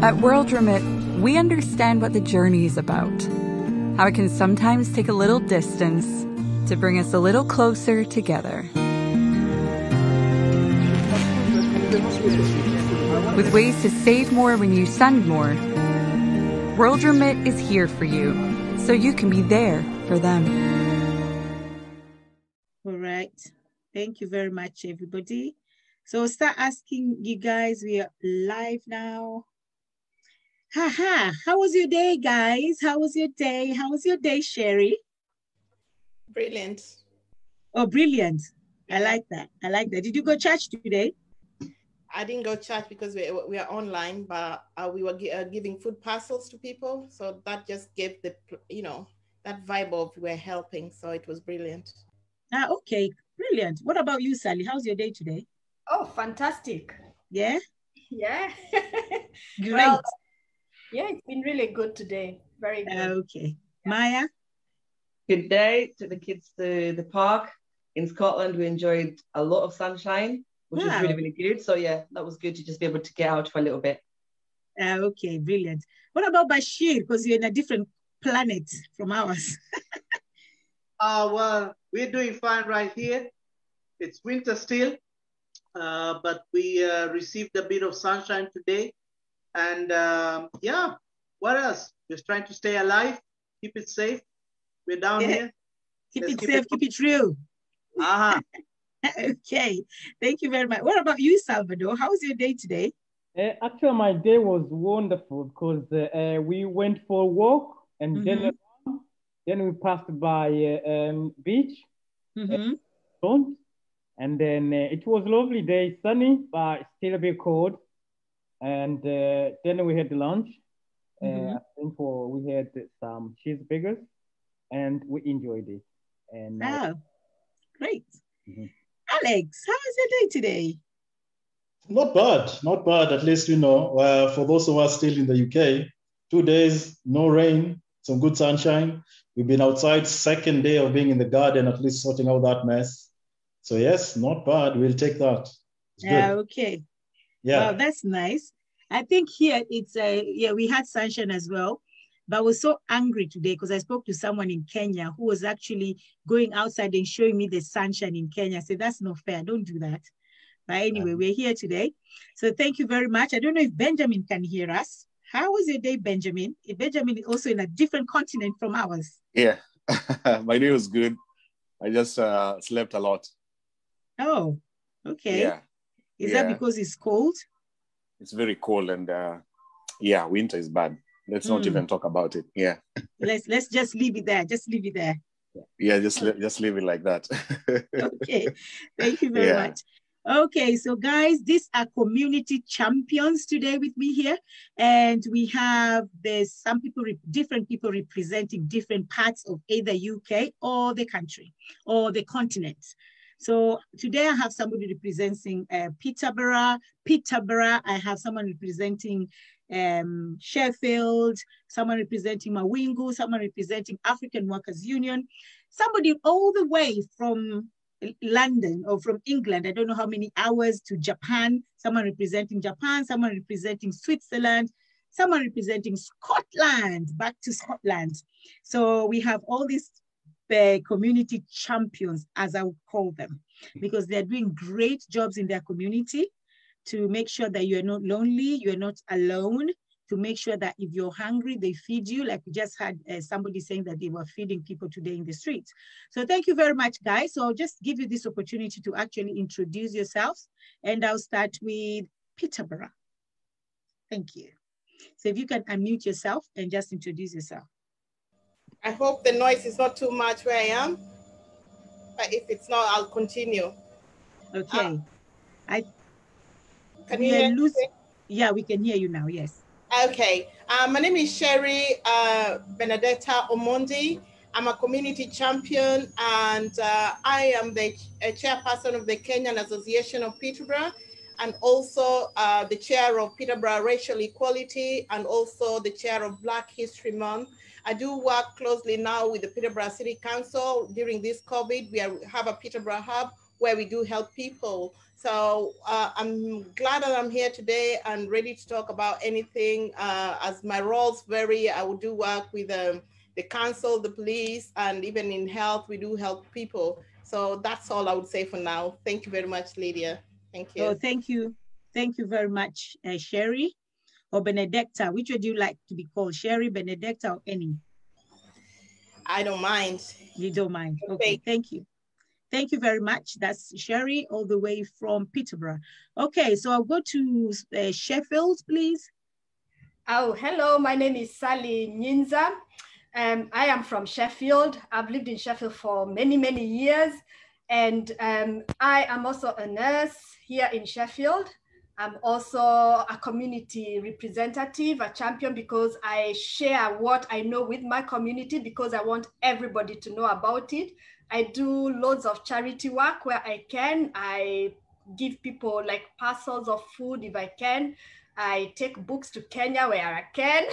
At World Remit, we understand what the journey is about, how it can sometimes take a little distance to bring us a little closer together. With ways to save more when you send more, World Remit is here for you, so you can be there for them. All right. Thank you very much, everybody. So I'll start asking you guys. We are live now. How was your day, guys? How was your day? How was your day, Sherry? Brilliant. Oh, brilliant. I like that. I like that. Did you go to church today? I didn't go to church because we are online, but we were giving food parcels to people. So that just gave the, that vibe of we're helping. So it was brilliant. Okay, brilliant. What about you, Sally? How's your day today? Oh, fantastic. Yeah? Yeah. Great. Well, yeah, it's been really good today. Very good. Okay. Maya? Good day. Took the kids to the park in Scotland. We enjoyed a lot of sunshine, which was really, really good. So yeah, that was good to just be able to get out for a little bit. Okay, brilliant. What about Bashir? Because you're in a different planet from ours. Well, we're doing fine right here. It's winter still, but we received a bit of sunshine today. And yeah, what else? Just trying to stay alive, keep it safe. We're down here. Keep it safe, keep it real. Okay, thank you very much. What about you, Salvador? How was your day today? Actually, my day was wonderful because we went for a walk and then we passed by beach, and then it was a lovely day, sunny, but still a bit cold. And then we had lunch. I think we had some cheeseburgers, and we enjoyed it. And great. Alex, how was your day today? Not bad, not bad. At least, for those of us still in the UK, 2 days, no rain, some good sunshine. We've been outside, second day of being in the garden, at least sorting out that mess. So yes, not bad. We'll take that. Okay. Yeah. Wow, that's nice. I think here it's we had sunshine as well, but I was so angry today because I spoke to someone in Kenya who was actually going outside and showing me the sunshine in Kenya. I said, that's not fair. Don't do that. But anyway, we're here today. So thank you very much. I don't know if Benjamin can hear us. How was your day, Benjamin? Benjamin is also in a different continent from ours. Yeah, my day was good. I just slept a lot. Oh, okay. Yeah. Is that because it's cold? It's very cold and yeah, winter is bad. Let's not even talk about it. Yeah. Let's just leave it there. Just leave it there. Yeah, just leave it like that. Okay. Thank you very much. Okay, so guys, these are community champions today with me here. And we have some people, different people representing different parts of either UK or the country or the continent. So today I have somebody representing Peterborough. I have someone representing Sheffield, someone representing Mawingu, someone representing African Workers Union, somebody all the way from London or from England, I don't know how many hours, to Japan, someone representing Japan, someone representing Switzerland, someone representing Scotland, back to Scotland. So we have all these community champions, as I would call them, because they're doing great jobs in their community to make sure that you're not lonely, you're not alone, to make sure that if you're hungry, they feed you. Like we just had somebody saying that they were feeding people today in the streets. So thank you very much, guys. So I'll just give you this opportunity to actually introduce yourselves. And I'll start with Peterborough. Thank you. So if you can unmute yourself and just introduce yourself. I hope the noise is not too much where I am, but if it's not, I'll continue. Okay. Can you hear me? Yeah, we can hear you now, yes. Okay, my name is Sherry Benedetta Omondi. I'm a community champion and I am the chairperson of the Kenyan Association of Peterborough and also the chair of Peterborough Racial Equality and also the chair of Black History Month. I do work closely now with the Peterborough City Council. During this COVID, we have a Peterborough Hub where we do help people. So I'm glad that I'm here today and ready to talk about anything. As my roles vary, I will do work with the council, the police, and even in health, we do help people. So that's all I would say for now. Thank you very much, Lydia. Thank you. Oh, thank you. Thank you very much, Sherry or Benedicta. Which would you like to be called, Sherry, Benedicta, or any? I don't mind. You don't mind. Okay, thank you. Thank you very much. That's Sherry all the way from Peterborough. Okay, so I'll go to Sheffield, please. Oh, hello, my name is Sally Nyinza. I am from Sheffield. I've lived in Sheffield for many, many years. And I am also a nurse here in Sheffield. I'm also a community representative, a champion, because I share what I know with my community because I want everybody to know about it. I do loads of charity work where I can. I give people like parcels of food if I can. I take books to Kenya where I can,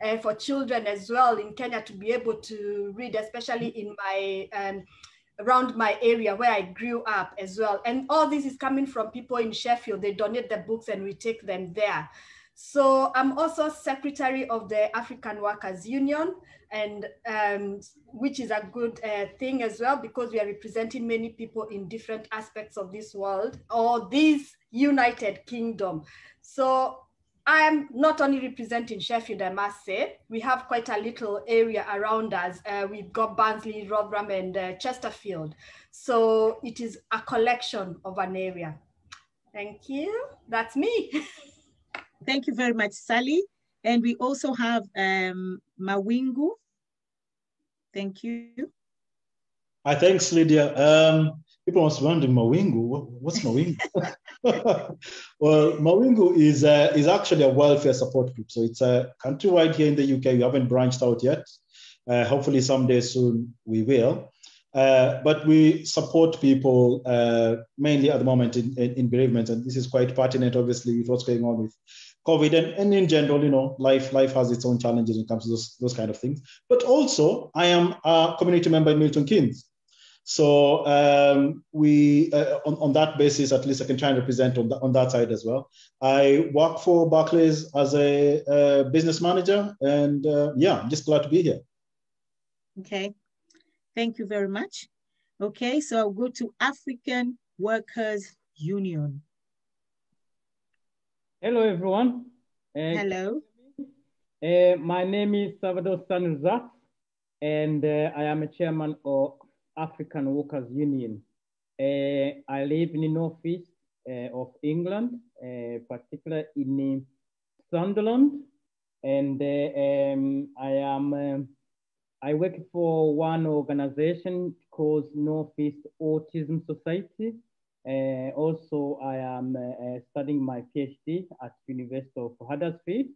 and for children as well in Kenya to be able to read, especially in my around my area where I grew up as well. And all this is coming from people in Sheffield. They donate the books and we take them there. So I'm also secretary of the African Workers Union, and which is a good thing as well, because we are representing many people in different aspects of this world or this United Kingdom. So I'm not only representing Sheffield, I must say. We have quite a little area around us. We've got Barnsley, Rotherham, and Chesterfield. So it is a collection of an area. Thank you. That's me. Thank you very much, Sally. And we also have Mawingu. Thank you. Hi, thanks, Lydia. People must be wondering, Mawingu, what's Mawingu? Well, Mawingu is actually a welfare support group. So it's countrywide here in the UK. We haven't branched out yet. Hopefully someday soon we will. But we support people mainly at the moment in bereavement. And this is quite pertinent, obviously, with what's going on with COVID and in general, you know, life has its own challenges when it comes to those kind of things. But also, I am a community member in Milton Keynes. So we, on that basis, at least I can try and represent on that side as well. I work for Barclays as a business manager, and yeah, I'm just glad to be here. Okay, thank you very much. Okay, so I'll go to African Workers Union. Hello, everyone. Hello. My name is Salvador Sanuzat, and I am a chairman of African Workers Union. I live in the northeast of England, particularly in Sunderland, and I work for one organization called Northeast Autism Society. Also, I am studying my PhD at University of Huddersfield,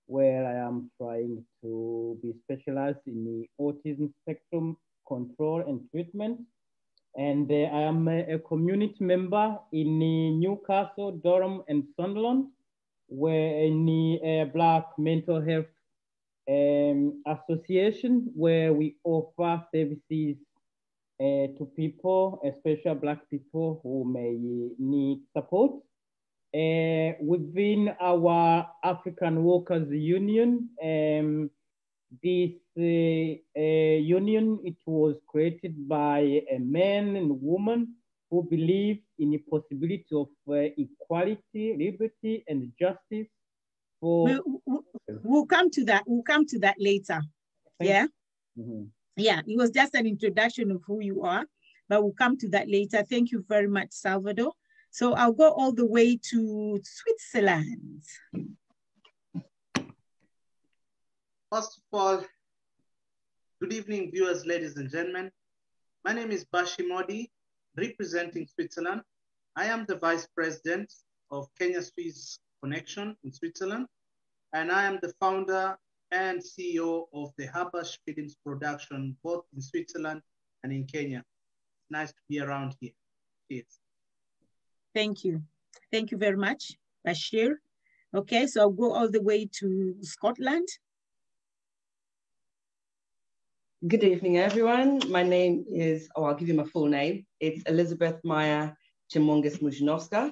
where I am trying to be specialized in the autism spectrum control and treatment. And I am a community member in Newcastle, Durham, and Sunderland, where in the Black Mental Health Association, where we offer services to people, especially Black people who may need support. Within our African Workers Union, this union, it was created by men and women who believe in the possibility of equality, liberty, and justice. We'll come to that. We'll come to that later. Yeah. Mm-hmm. Yeah, it was just an introduction of who you are, but we'll come to that later. Thank you very much, Salvador. So I'll go all the way to Switzerland. First of all, good evening, viewers, ladies and gentlemen. My name is Bashi Modi, representing Switzerland. I am the Vice President of Kenya Swiss Connection in Switzerland, and I am the founder and CEO of the Habash Films production, both in Switzerland and in Kenya. Nice to be around here. Cheers. Thank you. Thank you very much, Bashir. Okay, so I'll go all the way to Scotland. Good evening, everyone. My name is, I'll give you my full name. It's Elizabeth Maya Chimongis Mujinowska,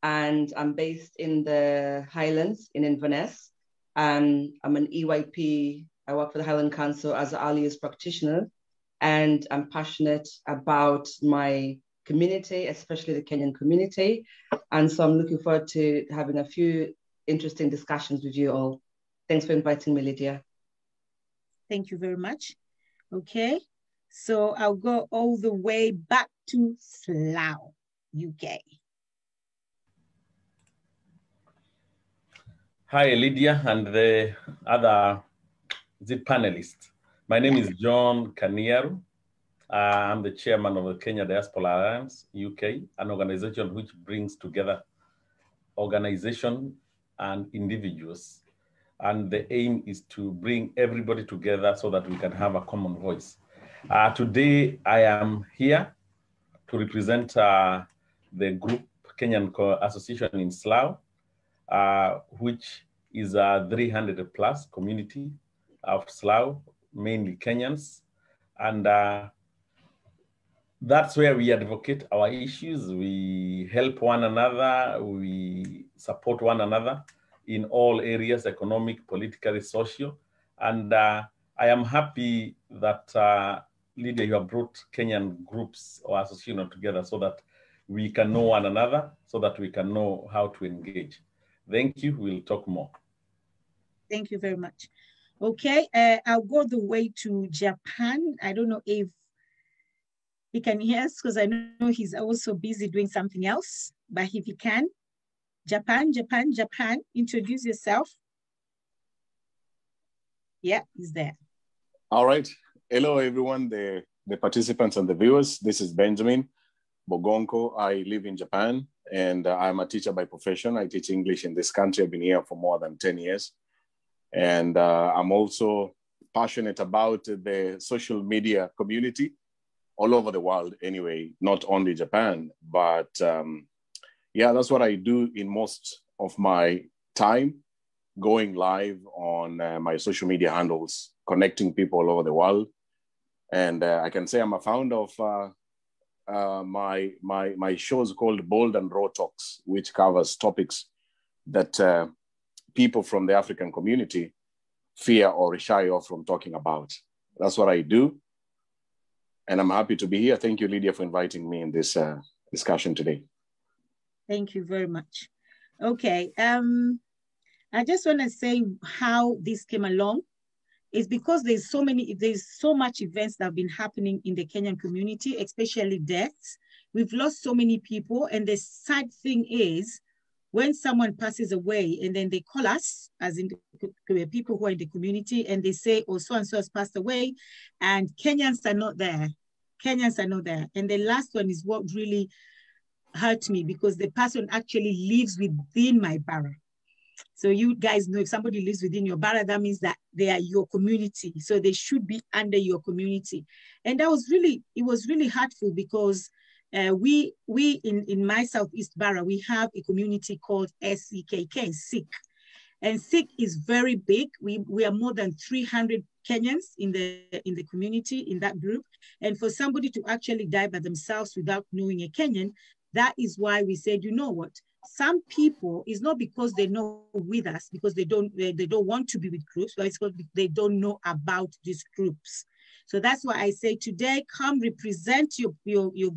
and I'm based in the Highlands in Inverness. I'm an EYP. I work for the Highland Council as an early years practitioner, and I'm passionate about my community, especially the Kenyan community. And so I'm looking forward to having a few interesting discussions with you all. Thanks for inviting me, Lydia. Thank you very much. Okay, so I'll go all the way back to Slough, UK. Hi, Lydia and the other panelists. My name is John Kaniaru. I'm the chairman of the Kenya Diaspora Alliance, UK, an organization which brings together organization and individuals. And the aim is to bring everybody together so that we can have a common voice. Today, I am here to represent the group Kenyan Association in Slough, which is a 300 plus community of Slough, mainly Kenyans. And that's where we advocate our issues. We help one another. We support one another in all areas, economic, politically, social. And I am happy that, Lydia, you have brought Kenyan groups or associations together so that we can know one another, so that we can know how to engage. Thank you. We'll talk more. Thank you very much. Okay, I'll go the way to Japan. I don't know if he can hear us because I know he's also busy doing something else, but if he can, Japan, introduce yourself. Yeah, he's there. All right. Hello, everyone, the participants and the viewers. This is Benjamin Bogonko. I live in Japan, and I'm a teacher by profession. I teach English in this country. I've been here for more than 10 years. And I'm also passionate about the social media community all over the world anyway, not only Japan, but yeah, that's what I do in most of my time, going live on my social media handles, connecting people all over the world. And I can say I'm a founder of my shows called Bold and Raw Talks, which covers topics that people from the African community fear or shy off from talking about. That's what I do. And I'm happy to be here. Thank you, Lydia, for inviting me in this discussion today. Thank you very much. Okay, I just want to say how this came along. It's because there's so much events that have been happening in the Kenyan community, especially deaths. We've lost so many people, and the sad thing is, when someone passes away and then they call us, as in the people who are in the community, and they say, oh, so-and-so has passed away, and Kenyans are not there. Kenyans are not there. And the last one is what really hurt me, because the person actually lives within my borough. So you guys know, if somebody lives within your borough, that means that they are your community. So they should be under your community. And that was really, it was really hurtful, because we in my Southeast Borough, we have a community called SCKK, Sikh. And Sikh is very big. We are more than 300 Kenyans in the community, in that group. And for somebody to actually die by themselves without knowing a Kenyan, that is why we said, you know what? Some people, it's not because they're not with us, because they don't want to be with groups, but it's because they don't know about these groups. So that's why I say today, come represent your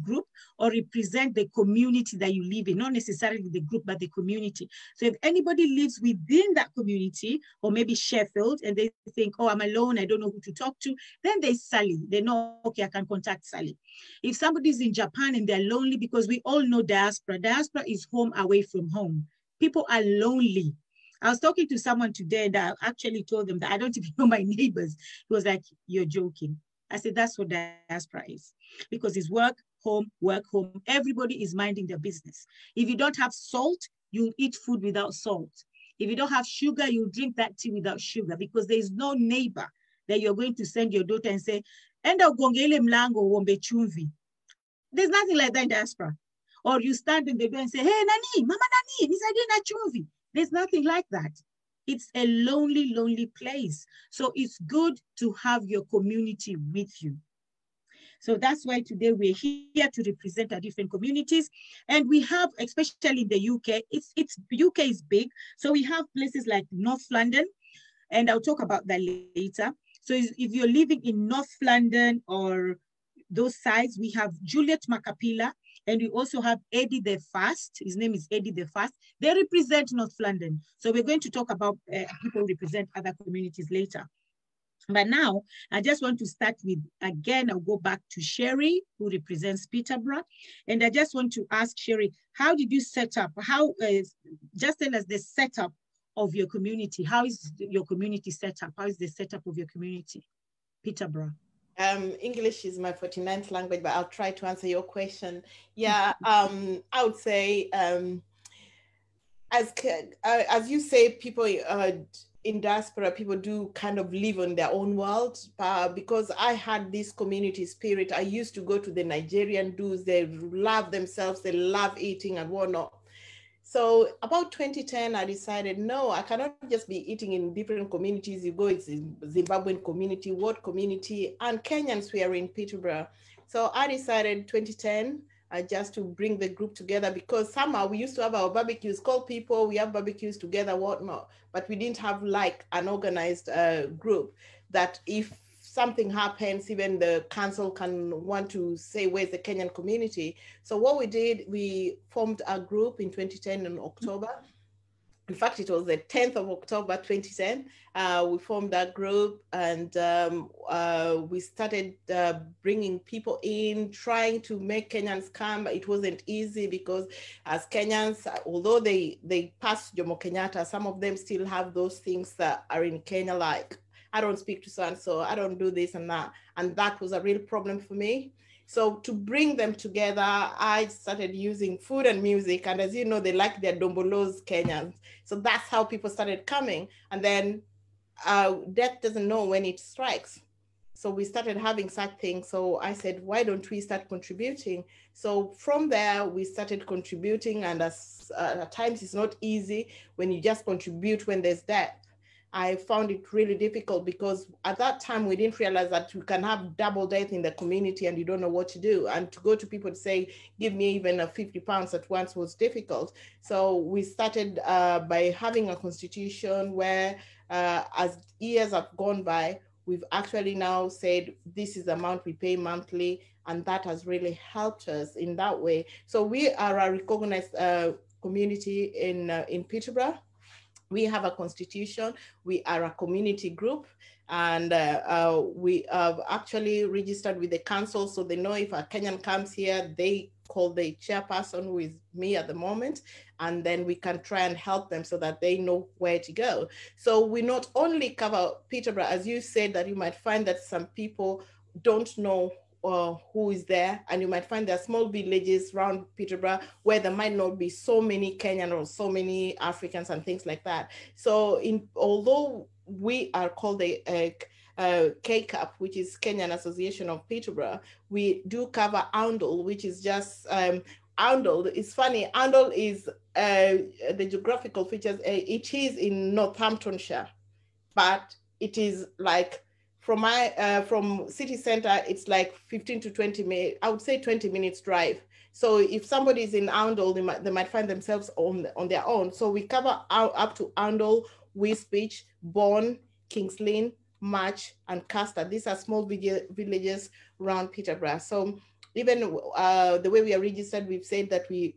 group, or represent the community that you live in, not necessarily the group, but the community. So if anybody lives within that community, or maybe Sheffield, and they think, oh, I'm alone, I don't know who to talk to, then they Sally. They know, okay, I can contact Sally. If somebody's in Japan and they're lonely, because we all know diaspora. Diaspora is home away from home. People are lonely. I was talking to someone today, and I actually told them that I don't even know my neighbors. He was like, you're joking. I said, that's what diaspora is. Because it's work, home, work, home. Everybody is minding their business. If you don't have salt, you'll eat food without salt. If you don't have sugar, you'll drink that tea without sugar, because there's no neighbor that you're going to send your daughter and say, enda ugongele mlango uombe chumvi. There's nothing like that in diaspora. Or you stand in the door and say, hey, Nani, Mama Nani, nisaidie na chumvi. There's nothing like that. It's a lonely, lonely place. So it's good to have your community with you. So that's why today we're here to represent our different communities. And we have, especially in the UK, UK is big. So we have places like North London, and I'll talk about that later. So if you're living in North London or those sides, we have Juliet Macapila, and we also have Eddie the Fast. His name is Eddie the Fast. They represent North London. So we're going to talk about people who represent other communities later. But now, I just want to start with, again, I'll go back to Sherry, who represents Peterborough. And I just want to ask Sherry, how did you set up? Just tell us the setup of your community. How is your community set up? How is the setup of your community, Peterborough? English is my 49th language, but I'll try to answer your question. Yeah, I would say, as you say, people in diaspora, people do kind of live on their own world. Because I had this community spirit, I used to go to the Nigerian dudes. They love themselves, they love eating and whatnot. So about 2010, I decided, no, I cannot just be eating in different communities. You go, it's Zimbabwean community, what community, and Kenyans were in Peterborough. So I decided 2010, just to bring the group together, because somehow we used to have our barbecues, call people, we have barbecues together, whatnot, but we didn't have like an organized group that if something happens, even the council can want to say, where's the Kenyan community? So what we did, we formed a group in 2010 in October. In fact, it was the 10th of October, 2010. We formed that group, and we started bringing people in, trying to make Kenyans come. It wasn't easy because as Kenyans, although they passed Jomo Kenyatta, some of them still have those things that are in Kenya, like, I don't speak to so-and-so, I don't do this and that. And that was a real problem for me. So to bring them together, I started using food and music. And as you know, they like their dombolos, Kenyans. So that's how people started coming. And then death doesn't know when it strikes. So we started having such things. So I said, why don't we start contributing? So from there, we started contributing. And at times it's not easy when you just contribute when there's death. I found it really difficult because at that time we didn't realize that you can have double death in the community and you don't know what to do. And to go to people to say, give me even a 50 pounds at once was difficult. So we started by having a constitution where as years have gone by, we've actually now said, this is the amount we pay monthly. And that has really helped us in that way. So we are a recognized community in Peterborough. We have a constitution, we are a community group, and we have actually registered with the council, so they know if a Kenyan comes here, they call the chairperson, who is me at the moment, and then we can try and help them so that they know where to go. So we not only cover Peterborough, as you said, that you might find that some people don't know who is there, and you might find there are small villages around Peterborough where there might not be so many Kenyan or so many Africans and things like that. So although we are called the KCAP, which is Kenyan Association of Peterborough, we do cover Oundle, which is just Oundle. It's funny, Oundle is the geographical features, it is in Northamptonshire, but it is like from city center, it's like 15 to 20 minutes, I would say 20 minutes drive. So if somebody is in Oundle, they might find themselves on their own. So we cover up to Oundle, Wisbech, Bourne, Kings Lynn, March, and Castor. These are small villages around Peterborough. So even the way we are registered, we've said that we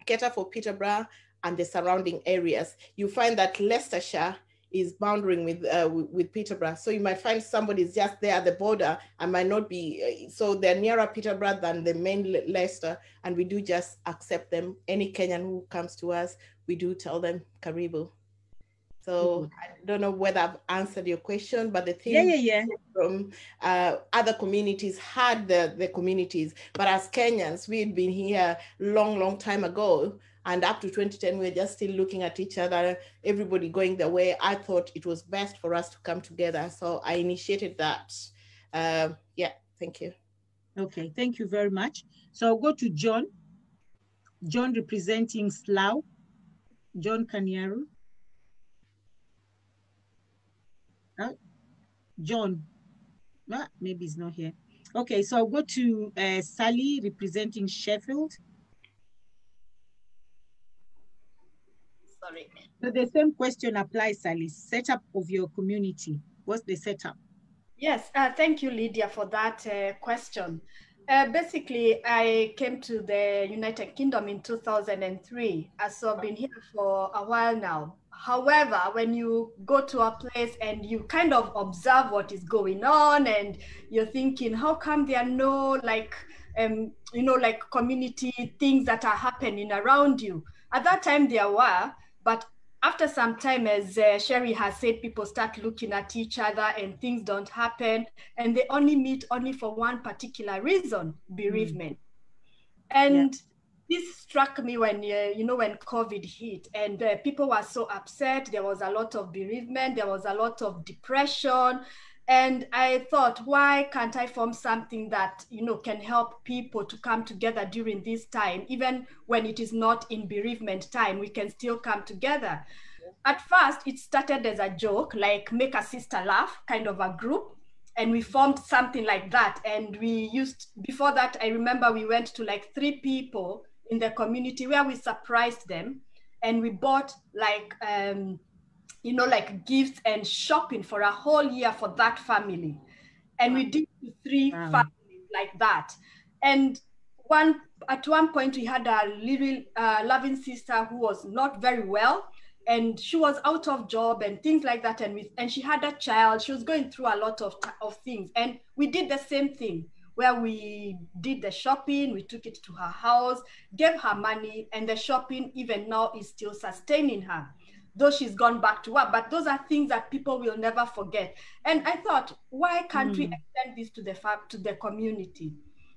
cater for Peterborough and the surrounding areas. You find that Leicestershire is bounding with Peterborough. So you might find somebody's just there at the border and might not be, so they're nearer Peterborough than the main Leicester, and we do just accept them. Any Kenyan who comes to us, we do tell them Karibu. So I don't know whether I've answered your question, but the thing from other communities had the communities, but as Kenyans, we had been here long time ago. And up to 2010, we were just still looking at each other, everybody going their way. I thought it was best for us to come together. So I initiated that. Yeah, thank you. Okay, thank you very much. So I'll go to John. John representing Slough. John Kaniaru. John. Maybe he's not here. Okay, so I'll go to Sally representing Sheffield. Sorry. So the same question applies, Sally. Setup of your community. What's the setup? Yes, thank you, Lydia, for that question. Basically, I came to the United Kingdom in 2003, so I've been here for a while now. However, when you go to a place and you kind of observe what is going on, and you're thinking, how come there are no like community things that are happening around you? At that time there were, but after some time, as Sherry has said, people start looking at each other and things don't happen, and they only meet only for one particular reason: bereavement. And this struck me when, when COVID hit, and people were so upset. There was a lot of bereavement, there was a lot of depression. And I thought, why can't I form something that, can help people to come together during this time? Even when it is not in bereavement time, we can still come together. At first, it started as a joke, like make a sister laugh, kind of a group. And we formed something like that. And before that, I remember we went to like 3 people in the community where we surprised them. And we bought like, gifts and shopping for a whole year for that family. And we did 3 families like that. And at one point we had a little loving sister who was not very well, and she was out of job and things like that. And she had a child. She was going through a lot of things. And we did the same thing, where we did the shopping, we took it to her house, gave her money, and the shopping even now is still sustaining her, though she's gone back to work. But those are things that people will never forget. And I thought, why can't we extend this to the community?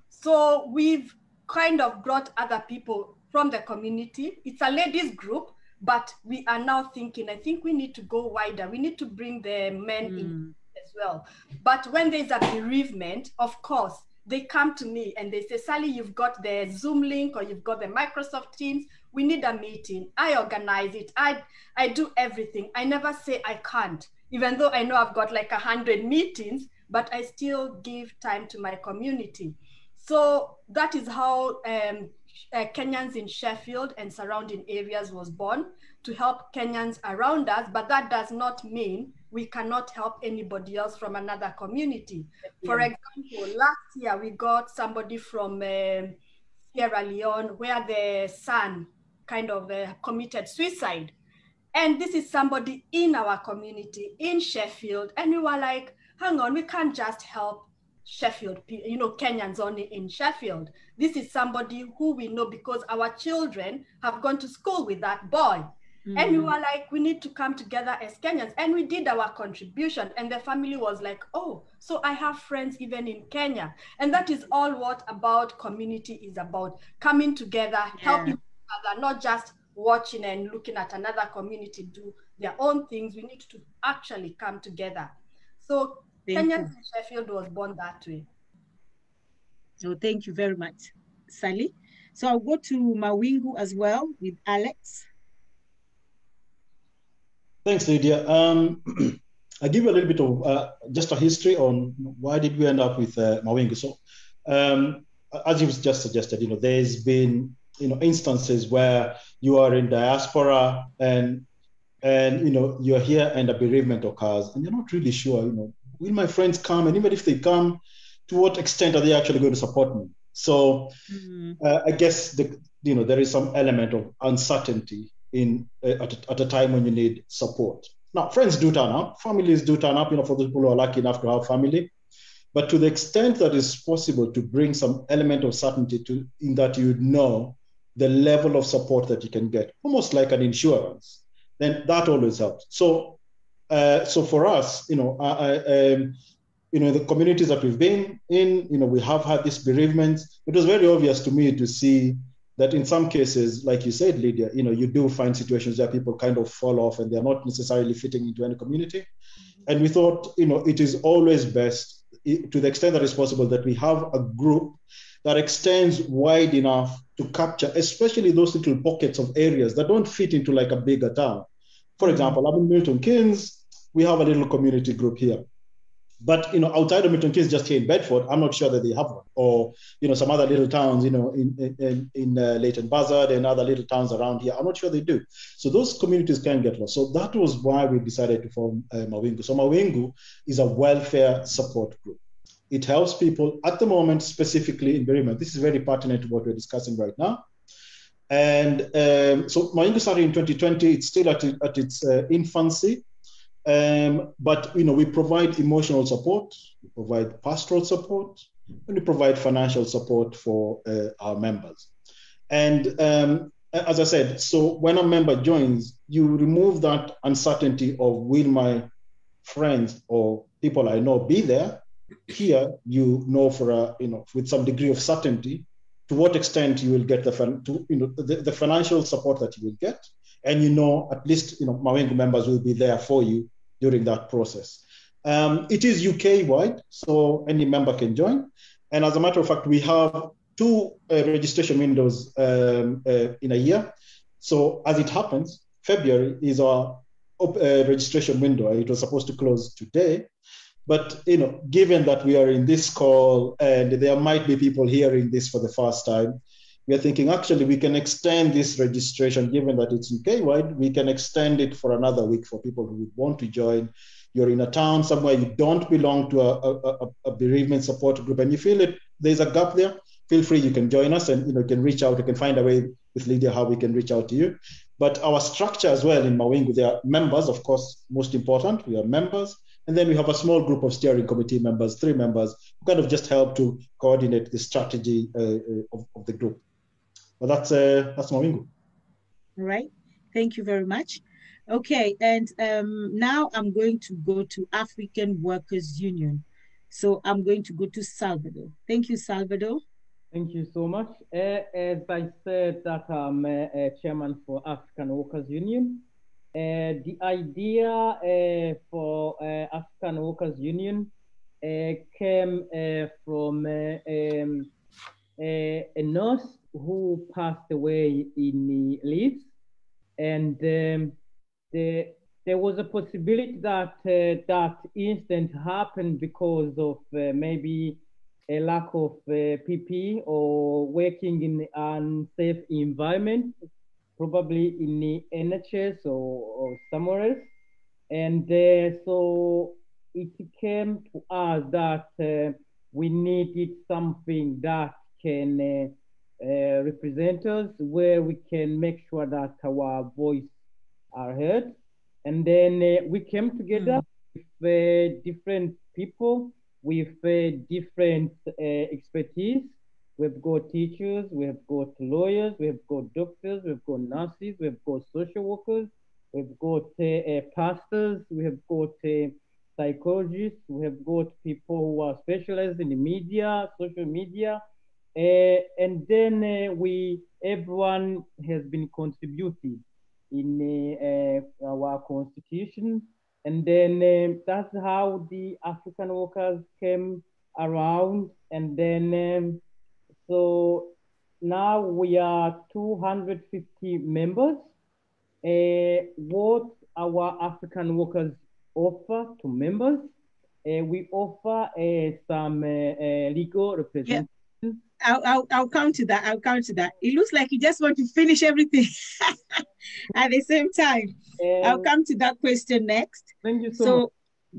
So we've kind of brought other people from the community. It's a ladies group, but we are now thinking, I think we need to go wider. We need to bring the men in as well. But when there's a bereavement, of course, they come to me and they say, Sally, you've got the Zoom link or you've got the Microsoft Teams. We need a meeting. I organize it. I do everything. I never say I can't, even though I know I've got like 100 meetings, but I still give time to my community. So that is how Kenyans in Sheffield and surrounding areas was born, to help Kenyans around us. But that does not mean we cannot help anybody else from another community. For example, last year we got somebody from Sierra Leone, where the son kind of committed suicide. And this is somebody in our community in Sheffield. And we were like, hang on, we can't just help Sheffield, Kenyans only in Sheffield. This is somebody who we know because our children have gone to school with that boy. And we were like, we need to come together as Kenyans. And we did our contribution. And the family was like, oh, so I have friends even in Kenya. And that is all what about community is about. Coming together, helping each other, not just watching and looking at another community do their own things. We need to actually come together. So Kenyans in Sheffield was born that way. So thank you very much, Sally. So I'll go to Mawingu as well with Alex. Thanks, Lydia. I'll give you a little bit of just a history on why did we end up with Mawingu. So as you've just suggested, there's been, instances where you are in diaspora and you're here and a bereavement occurs and you're not really sure, will my friends come? And even if they come, to what extent are they actually going to support me? So I guess, there is some element of uncertainty at a time when you need support. Now, friends do turn up, families do turn up, for those people who are lucky enough to have family. But to the extent that it's possible to bring some element of certainty in that the level of support that you can get, almost like an insurance, then that always helps. So for us, the communities that we've been in, we have had these bereavements. It was very obvious to me to see that in some cases, like you said, Lydia, you do find situations where people kind of fall off and they're not necessarily fitting into any community. And we thought, it is always best, to the extent that it's possible, that we have a group that extends wide enough to capture, especially those little pockets of areas that don't fit into like a bigger town. For example, I'm in Milton Keynes, we have a little community group here. But outside of Milton Keynes, just here in Bedford, I'm not sure that they have one. Or some other little towns, in Leighton Buzzard and other little towns around here, I'm not sure they do. So those communities can get lost. So that was why we decided to form Mawingu. So Mawingu is a welfare support group. It helps people at the moment, specifically in bereavement. This is very pertinent to what we're discussing right now. And so Mawingu started in 2020. It's still at its infancy. But we provide emotional support, we provide pastoral support, and we provide financial support for our members. And as I said, so when a member joins, you remove that uncertainty of will my friends or people I know be there. Here, for with some degree of certainty, to what extent you will get the financial support that you will get, and at least Mawingu members will be there for you during that process. It is UK-wide, so any member can join. And as a matter of fact, we have 2 registration windows in a year. So as it happens, February is our registration window. It was supposed to close today. But given that we are in this call and there might be people hearing this for the first time, we are thinking actually we can extend this registration, given that it's UK-wide, we can extend it for another week for people who would want to join. You're in a town somewhere, you don't belong to a bereavement support group, and you feel there's a gap there, feel free, you can join us, and you can reach out, you can find a way with Lydia how we can reach out to you. But our structure as well in Mawingu, there are members, of course, most important, we are members, and then we have a small group of steering committee members, 3 members, who kind of just help to coordinate the strategy of the group. Well, that's Mawingu. All right. Thank you very much. Okay, and now I'm going to go to African Workers Union. So I'm going to go to Salvador. Thank you, Salvador. Thank you so much. As I said, that I'm chairman for African Workers Union. The idea for African Workers Union came from a nurse who passed away in Leeds, and there was a possibility that that incident happened because of maybe a lack of PPE or working in an unsafe environment, probably in the NHS or somewhere else. And so it came to us that we needed something that can represent us, where we can make sure that our voice are heard. And then we came together with different people with different expertise. We've got teachers, we've got lawyers, we've got doctors, we've got nurses, we've got social workers, we've got pastors, we have got psychologists, we have got people who are specialized in the media, social media, and then everyone has been contributing in our constitution. And then that's how the African workers came around. And then, so now we are 250 members. What our African workers offer to members, we offer some legal representation. Yeah. I'll come to that. I'll come to that. It looks like you just want to finish everything at the same time. I'll come to that question next. Thank you so much.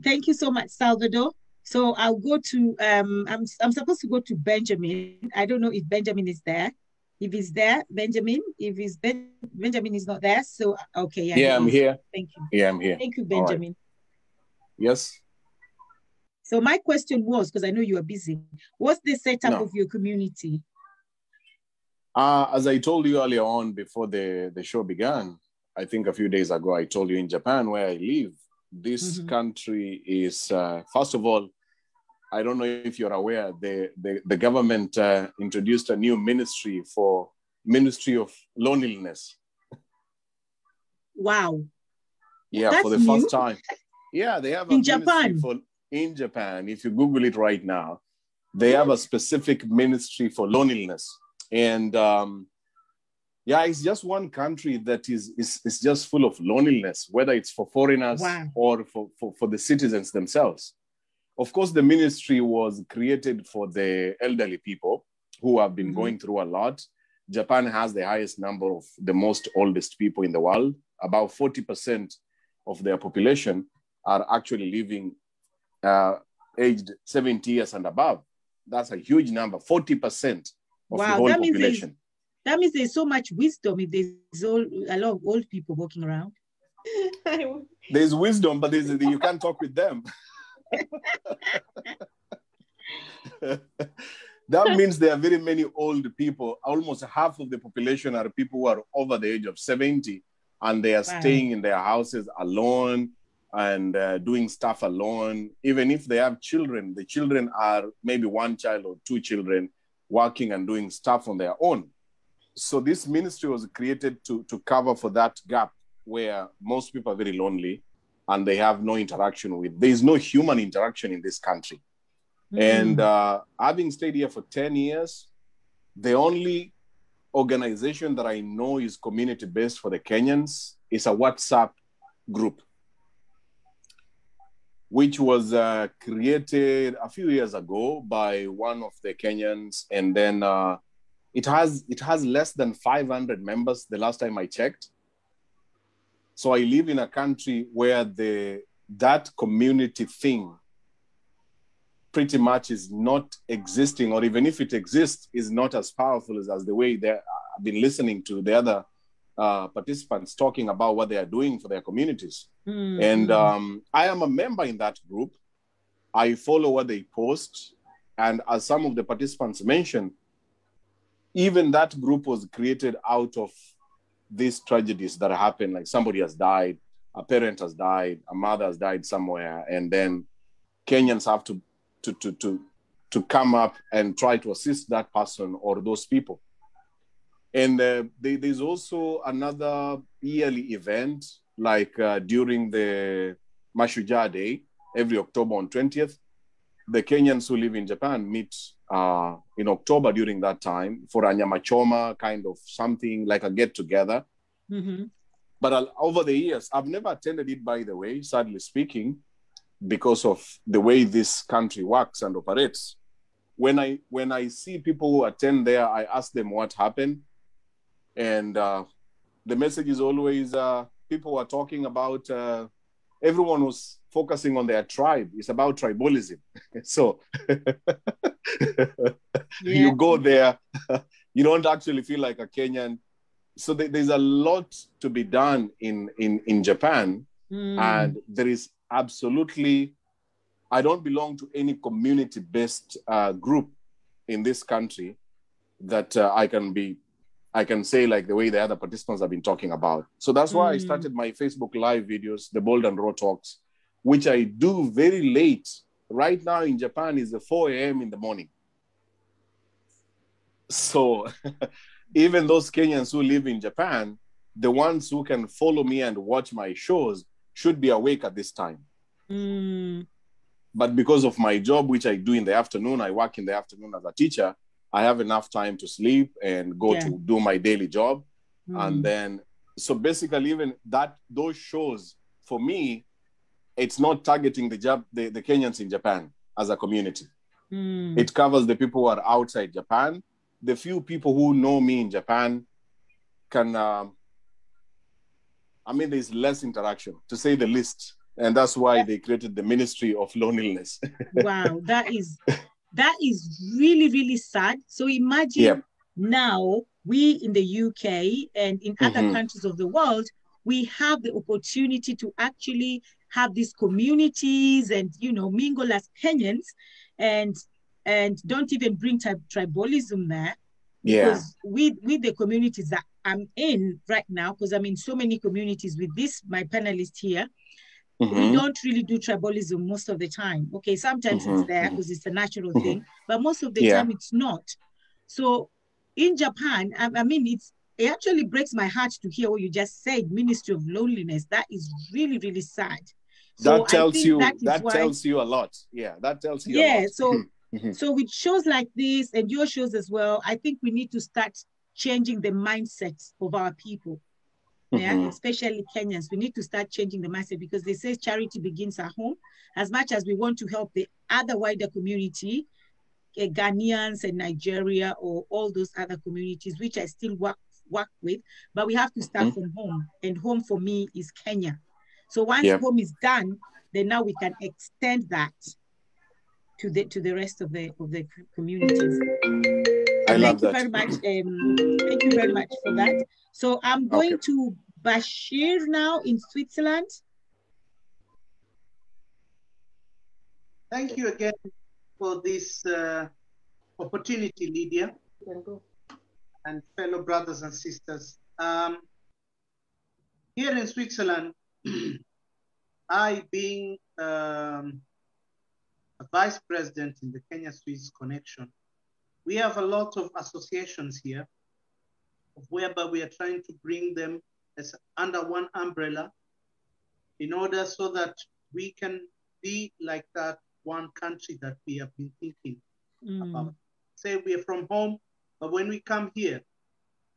Thank you so much, Salvador. So I'll go to, I'm supposed to go to Benjamin. I don't know if Benjamin is there. If he's there, Benjamin. If he's Benjamin is not there, so okay. Yeah, I'm here. Thank you. Yeah, I'm here. Thank you, Benjamin. Right. Yes. So my question was, because I know you are busy, what's the setup of your community? As I told you earlier on before the show began, I think a few days ago, I told you in Japan, where I live, this country is, first of all, I don't know if you're aware, the government introduced a new ministry of loneliness. Wow. Yeah, that's for the new? first time. Yeah, they have a in ministry Japan. In Japan. If you Google it right now, they have a specific ministry for loneliness. And yeah, it's just one country that is just full of loneliness, whether it's for foreigners or for the citizens themselves. Of course, the ministry was created for the elderly people who have been going through a lot. Japan has the highest number of the most oldest people in the world. About 40% of their population are actually living aged 70 years and above. That's a huge number, 40% of the whole population. That means there's so much wisdom if there's a lot of old people walking around. There's wisdom, but you can't talk with them. That means there are very many old people. Almost half of the population are people who are over the age of 70, and they are staying in their houses alone and doing stuff alone. Even if they have children, the children are maybe one child or two children working and doing stuff on their own. So this ministry was created to cover for that gap where most people are very lonely and they have no interaction with. There is no human interaction in this country. And having stayed here for 10 years, the only organization that I know is community-based for the Kenyans is a WhatsApp group, which was created a few years ago by one of the Kenyans. And then it has less than 500 members the last time I checked. So I live in a country where that community thing pretty much is not existing, or even if it exists, is not as powerful as the way I've been listening to the other participants talking about what they are doing for their communities. And I am a member in that group. I follow what they post. And as some of the participants mentioned, even that group was created out of these tragedies that happen. Like somebody has died, a parent has died, a mother has died somewhere, and then Kenyans have to come up and try to assist that person or those people. And there's also another yearly event, like during the Mashujaa Day, every October on 20th, the Kenyans who live in Japan meet in October during that time for a nyama choma, kind of something like a get-together. But over the years, I've never attended it, by the way, sadly speaking, because of the way this country works and operates. When I see people who attend there, I ask them what happened. And the message is always, people are talking about, everyone was focusing on their tribe. It's about tribalism. So you go there, you don't actually feel like a Kenyan. So there's a lot to be done in Japan. And there is absolutely, I don't belong to any community-based group in this country that I can say like the way the other participants have been talking about. So that's why I started my Facebook Live videos, the Bold and Raw Talks, which I do very late. Right now in Japan is 4 a.m. in the morning. So even those Kenyans who live in Japan, the ones who can follow me and watch my shows should be awake at this time. But because of my job, which I do in the afternoon, I work in the afternoon as a teacher, I have enough time to sleep and go to do my daily job. And then, so basically even those shows, for me, it's not targeting the Kenyans in Japan as a community. It covers the people who are outside Japan. The few people who know me in Japan can, there's less interaction, to say the least. And that's why they created the Ministry of Loneliness. Wow, that is really, really sad. So imagine now we in the UK and in other countries of the world, we have the opportunity to actually have these communities and, mingle as Kenyans and don't even bring tribalism there. Because with the communities that I'm in right now, because I'm in so many communities with my panelists here, we don't really do tribalism most of the time. Okay, sometimes it's there because it's a natural thing, but most of the time it's not. So in Japan, it actually breaks my heart to hear what you just said, Ministry of Loneliness. That is really, really sad. So that tells you a lot. Yeah, that tells you a lot. So with shows like this and your shows as well, I think we need to start changing the mindsets of our people. Yeah, especially Kenyans. We need to start changing the mindset, because they say charity begins at home. As much as we want to help the other wider community, Ghanaians and Nigeria, or all those other communities, which I still work with, but we have to start from home. And home for me is Kenya. So once home is done, then now we can extend that to the rest of the communities. Thank you very much. Thank you very much for that. So I'm going to Bashir now in Switzerland. Thank you again for this opportunity, Lydia, and fellow brothers and sisters. Here in Switzerland, I being a vice president in the Kenya-Swiss Connection, we have a lot of associations here, whereby we are trying to bring them as under one umbrella in order so that we can be like that one country that we have been thinking about. Say we are from home, but when we come here,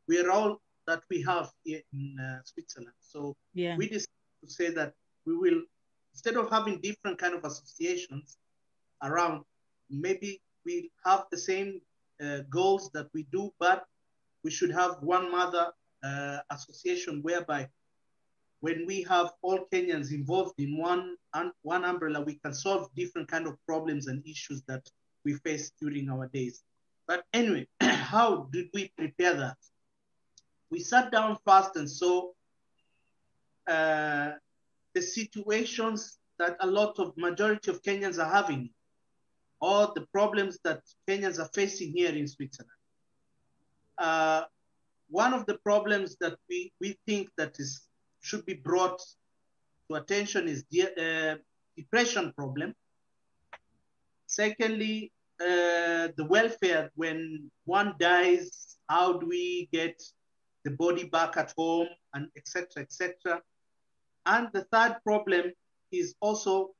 we are all that we have here in Switzerland. So we decided to say that we will, instead of having different kind of associations around, maybe we have the same goals that we do, but we should have one mother association, whereby when we have all Kenyans involved in one umbrella, we can solve different kind of problems and issues that we face during our days. But anyway, how did we prepare that? We sat down first and saw the situations that a lot of majority of Kenyans are having, or the problems that Kenyans are facing here in Switzerland. One of the problems that we think that should be brought to attention is the depression problem. Secondly, the welfare, when one dies, how do we get the body back at home, and etc., etc. And the third problem is also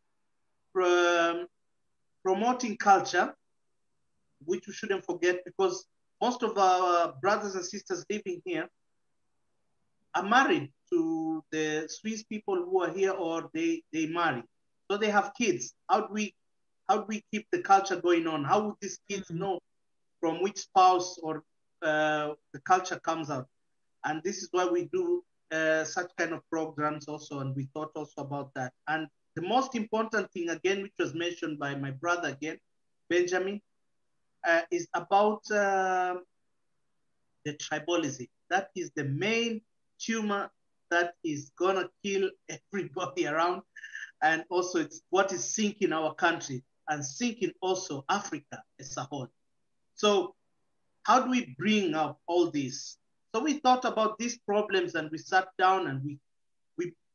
promoting culture, which we shouldn't forget, because most of our brothers and sisters living here are married to the Swiss people who are here, or they marry. So they have kids. How do we keep the culture going on? How would these kids know from which spouse or the culture comes out? And this is why we do such kind of programs also, and we thought also about that. And the most important thing, again, which was mentioned by my brother again, Benjamin, is about the tribalism. That is the main tumor that is gonna kill everybody around. And also it's what is sinking our country and sinking also Africa as a whole. So how do we bring up all this? So we thought about these problems, and we sat down and we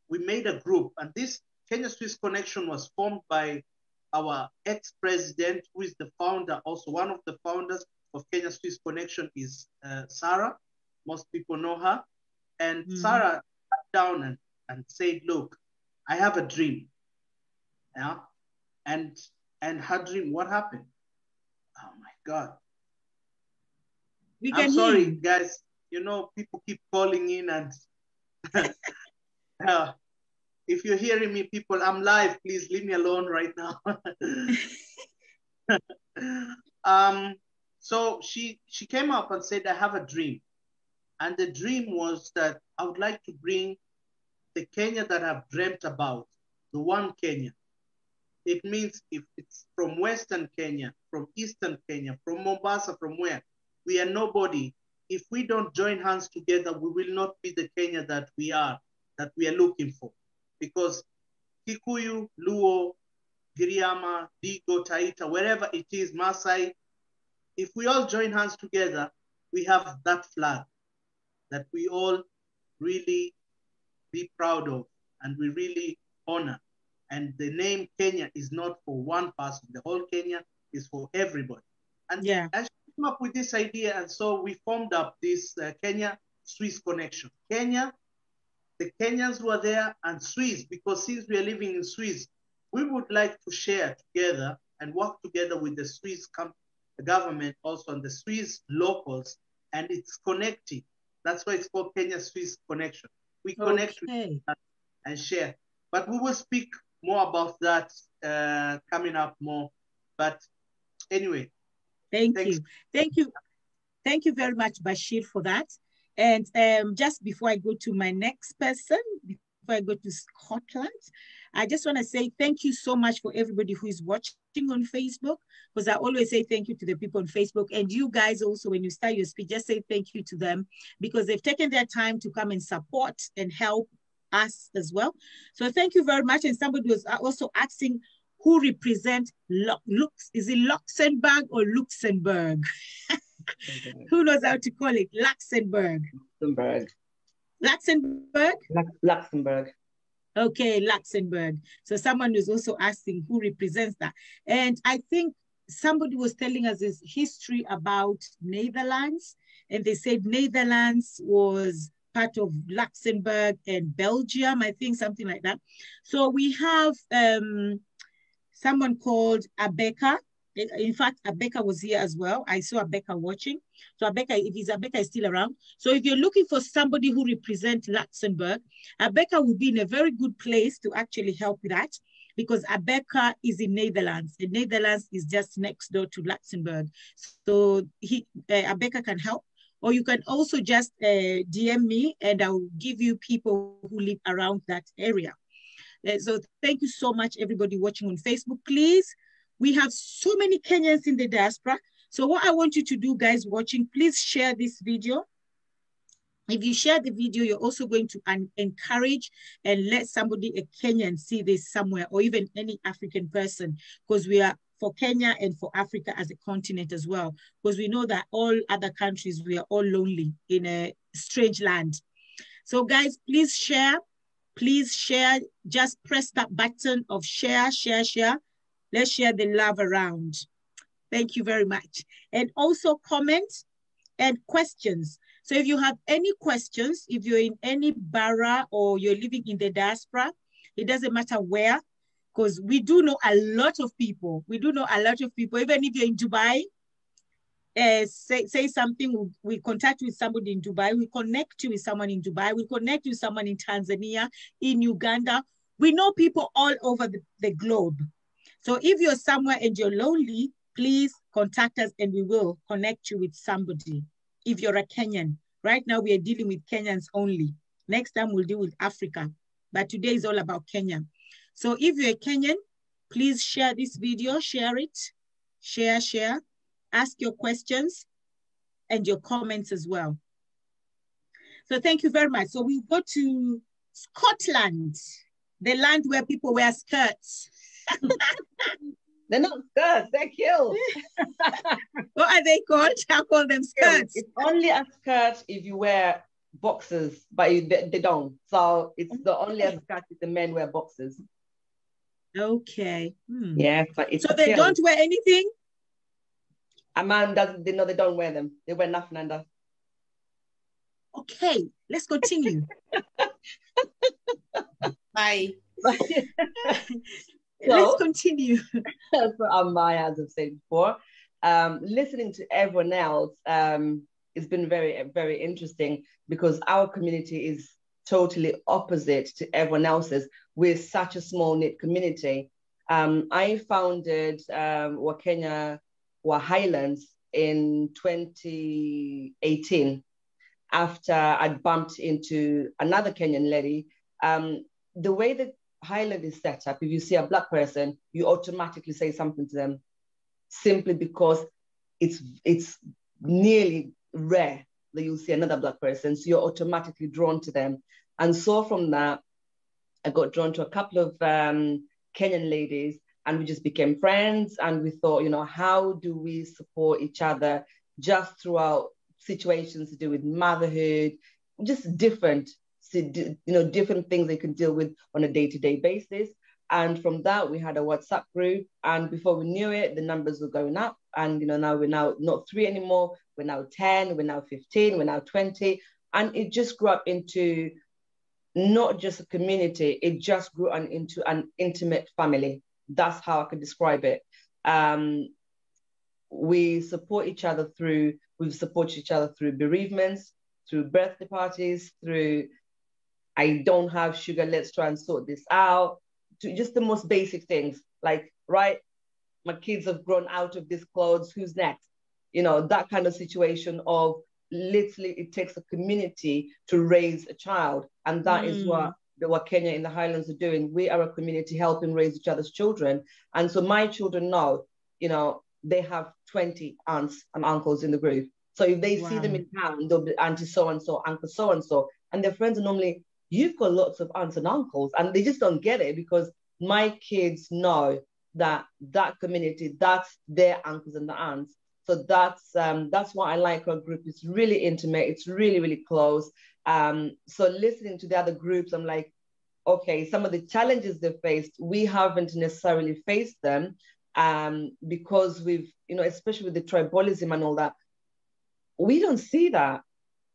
made a group. And this Kenya-Swiss Connection was formed by our ex-president, who is the founder, also one of the founders of Kenya-Swiss Connection is Sarah. Most people know her. And Sarah sat down and said, look, I have a dream. Yeah. And her dream, what happened? Oh my God. I'm sorry, guys. You know, people keep calling in, and if you're hearing me, people, I'm live. Please leave me alone right now. So she came up and said, I have a dream. And the dream was that I would like to bring the Kenya that I've dreamt about, the one Kenya. It means if it's from Western Kenya, from Eastern Kenya, from Mombasa, from where, we are nobody. If we don't join hands together, we will not be the Kenya that we are looking for. Because Kikuyu, Luo, Giriama, Digo, Taita, wherever it is, Maasai, if we all join hands together, we have that flag that we all really be proud of and we really honor. And the name Kenya is not for one person. The whole Kenya is for everybody. And I came up with this idea, and so we formed up this Kenya-Swiss Connection. Kenya, the Kenyans who are there, and Swiss, because since we are living in Swiss, we would like to share together and work together with the Swiss government also, and the Swiss locals, and it's connecting. That's why it's called Kenya-Swiss Connection. we connect with and share. But we will speak more about that coming up more. But anyway. Thank you very much, Bashir, for that. And just before I go to my next person, before I go to Scotland, I just want to say thank you so much for everybody who is watching on Facebook, because I always say thank you to the people on Facebook. And you guys also, when you start your speech, just say thank you to them, because they've taken their time to come and support and help us as well. So thank you very much. And somebody was also asking who represent is it Luxembourg or Luxembourg? Who knows how to call it? Luxembourg. Luxembourg? Luxembourg. Okay, Luxembourg. So someone was also asking who represents that. And I think somebody was telling us this history about Netherlands, and they said Netherlands was part of Luxembourg and Belgium, I think, something like that. So we have someone called Abeka. In fact, Abeka was here as well. I saw Abeka watching. So Abeka, Abeka is still around. So if you're looking for somebody who represents Luxembourg, Abeka would be in a very good place to actually help with that, because Abeka is in Netherlands. The Netherlands is just next door to Luxembourg. So Abeka can help. Or you can also just DM me and I'll give you people who live around that area. So thank you so much, everybody watching on Facebook. Please, we have so many Kenyans in the diaspora. So what I want you to do, guys watching, please share this video. If you share the video, you're also going to encourage and let somebody, a Kenyan, see this somewhere, or even any African person, because we are for Kenya and for Africa as a continent as well, because we know that all other countries, we are all lonely in a strange land. So guys, please share. Please share. Just press that button of share, share, share. Let's share the love around. Thank you very much. And also comment and questions. So if you have any questions, if you're in any borough or you're living in the diaspora, it doesn't matter where, because we do know a lot of people. We do know a lot of people. Even if you're in Dubai, say something, we contact with somebody in Dubai, we connect you with someone in Dubai, we connect you with someone in Tanzania, in Uganda. We know people all over the globe. So if you're somewhere and you're lonely, please contact us and we will connect you with somebody. If you're a Kenyan, right now we are dealing with Kenyans only. Next time we'll deal with Africa, but today is all about Kenya. So if you're a Kenyan, please share this video, share it, share, ask your questions and your comments as well. So thank you very much. So we go to Scotland, the land where people wear skirts. They're not skirts, they're kilts. What are they called? I call them skirts. It's only a skirt if you wear boxers, but they don't. So it's the only a skirt if the men wear boxers. Okay. Yeah, but it's so they don't wear anything? A man doesn't, they don't wear them. They wear nothing under. Okay, let's continue. Bye. Let's continue. That's what Amaya, as I've said before. Listening to everyone else, it's been very, very interesting, because our community is totally opposite to everyone else's. We're such a small knit community. I founded Wakenya Highlands in 2018 after I'd bumped into another Kenyan lady. The way that Highland is set up, if you see a Black person, you automatically say something to them, simply because it's nearly rare that you'll see another Black person, so you're automatically drawn to them. And so from that, I got drawn to a couple of Kenyan ladies, and we just became friends. And we thought, you know, how do we support each other just throughout situations to do with motherhood, just different, you know, different things they can deal with on a day-to-day basis. And from that, we had a WhatsApp group, and before we knew it, the numbers were going up. And, you know, now we're now not 3 anymore, we're now 10, we're now 15, we're now 20. And it just grew up into not just a community, it just grew into an intimate family. That's how I could describe it. We support each other we've supported each other through bereavements, through birthday parties, through I don't have sugar, let's try and sort this out, to just the most basic things like, right, my kids have grown out of these clothes, who's next? You know, that kind of situation of literally it takes a community to raise a child. And that is what the Wakenya in the Highlands are doing. We are a community helping raise each other's children. And so my children know, you know, they have 20 aunts and uncles in the group. So if they see them in town, they'll be auntie so-and-so, uncle so-and-so. And their friends are normally, you've got lots of aunts and uncles. And they just don't get it because my kids know that that community, that's their uncles and the aunts. So that's why I like our group. It's really intimate. It's really, really close. So listening to the other groups, I'm like, okay, some of the challenges they've faced, we haven't necessarily faced them because we've, you know, especially with the tribalism and all that, we don't see that.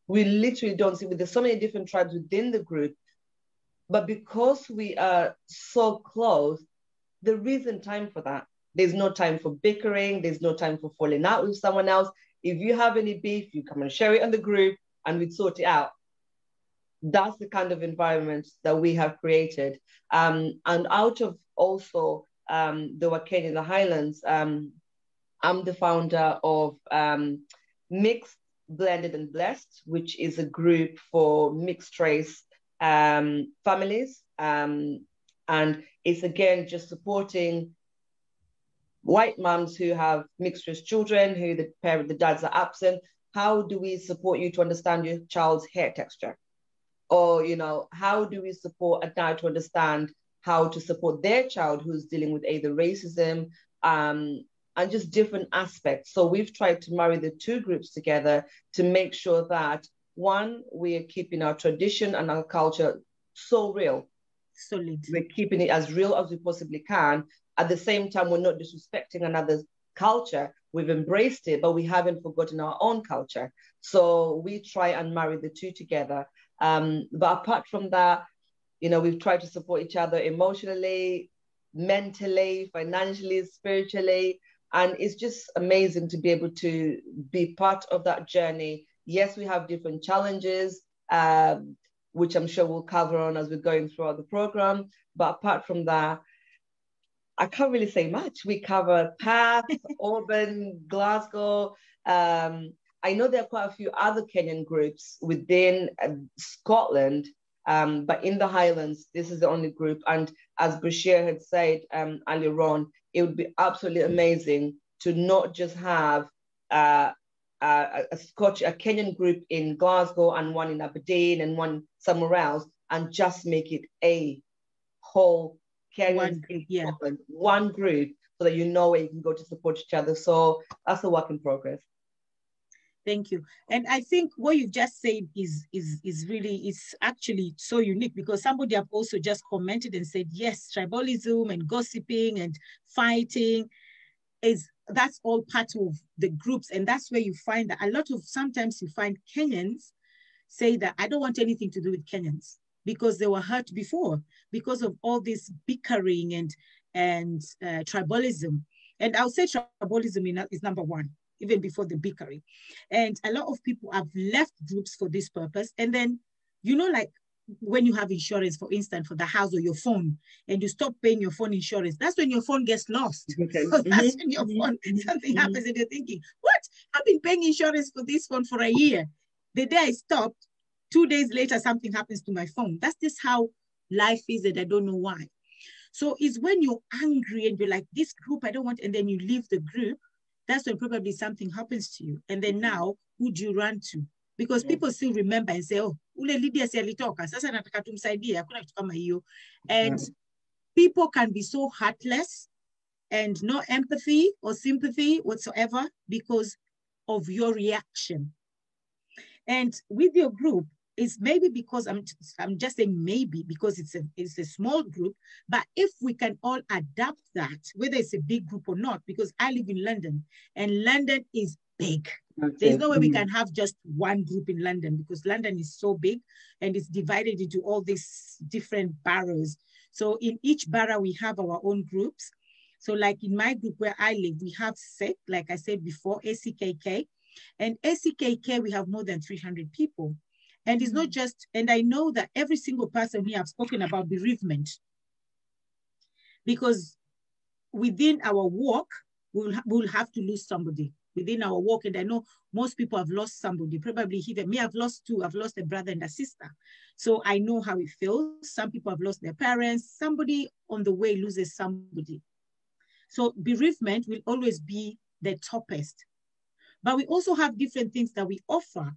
We literally don't see, there's so many different tribes within the group, but because we are so close, there isn't time for that. There's no time for bickering. There's no time for falling out with someone else. If you have any beef, you come and share it on the group and we'd sort it out. That's the kind of environment that we have created. And out of also the Wakenya in the Highlands, I'm the founder of Mixed, Blended and Blessed, which is a group for mixed race families. And it's again just supporting white moms who have mixed race children, who the dads are absent. How do we support you to understand your child's hair texture? Or, you know, how do we support a dad to understand how to support their child who's dealing with either racism and just different aspects? So we've tried to marry the two groups together to make sure that, one, we are keeping our tradition and our culture so real. Solid. We're keeping it as real as we possibly can. At the same time, we're not disrespecting another's culture. We've embraced it, but we haven't forgotten our own culture. So we try and marry the two together. But apart from that, you know, we've tried to support each other emotionally, mentally, financially, spiritually. And it's just amazing to be able to be part of that journey. Yes, we have different challenges, which I'm sure we'll cover on as we're going throughout the program. But apart from that, I can't really say much. We cover Perth, Auburn, Glasgow. I know there are quite a few other Kenyan groups within Scotland, but in the Highlands, this is the only group. And as Bashir had said earlier on, it would be absolutely amazing to not just have a Kenyan group in Glasgow and one in Aberdeen and one somewhere else, and just make it a whole Kenyans in Scotland, one group, so that you know where you can go to support each other. So that's a work in progress. Thank you. And I think what you've just said is really, it's actually so unique, because somebody have also just commented and said, yes, tribalism and gossiping and fighting, that's all part of the groups. And that's where you find that sometimes you find Kenyans say that I don't want anything to do with Kenyans, because they were hurt before, because of all this bickering and tribalism. And I'll say tribalism is number one, even before the bickering. And a lot of people have left groups for this purpose. And then, you know, like when you have insurance, for instance, for the house or your phone, and you stop paying your phone insurance, that's when your phone gets lost. Okay. So that's when your phone, something happens and you're thinking, what? I've been paying insurance for this phone for a year. The day I stopped, 2 days later, something happens to my phone. That's just how life is, and I don't know why. So it's when you're angry and you're like, this group, I don't want, and then you leave the group, that's when probably something happens to you. And then now, who do you run to? Because people still remember and say, oh, ule Lydia si alitoka, sasa nataka tumsaidie, hakuna kitu kama hiyo. And people can be so heartless and no empathy or sympathy whatsoever because of your reaction. And with your group, it's maybe because I'm just saying maybe because it's a small group, but if we can all adapt that, whether it's a big group or not, because I live in London and London is big. Okay. There's no way we can have just one group in London, because London is so big and it's divided into all these different boroughs. So in each borough, we have our own groups. So like in my group where I live, we have SEC, like I said before, ACKK. And ACKK, we have more than 300 people. And it's not just, and I know that every single person here have spoken about bereavement, because within our walk, we'll have to lose somebody within our walk. And I know most people have lost somebody, probably even me, I've lost two. I've lost a brother and a sister. So I know how it feels. Some people have lost their parents. Somebody on the way loses somebody. So bereavement will always be the toughest. But we also have different things that we offer.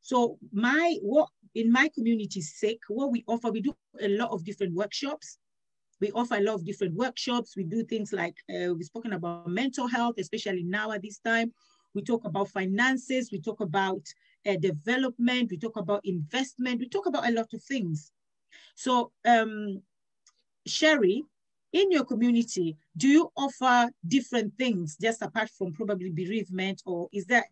So in my community's sake, what we offer, we do a lot of different workshops. We offer a lot of different workshops. We do things like, we've spoken about mental health, especially now at this time. We talk about finances. We talk about development. We talk about investment. We talk about a lot of things. So Sherry, in your community, do you offer different things just apart from probably bereavement, or is there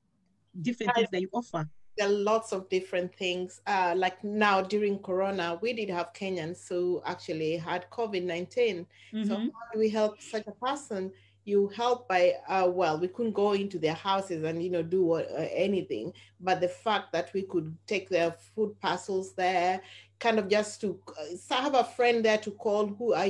different things that you offer? There are lots of different things. Like now during Corona, we did have Kenyans who actually had COVID-19. So how do we help such a person? You help by, well, we couldn't go into their houses and, do anything, but the fact that we could take their food parcels there, kind of just to have a friend there to call,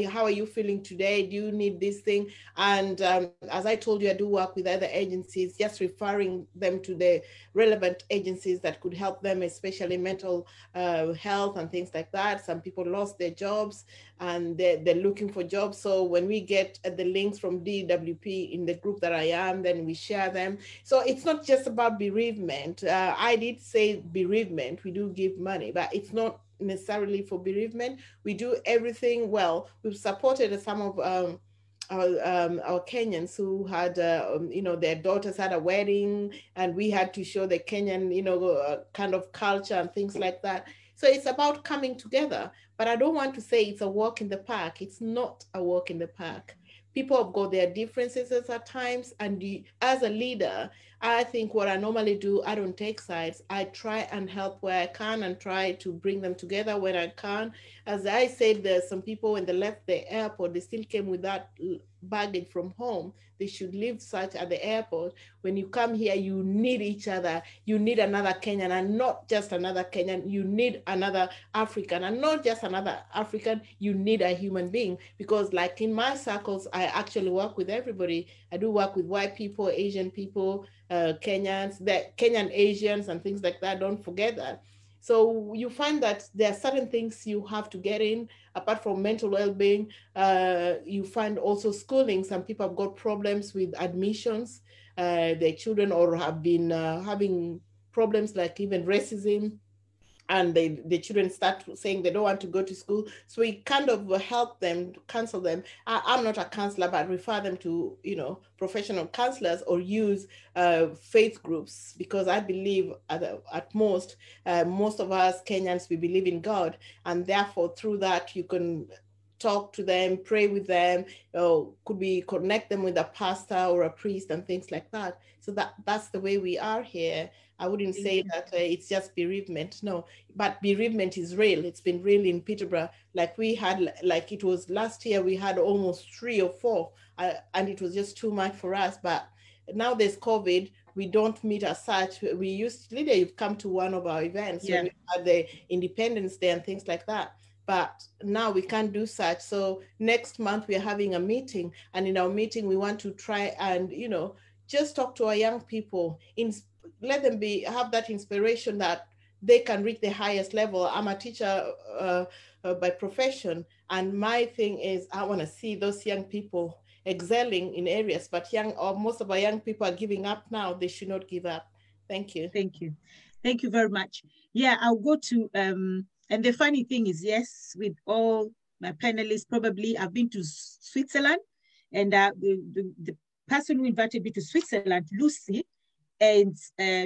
how are you feeling today? Do you need this thing? And as I told you, I do work with other agencies, just referring them to the relevant agencies that could help them, especially mental health and things like that. Some people lost their jobs and they're looking for jobs. So when we get the links from DWP in the group that I am, then we share them. So it's not just about bereavement. I did say bereavement, we do give money, but it's not necessarily for bereavement. We do everything well. We've supported some of our Kenyans who had, their daughters had a wedding, and we had to show the Kenyan, kind of culture and things like that. So it's about coming together. But I don't want to say it's a walk in the park. It's not a walk in the park. People have got their differences at times, and as a leader, I think what I normally do, I don't take sides. I try and help where I can and try to bring them together when I can. As I said, there's some people when they left the airport, they still came with that baggage from home. They should leave such at the airport. When you come here, you need each other. You need another Kenyan, and not just another Kenyan. You need another African, and not just another African. You need a human being, because like in my circles, I actually work with everybody. I do work with white people, Asian people, Kenyans, the Kenyan Asians and things like that. Don't forget that. So you find that there are certain things you have to get in, apart from mental well-being. You find also schooling. Some people have got problems with admissions, their children, or have been having problems like even racism, and the children start saying they don't want to go to school. So we kind of help them, counsel them. I'm not a counselor, but refer them to, professional counselors, or use faith groups, because I believe at most of us Kenyans, we believe in God. And therefore through that, you can talk to them, pray with them, could we connect them with a pastor or a priest and things like that. So that's the way we are here. I wouldn't say that it's just bereavement, no, but bereavement is real. It's been real in Peterborough. Like we had, like it was last year, we had almost 3 or 4, and it was just too much for us. But now there's COVID, we don't meet as such. We used, Lydia, you've come to one of our events, when we had the Independence Day and things like that. But now we can't do such. So next month we're having a meeting, and in our meeting, we want to try and, just talk to our young people, let them have that inspiration that they can reach the highest level. I'm a teacher by profession, and my thing is I want to see those young people excelling in areas, but most of our young people are giving up now. They should not give up. Thank you. Thank you. Thank you very much. Yeah, I'll go to, and the funny thing is, yes, with all my panelists, probably I've been to Switzerland, and the person who invited me to Switzerland, Lucy, and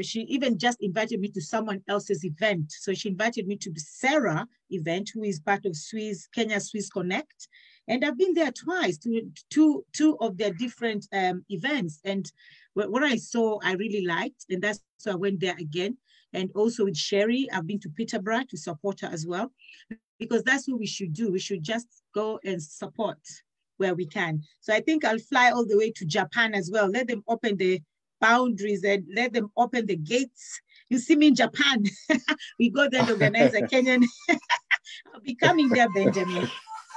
she even just invited me to someone else's event. So she invited me to the Sarah event, who is part of Kenya Swiss Connect. And I've been there twice to two of their different events. And what I saw, I really liked, and that's why I went there again. And also with Sherry, I've been to Peterborough to support her as well, because that's what we should do. We should just go and support where we can. So I think I'll fly all the way to Japan as well. Let them open the boundaries and let them open the gates. You see me in Japan. We go there to organize a Kenyan. I'll be coming there, Benjamin.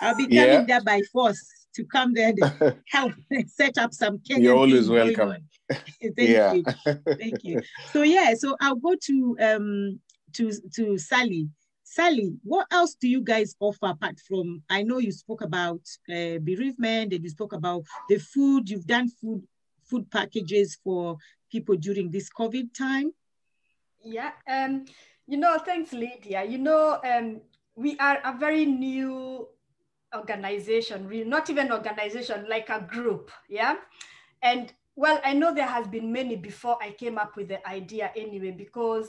I'll be coming there by force to come there and help set up some Kenyan. You're always welcome. Thank you. Thank you. So I'll go to Sally. Sally, what else do you guys offer apart from, I know you spoke about bereavement and you spoke about the food, you've done food packages for people during this COVID time? Yeah, thanks, Lydia. We are a very new organization, not even organization, like a group, yeah? And well, I know there has been many before I came up with the idea anyway, because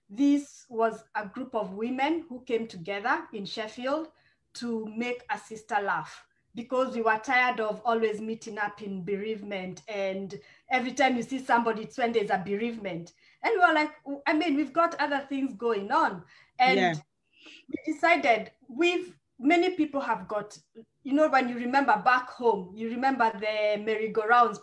this was a group of women who came together in Sheffield to make a sister laugh, because we were tired of always meeting up in bereavement, and every time you see somebody, it's when there's a bereavement. And we were like, I mean, we've got other things going on. And we decided many people have got, when you remember back home, you remember the merry-go-rounds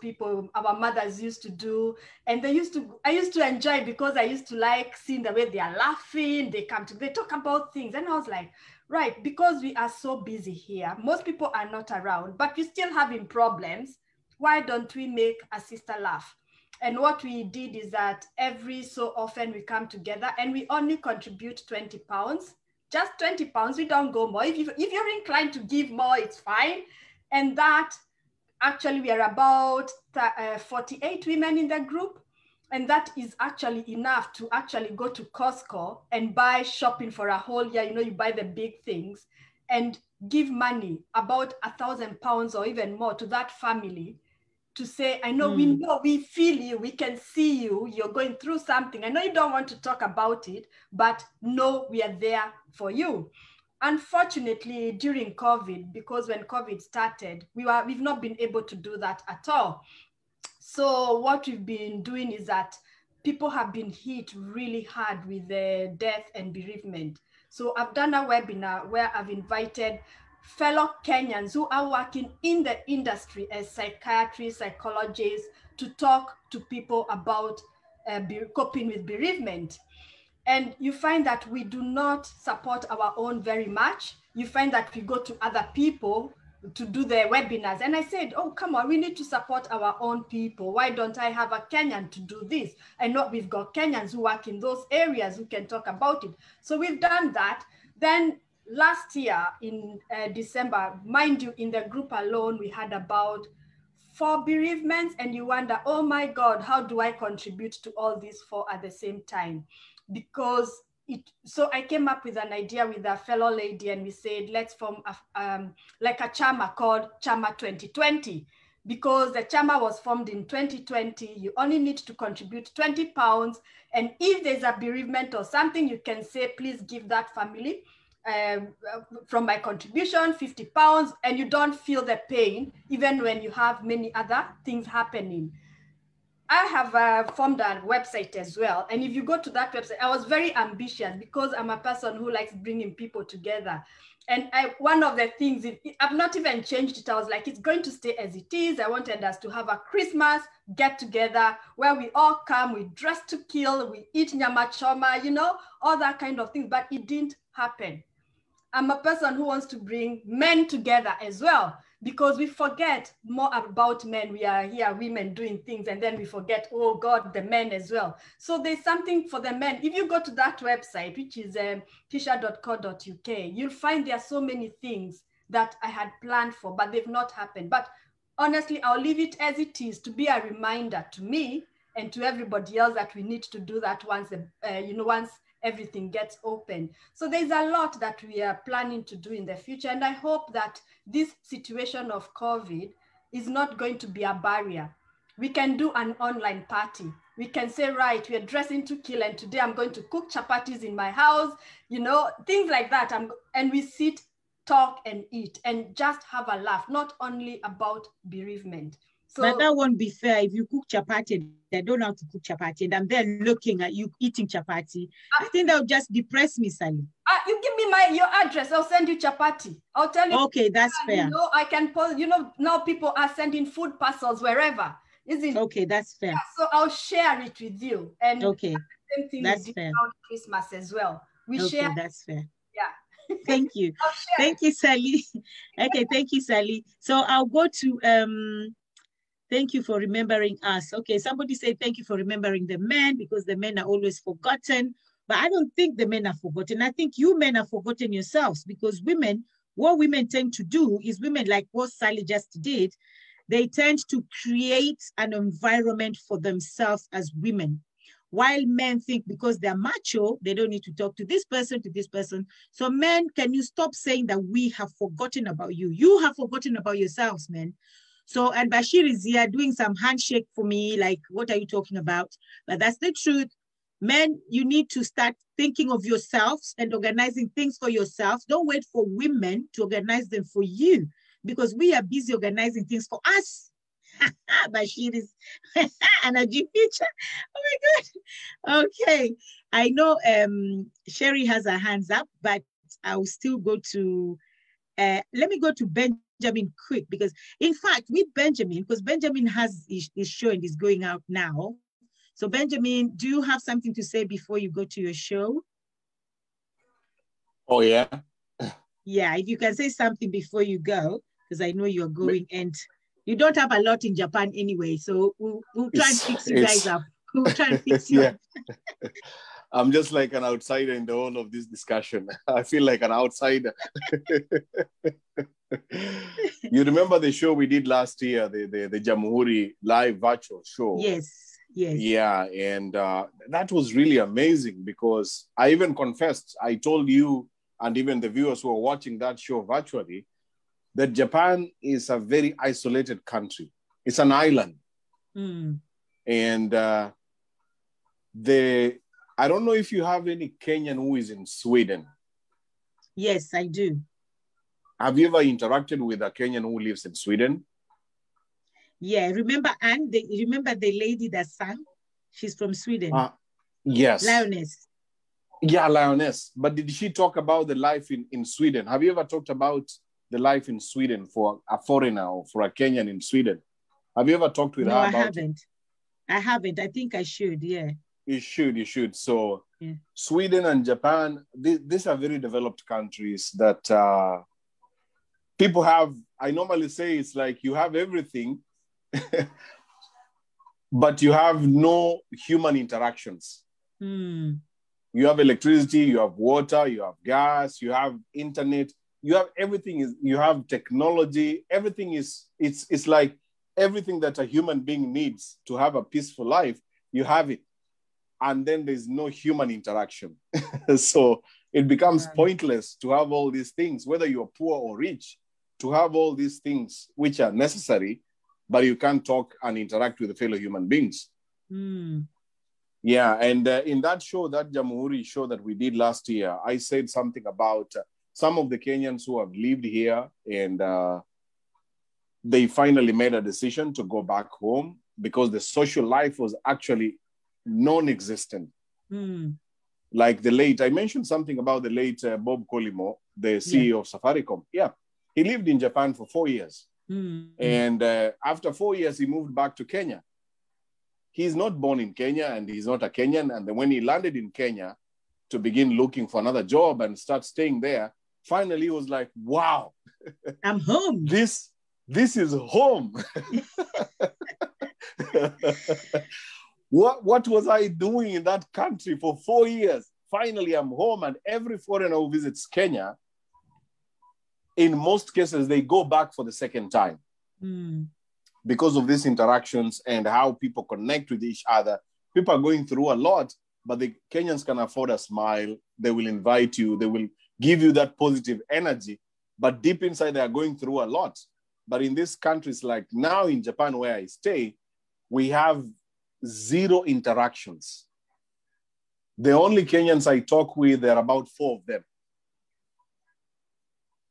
our mothers used to do. And I used to enjoy, because I used to like seeing the way they are laughing, they talk about things. And I was like, right, because we are so busy here, most people are not around, but we're still having problems. Why don't we make a sister laugh? And what we did is that every so often we come together and we only contribute 20 pounds, just 20 pounds. We don't go more. If you're inclined to give more, it's fine. And that actually, we are about 48 women in the group. And that is actually enough to actually go to Costco and buy shopping for a whole year. You buy the big things and give money, about £1,000 or even more, to that family, to say, I know, we feel you, we can see you, you're going through something. I know you don't want to talk about it, but no, we are there for you. Unfortunately, during COVID, because when COVID started, we've not been able to do that at all. So what we've been doing is that people have been hit really hard with the death and bereavement. So I've done a webinar where I've invited fellow Kenyans who are working in the industry as psychiatrists, psychologists, to talk to people about coping with bereavement. And you find that we do not support our own very much. You find that we go to other people to do the webinars. And I said, oh, come on, we need to support our own people. Why don't I have a Kenyan to do this? I know we've got Kenyans who work in those areas who can talk about it. So we've done that. Then last year in December, mind you, in the group alone, we had about 4 bereavements, and you wonder, oh my God, how do I contribute to all these 4 at the same time? Because so I came up with an idea with a fellow lady, and we said, let's form like a chama called Chama 2020, because the chama was formed in 2020. You only need to contribute 20 pounds. And if there's a bereavement or something, you can say, please give that family from my contribution, 50 pounds, and you don't feel the pain, even when you have many other things happening. I have formed a website as well. And if you go to that website, I was very ambitious because I'm a person who likes bringing people together. And one of the things, I've not even changed it. I was like, it's going to stay as it is. I wanted us to have a Christmas get together where we all come, we dress to kill, we eat nyama choma, all that kind of thing, but it didn't happen. I'm a person who wants to bring men together as well, because we forget more about men. We are here, women doing things, and then we forget, oh God, the men as well. So there's something for the men. If you go to that website, which is tisha.co.uk, you'll find there are so many things that I had planned for, but they've not happened. But honestly, I'll leave it as it is to be a reminder to me and to everybody else that we need to do that once, once everything gets open. So there's a lot that we are planning to do in the future. And I hope that this situation of COVID is not going to be a barrier. We can do an online party. We can say, right, we are dressing to kill, and today I'm going to cook chapatis in my house, things like that. And we sit, talk and eat and just have a laugh, not only about bereavement. So, but that won't be fair if you cook chapati. They don't know how to cook chapati, and I'm there looking at you eating chapati. I think that would just depress me, Sally. You give me your address. I'll send you chapati. I'll tell you. Okay, that's fair. I can post. Now people are sending food parcels wherever. Isn't okay? That's fair. Yeah, so I'll share it with you. And okay, same thing that's we did fair. around Christmas as well. We okay, share. That's fair. Yeah. Thank you. Thank you, Sally. Okay, thank you, Sally. So I'll go to thank you for remembering us. Okay, somebody said thank you for remembering the men because the men are always forgotten. But I don't think the men are forgotten. I think you men are forgotten yourselves because women, what women tend to do is women, like what Sally just did, they tend to create an environment for themselves as women. While men think because they're macho, they don't need to talk to this person, to this person. So men, can you stop saying that we have forgotten about you? You have forgotten about yourselves, men. So, and Bashir is here doing some handshake for me, like, what are you talking about? But that's the truth. Men, you need to start thinking of yourselves and organizing things for yourselves. Don't wait for women to organize them for you because we are busy organizing things for us. Bashir is energy feature. Oh my God. Okay. I know Sherry has her hands up, but I'll still go to, let me go to Benjamin quick because in fact with Benjamin, because Benjamin has his show and is going out now. So Benjamin, do you have something to say before you go to your show? Oh yeah. Yeah, if you can say something before you go, because I know you're going and you don't have a lot in Japan anyway. So we'll try and fix you guys up. We'll try and fix you up. I'm just like an outsider in the whole of this discussion. I feel like an outsider. You remember the show we did last year, the Jamhuri live virtual show? Yes. Yes. Yeah, and that was really amazing because I even confessed, I told you and even the viewers who are watching that show virtually, that Japan is a very isolated country. It's an island. Mm. And I don't know if you have any Kenyan who is in Sweden. Yes, I do. Have you ever interacted with a Kenyan who lives in Sweden? Yeah, remember Anne? Remember the lady that sang? She's from Sweden. Yes. Lioness. Yeah, Lioness. But did she talk about the life in Sweden? Have you ever talked about the life in Sweden for a foreigner or for a Kenyan in Sweden? Have you ever talked with her about it? No, I haven't. I haven't. I think I should, yeah. You should. So yeah. Sweden and Japan, these are very developed countries that people have. I normally say it's like you have everything, but you have no human interactions. Mm. You have electricity, you have water, you have gas, you have internet, you have everything. You have technology. Everything it's like everything that a human being needs to have a peaceful life, you have it. And then there's no human interaction. So it becomes pointless to have all these things, whether you're poor or rich, to have all these things which are necessary, but you can't talk and interact with the fellow human beings. Mm. Yeah, and in that show, that Jamhuri show that we did last year, I said something about some of the Kenyans who have lived here and they finally made a decision to go back home because the social life was actually non-existent. Mm. Like I mentioned something about the late Bob Colimo, the CEO of Safaricom. Yeah, he lived in Japan for 4 years. Mm. And after 4 years, he moved back to Kenya. He's not born in Kenya and he's not a Kenyan. And then when he landed in Kenya to begin looking for another job and start staying there, finally he was like, wow. I'm home. This is home. What was I doing in that country for 4 years? Finally, I'm home. And every foreigner who visits Kenya, in most cases, they go back for the second time. Mm. Because of these interactions and how people connect with each other. People are going through a lot, but the Kenyans can afford a smile. They will invite you. They will give you that positive energy. But deep inside, they are going through a lot. But in these countries, like now in Japan, where I stay, we have zero interactions. The only Kenyans I talk with, there are about 4 of them.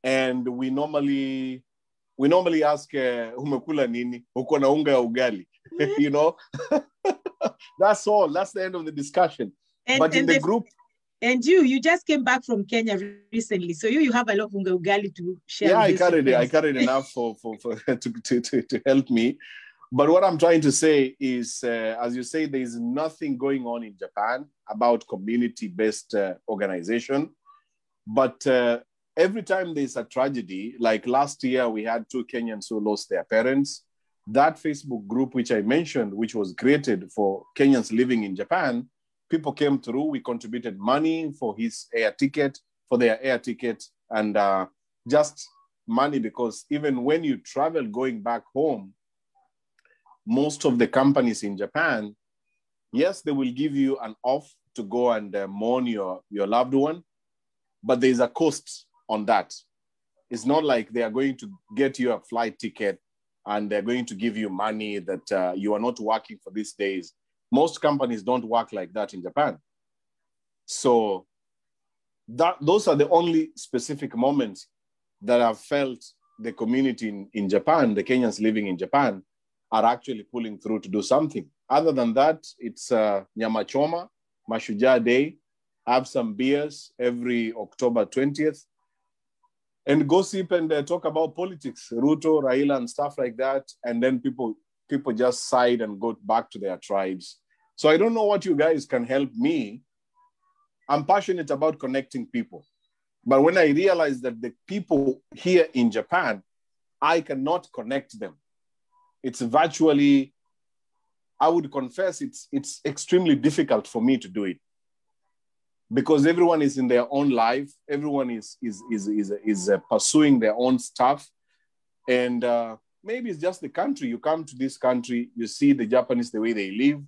And we normally ask, umekula nini? Uko na unga ya ugali? You know? That's all. That's the end of the discussion. But in the group... And you just came back from Kenya recently. So you have a lot of unga ugali to share. Yeah, I carried enough to help me. But what I'm trying to say is, as you say, there is nothing going on in Japan about community-based organization. But every time there's a tragedy, like last year, we had 2 Kenyans who lost their parents. That Facebook group, which I mentioned, which was created for Kenyans living in Japan, people came through. We contributed money for their air ticket, and just money, because even when you travel going back home, most of the companies in Japan, yes, they will give you an off to go and mourn your loved one, but there's a cost on that. It's not like they are going to get you a flight ticket and they're going to give you money that you are not working for these days. Most companies don't work like that in Japan. So those are the only specific moments that I've felt the community in Japan, the Kenyans living in Japan, are actually pulling through to do something. Other than that, it's Nyama Choma, Mashujaa Day, have some beers every October 20th, and gossip and talk about politics, Ruto, Raila, and stuff like that. And then people just side and go back to their tribes. So I don't know what you guys can help me. I'm passionate about connecting people. But when I realize that the people here in Japan, I cannot connect them. It's virtually, I would confess, it's extremely difficult for me to do it, because everyone is in their own life. Everyone is pursuing their own stuff. And maybe it's just the country. You come to this country, you see the Japanese, the way they live.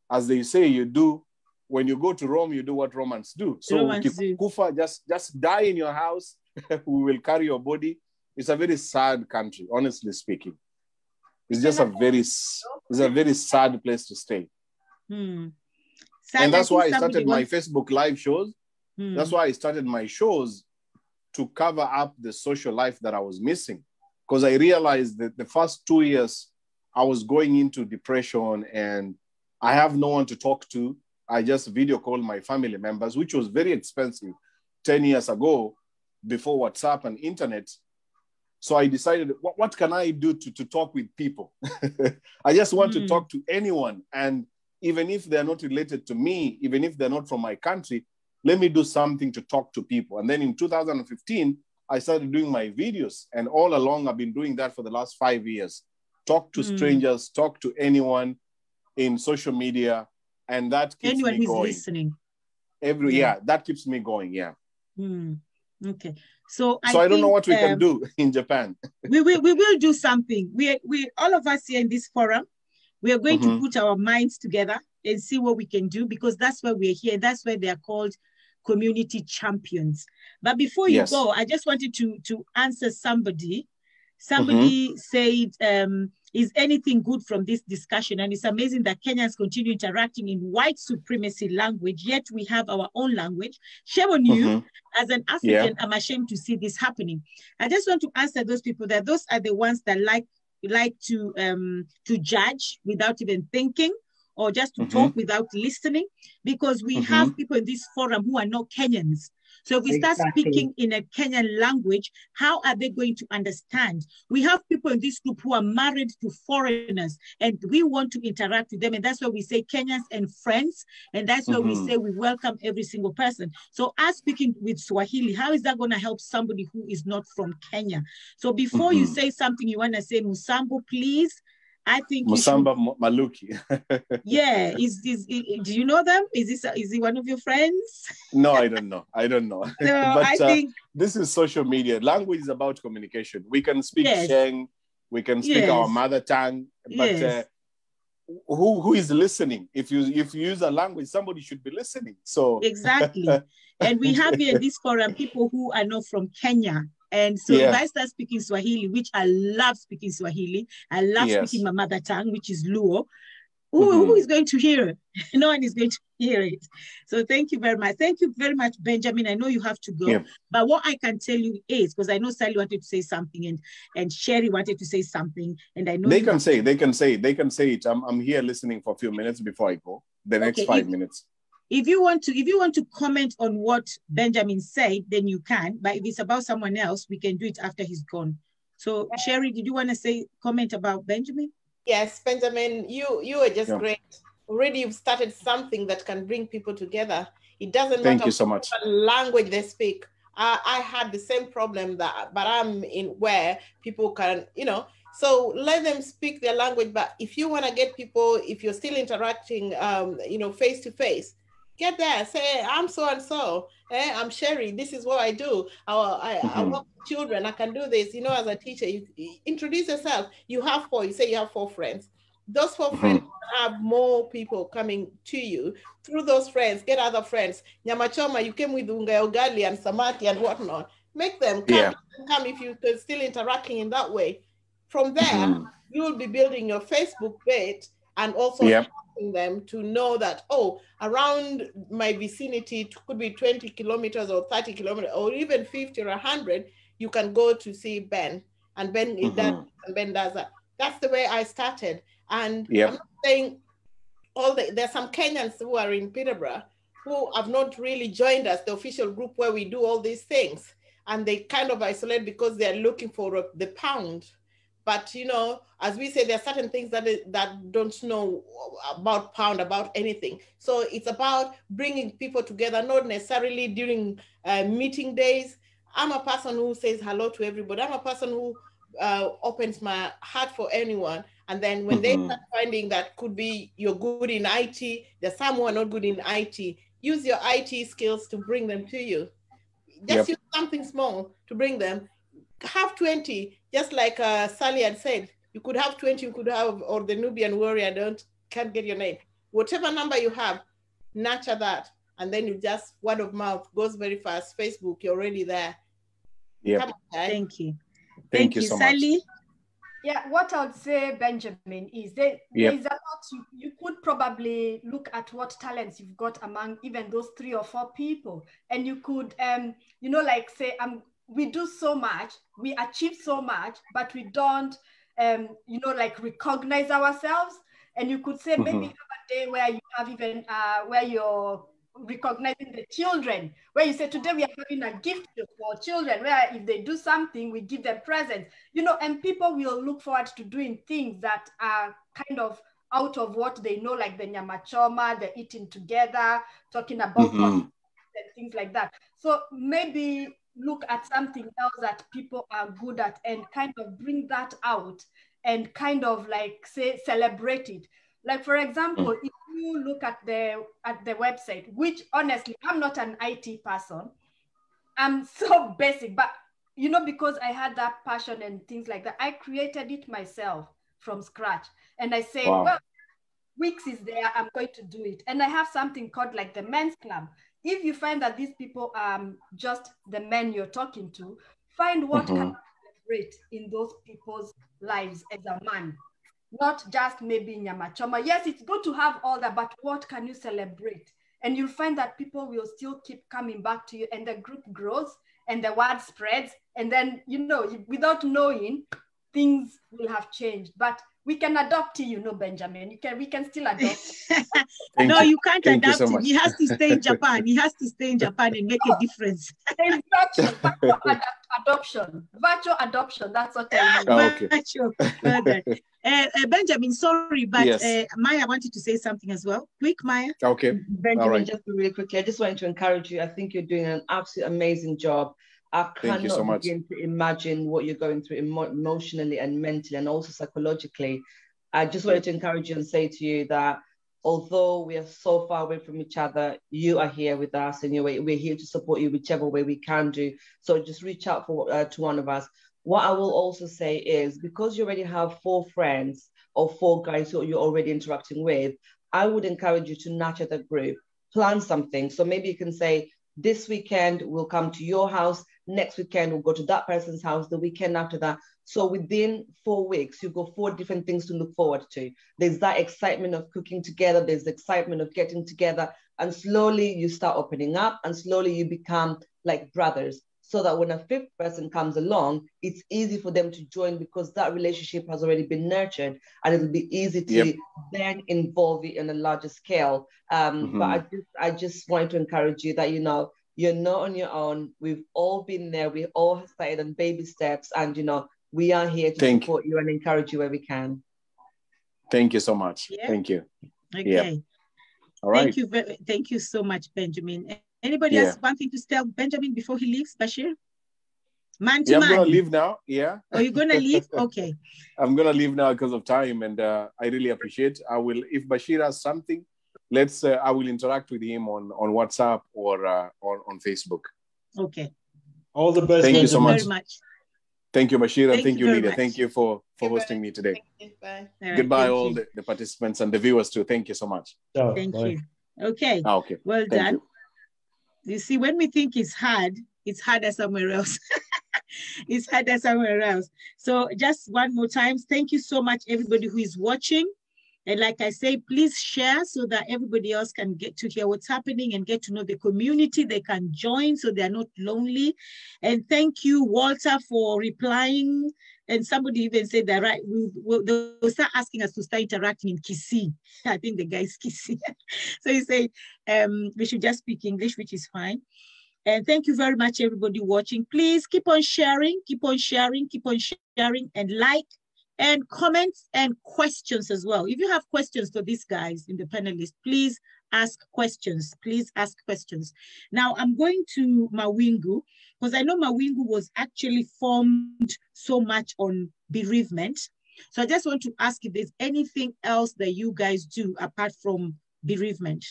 As they say, you do. When you go to Rome, you do what Romans do. So Kufa, just die in your house. We will carry your body. It's a very sad country, honestly speaking. It's just a very sad place to stay. And that's why I started my Facebook live shows. That's why I started my shows, to cover up the social life that I was missing. Because I realized that the first 2 years, I was going into depression and I have no one to talk to. I just video call my family members, which was very expensive 10 years ago, before WhatsApp and internet. So I decided, what can I do to talk with people? I just want to talk to anyone. And even if they're not related to me, even if they're not from my country, let me do something to talk to people. And then in 2015, I started doing my videos. And all along, I've been doing that for the last 5 years. Talk to strangers, talk to anyone in social media. And that keeps me going. Anyone who's listening. That keeps me going, Okay. So I don't know what we can do in Japan. we will do something. We all of us here in this forum, we are going to put our minds together and see what we can do, because that's why we're here. That's why they are called community champions. But before you go, I just wanted to answer somebody. Somebody said, is anything good from this discussion? And it's amazing that Kenyans continue interacting in white supremacy language, yet we have our own language. Shame on you. As an African, I'm ashamed to see this happening. I just want to answer those people that those are the ones that like to judge without even thinking, or just to talk without listening, because we have people in this forum who are not Kenyans. So if we start speaking in a Kenyan language, how are they going to understand? We have people in this group who are married to foreigners, and we want to interact with them. And that's why we say Kenyans and friends. And that's why we say we welcome every single person. So us speaking with Swahili, how is that going to help somebody who is not from Kenya? So before you say something, you want to say Musambo, please. I think Musamba Maluki. Do you know them? Is he one of your friends? No, I don't know. So but I think this is social media. Language is about communication. We can speak Sheng, we can speak our mother tongue, but who is listening? If you use a language, somebody should be listening. So exactly. And we have here in this forum people who are not from Kenya. And so if I start speaking Swahili, which I love speaking Swahili, I love speaking my mother tongue, which is Luo, who is going to hear it? No one is going to hear it. So thank you very much. Thank you very much, Benjamin. I know you have to go, but what I can tell you is, because I know Sally wanted to say something and Sherry wanted to say something, and I know they can say it. I'm here listening for a few minutes before I go. The next 5 minutes. If you want to comment on what Benjamin said, then you can. But if it's about someone else, we can do it after he's gone. So Sherry, did you want to comment about Benjamin? Yes, Benjamin, you are just great. Already you've started something that can bring people together. It doesn't matter what language they speak. I had the same problem but I'm in where people can, so let them speak their language. But if you want to get people, if you're still interacting, face to face, get there. Say, I'm so and so. I'm Sherry. This is what I do. I work with children. I can do this. As a teacher, you introduce yourself. You have 4. You say you have 4 friends. Those 4 friends have more people coming to you. Through those friends, get other friends. Nyamachoma, you came with unga ugali and samaki and whatnot. Make them come if you could still interacting in that way. From there, you will be building your Facebook page and also helping them to know that, around my vicinity, it could be 20 kilometers or 30 kilometers or even 50 or 100, you can go to see Ben. And Ben is that, and Ben does that. That's the way I started. And I'm not saying there's some Kenyans who are in Peterborough who have not really joined us, the official group where we do all these things. And they kind of isolate because they're looking for the pound. But, as we say, there are certain things that don't know about pound, about anything. So it's about bringing people together, not necessarily during meeting days. I'm a person who says hello to everybody. I'm a person who opens my heart for anyone. And then when they start finding that could be you're good in IT, there's someone not good in IT, use your IT skills to bring them to you. Just use something small to bring them. Have 20, just like Sally had said, you could have 20, you could have, or the Nubian warrior, can't get your name. Whatever number you have, nurture that. And then you just, word of mouth goes very fast. Facebook, you're already there. Yeah. Thank you. Thank you so Sally. much. Yeah, what I would say, Benjamin, is there is a lot you could probably look at what talents you've got among even those 3 or 4 people. And you could, like say, we do so much, we achieve so much, but we don't, recognize ourselves. And you could say maybe have a day where you have even, where you're recognizing the children, where you say today we are having a gift for children, where if they do something, we give them presents, and people will look forward to doing things that are kind of out of what they know, like the nyama choma, the eating together, talking about and things like that. So maybe look at something else that people are good at and kind of bring that out and kind of like say celebrate it. Like for example, if you look at the website, which honestly I'm not an IT person, I'm so basic, but because I had that passion and things like that, I created it myself from scratch. And I said, well, Wix is there, I'm going to do it. And I have something called like the men's club. If you find that these people are just the men you're talking to, find what can you celebrate in those people's lives as a man. Not just maybe nyama choma. Yes, it's good to have all that, but what can you celebrate? And you'll find that people will still keep coming back to you and the group grows and the word spreads. And then, without knowing, things will have changed. But we can adopt you, Benjamin. We can still adopt. No, you can't adapt him. He has to stay in Japan. He has to stay in Japan and make a difference. Virtual adoption. That's what I mean. Okay. Benjamin, sorry, but yes. Maya wanted to say something as well. Quick, Maya. Okay. Benjamin, just really quickly, I just wanted to encourage you. I think you're doing an absolutely amazing job. I cannot begin to imagine what you're going through emotionally and mentally and also psychologically. I just wanted to encourage you and say to you that although we are so far away from each other, you are here with us and we're here to support you whichever way we can do. So just reach out to one of us. What I will also say is because you already have 4 friends or 4 guys who you're already interacting with, I would encourage you to nurture the group, plan something. So maybe you can say, this weekend we'll come to your house, next weekend we'll go to that person's house, the weekend after that. So within 4 weeks, you've got 4 different things to look forward to. There's that excitement of cooking together, there's the excitement of getting together, and slowly you start opening up and slowly you become like brothers. So that when a 5th person comes along, it's easy for them to join because that relationship has already been nurtured and it'll be easy to then involve it on a larger scale. But I just wanted to encourage you that, you're not on your own. We've all been there. We all started on baby steps and, we are here to support you and encourage you where we can. Thank you so much. Yeah. Thank you. Okay. Yeah. All right. Thank you so much, Benjamin. Anybody else one thing to tell Benjamin before he leaves, Bashir? Man to man. I'm going to leave now. Yeah. Are you going to leave? Okay. I'm going to leave now because of time, and I really appreciate. I will, if Bashir has something, I will interact with him on WhatsApp or on Facebook. Okay. All the best. Thank you so much. Very much. Thank you, Bashir, and thank you, Lydia. Thank you for hosting me today. Bye. Goodbye, all the participants and the viewers too. Thank you so much. Thank you. Okay. Okay. Well done. You see, when we think it's harder somewhere else. It's harder somewhere else. So just one more time, thank you so much, everybody who is watching. And like I say, please share so that everybody else can get to hear what's happening and get to know the community. They can join so they're not lonely. And thank you, Walter, for replying. And somebody even said that, right, they'll start asking us to start interacting in Kisii. I think the guy is Kisii. So he said, we should just speak English, which is fine. And thank you very much, everybody watching. Please keep on sharing, and like, and comments and questions as well. If you have questions for these guys in the panelists, please ask questions. Please ask questions. Now I'm going to Mawingu, because I know Mawingu was actually formed so much on bereavement. So I just want to ask if there's anything else that you guys do apart from bereavement.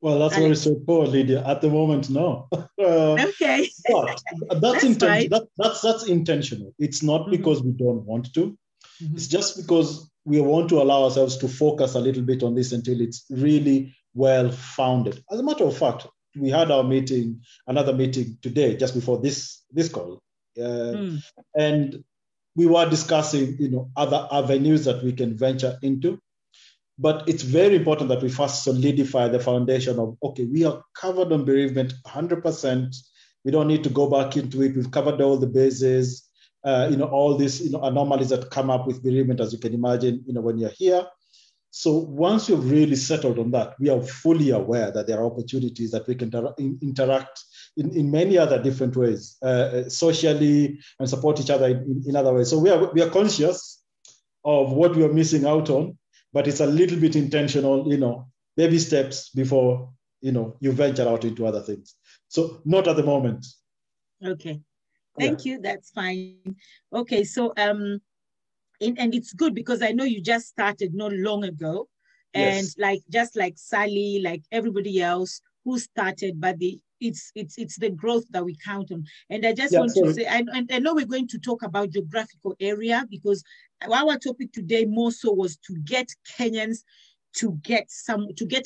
Well, that's very straightforward, Lydia. At the moment, no. Okay. But that's intentional. That's intentional. It's not because we don't want to. It's just because we want to allow ourselves to focus a little bit on this until it's really well founded. As a matter of fact, we had our meeting, another meeting today, just before this call, and we were discussing, other avenues that we can venture into. But it's very important that we first solidify the foundation of, okay, we are covered on bereavement 100%. We don't need to go back into it. We've covered all the bases, all these, anomalies that come up with bereavement, as you can imagine, when you're here. So once you've really settled on that, we are fully aware that there are opportunities that we can interact in many other different ways, socially, and support each other in other ways. So we are conscious of what we are missing out on, but it's a little bit intentional, baby steps before, you venture out into other things. So not at the moment. Okay. Thank you. That's fine. Okay. So, and it's good because I know you just started not long ago. And just like Sally, like everybody else who started, but it's the growth that we count on. And I just want to say, and I know we're going to talk about geographical area, because our topic today more so was to get Kenyans to get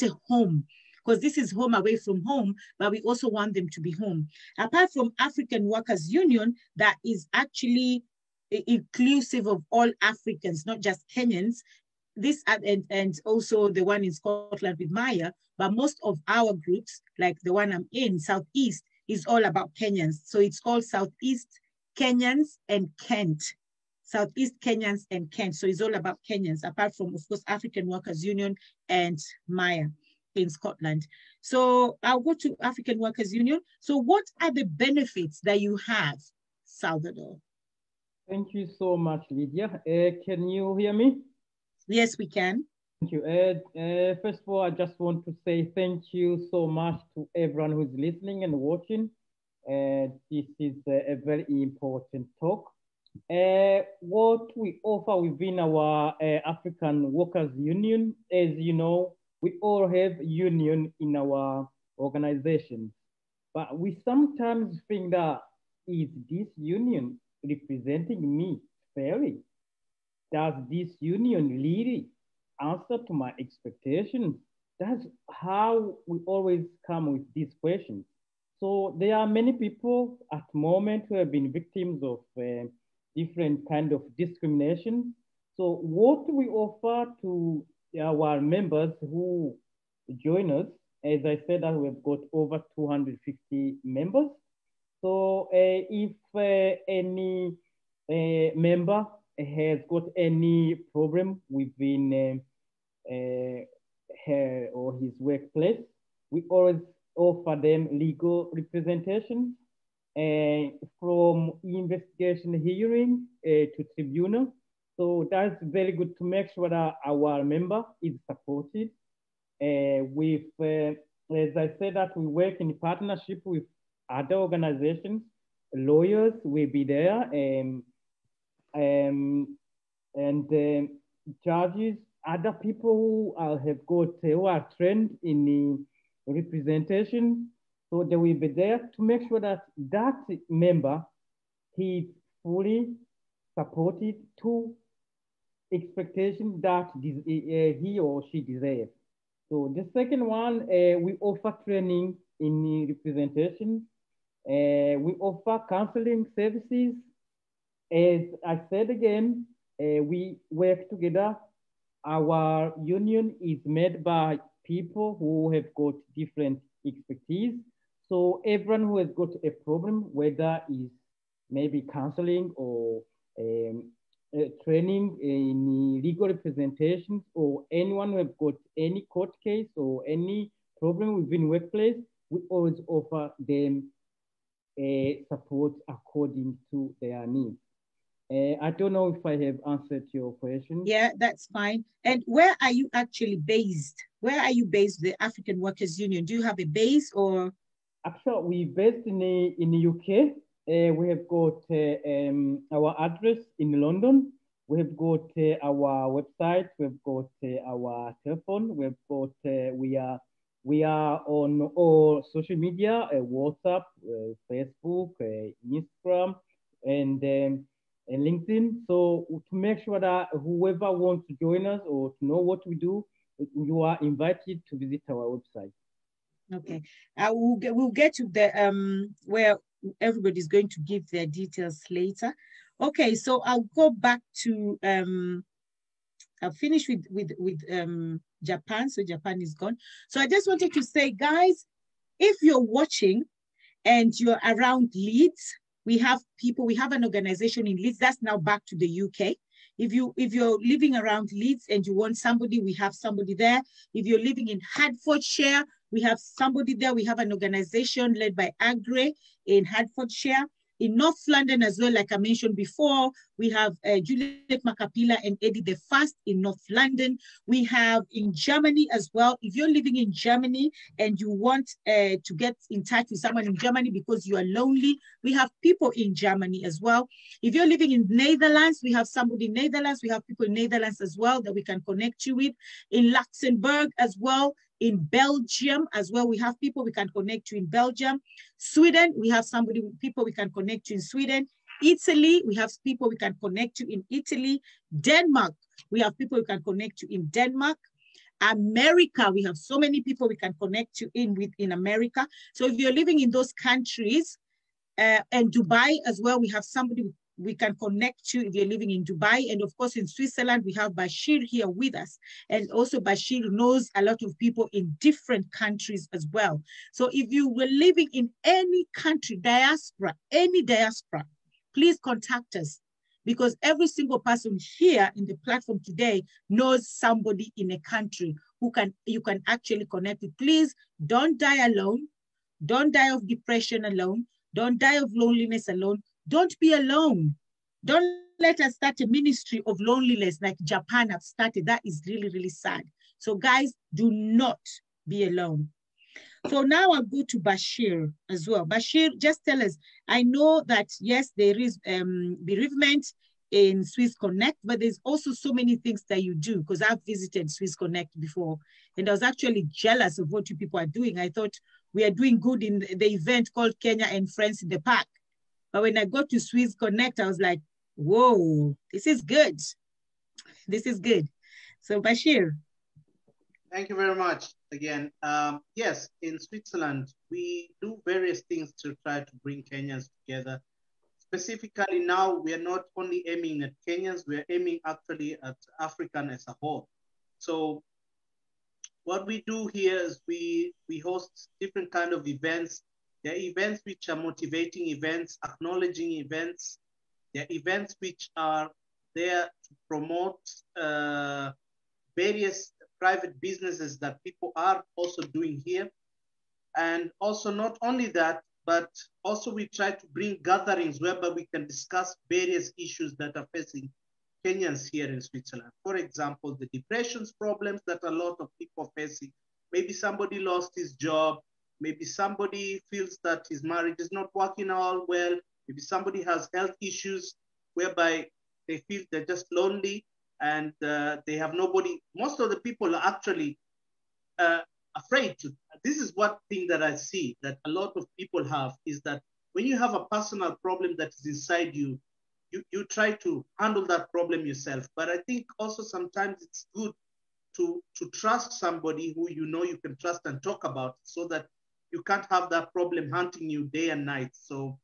a home, because this is home away from home, but we also want them to be home. Apart from African Workers Union, that is actually inclusive of all Africans, not just Kenyans, this and also the one in Scotland with Maya, but most of our groups, like the one I'm in, Southeast, is all about Kenyans. So it's called Southeast Kenyans and Kent. Southeast Kenyans and Kent. So it's all about Kenyans, apart from, of course, African Workers Union and Maya in Scotland. So I'll go to African Workers Union. So what are the benefits that you have, Salvador? Thank you so much, Lydia. Can you hear me? Yes, we can. Thank you. First of all, I just want to say thank you so much to everyone who's listening and watching. This is a very important talk. What we offer within our African Workers Union, as you know, we all have union in our organization, but we sometimes think that, is this union representing me fairly? Does this union really answer to my expectations? That's how we always come with these questions. So there are many people at the moment who have been victims of different kind of discrimination. So what we offer to our members who join us, as I said, that we've got over 250 members. So if any member has got any problem within her or his workplace, we always offer them legal representation, from investigation hearing to tribunal. So that's very good to make sure that our member is supported. As I said, that we work in partnership with other organizations, lawyers will be there, and judges, other people who who are trained in representation. So they will be there to make sure that that member, he fully supported to expectation that he or she deserves. So the second one, we offer training in representation. We offer counseling services. As I said again, we work together. Our union is made by people who have got different expertise. So everyone who has got a problem, whether it's maybe counseling or training in legal representations, or anyone who has got any court case or any problem within workplace, we always offer them support according to their needs. I don't know if I have answered your question. Yeah, that's fine. And where are you actually based? Where are you based, the African Workers Union? Do you have a base or? Actually, we're based in the UK. We have got our address in London. We have got our website. We've got our telephone. We've got we are on all social media: WhatsApp, Facebook, Instagram, and LinkedIn. So to make sure that whoever wants to join us or to know what we do, you are invited to visit our website. Okay, we'll get to the where everybody's going to give their details later. Okay, so I'll go back to I'll finish with Japan. So Japan is gone. So I just wanted to say, guys, if you're watching and you're around Leeds, we have people. We have an organization in Leeds that's now back to the UK. If you're living around Leeds and you want somebody, we have somebody there. If you're living in Hertfordshire, we have somebody there. We have an organization led by Agre in Hertfordshire. In North London as well, like I mentioned before, we have Juliet Makapila and Eddie the Fast in North London. We have in Germany as well. If you're living in Germany and you want to get in touch with someone in Germany because you are lonely, we have people in Germany as well. If you're living in Netherlands, we have somebody in Netherlands. We have people in Netherlands as well that we can connect you with. In Luxembourg as well. In Belgium as well, we have people we can connect to in Belgium. Sweden, we have people we can connect to in Sweden. Italy, we have people we can connect to in Italy. Denmark, we have people we can connect to in Denmark. America, we have so many people we can connect to in America. So if you're living in those countries, and Dubai as well, we have somebody we can connect to if you're living in Dubai. And of course, in Switzerland, we have Bashir here with us. And also Bashir knows a lot of people in different countries as well. So if you were living in any country, any diaspora, please contact us, because every single person here in the platform today knows somebody in a country who you can actually connect with. Please don't die alone. Don't die of depression alone. Don't die of loneliness alone. Don't be alone. Don't let us start a ministry of loneliness like Japan have started. That is really, really sad. So guys, do not be alone. So now I'll go to Bashir as well. Bashir, just tell us, I know that yes, there is bereavement in Swiss Connect, but there's also so many things that you do, because I've visited Swiss Connect before, and I was actually jealous of what you people are doing. I thought we are doing good in the event called Kenya and Friends in the Park. But when I got to Swiss Connect, I was like, whoa, this is good. This is good. So Bashir. Thank you very much again. Yes, in Switzerland, we do various things to try to bring Kenyans together. Specifically now, we are not only aiming at Kenyans, we are aiming actually at African as a whole. So what we do here is we host different kind of events. There are events which are motivating events, acknowledging events. There are events which are there to promote various private businesses that people are also doing here. And also not only that, but also we try to bring gatherings whereby we can discuss various issues that are facing Kenyans here in Switzerland. For example, the depression problems that a lot of people are facing. Maybe somebody lost his job. Maybe somebody feels that his marriage is not working out well. Maybe somebody has health issues whereby they feel they're just lonely and they have nobody. Most of the people are actually afraid to. This is one thing that I see that a lot of people have, is that when you have a personal problem that is inside you, you try to handle that problem yourself. But I think also sometimes it's good to trust somebody who you know you can trust and talk about, so that you can't have that problem hunting you day and night. So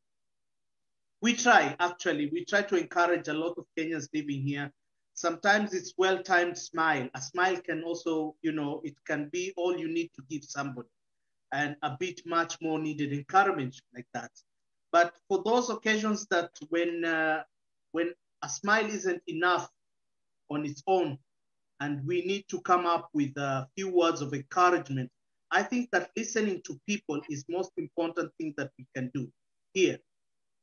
we try to encourage a lot of Kenyans living here. Sometimes it's well-timed smile. A smile can also, it can be all you need to give somebody, and a bit much more needed encouragement like that. But for those occasions that when a smile isn't enough on its own, and we need to come up with a few words of encouragement, I think that listening to people is most important thing that we can do here.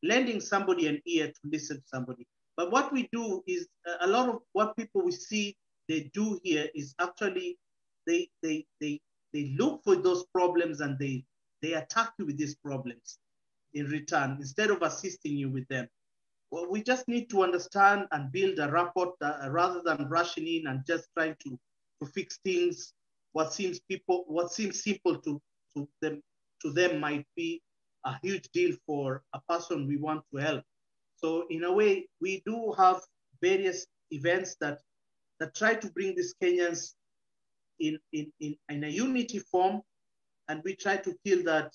Lending somebody an ear to listen to somebody. But what we do is a lot of what people we see they do here is actually they look for those problems and they attack you with these problems in return instead of assisting you with them. Well, we just need to understand and build a rapport rather than rushing in and just trying to fix things. What seems simple to them might be a huge deal for a person we want to help. So in a way, we do have various events that try to bring these Kenyans in a unity form, and we try to kill that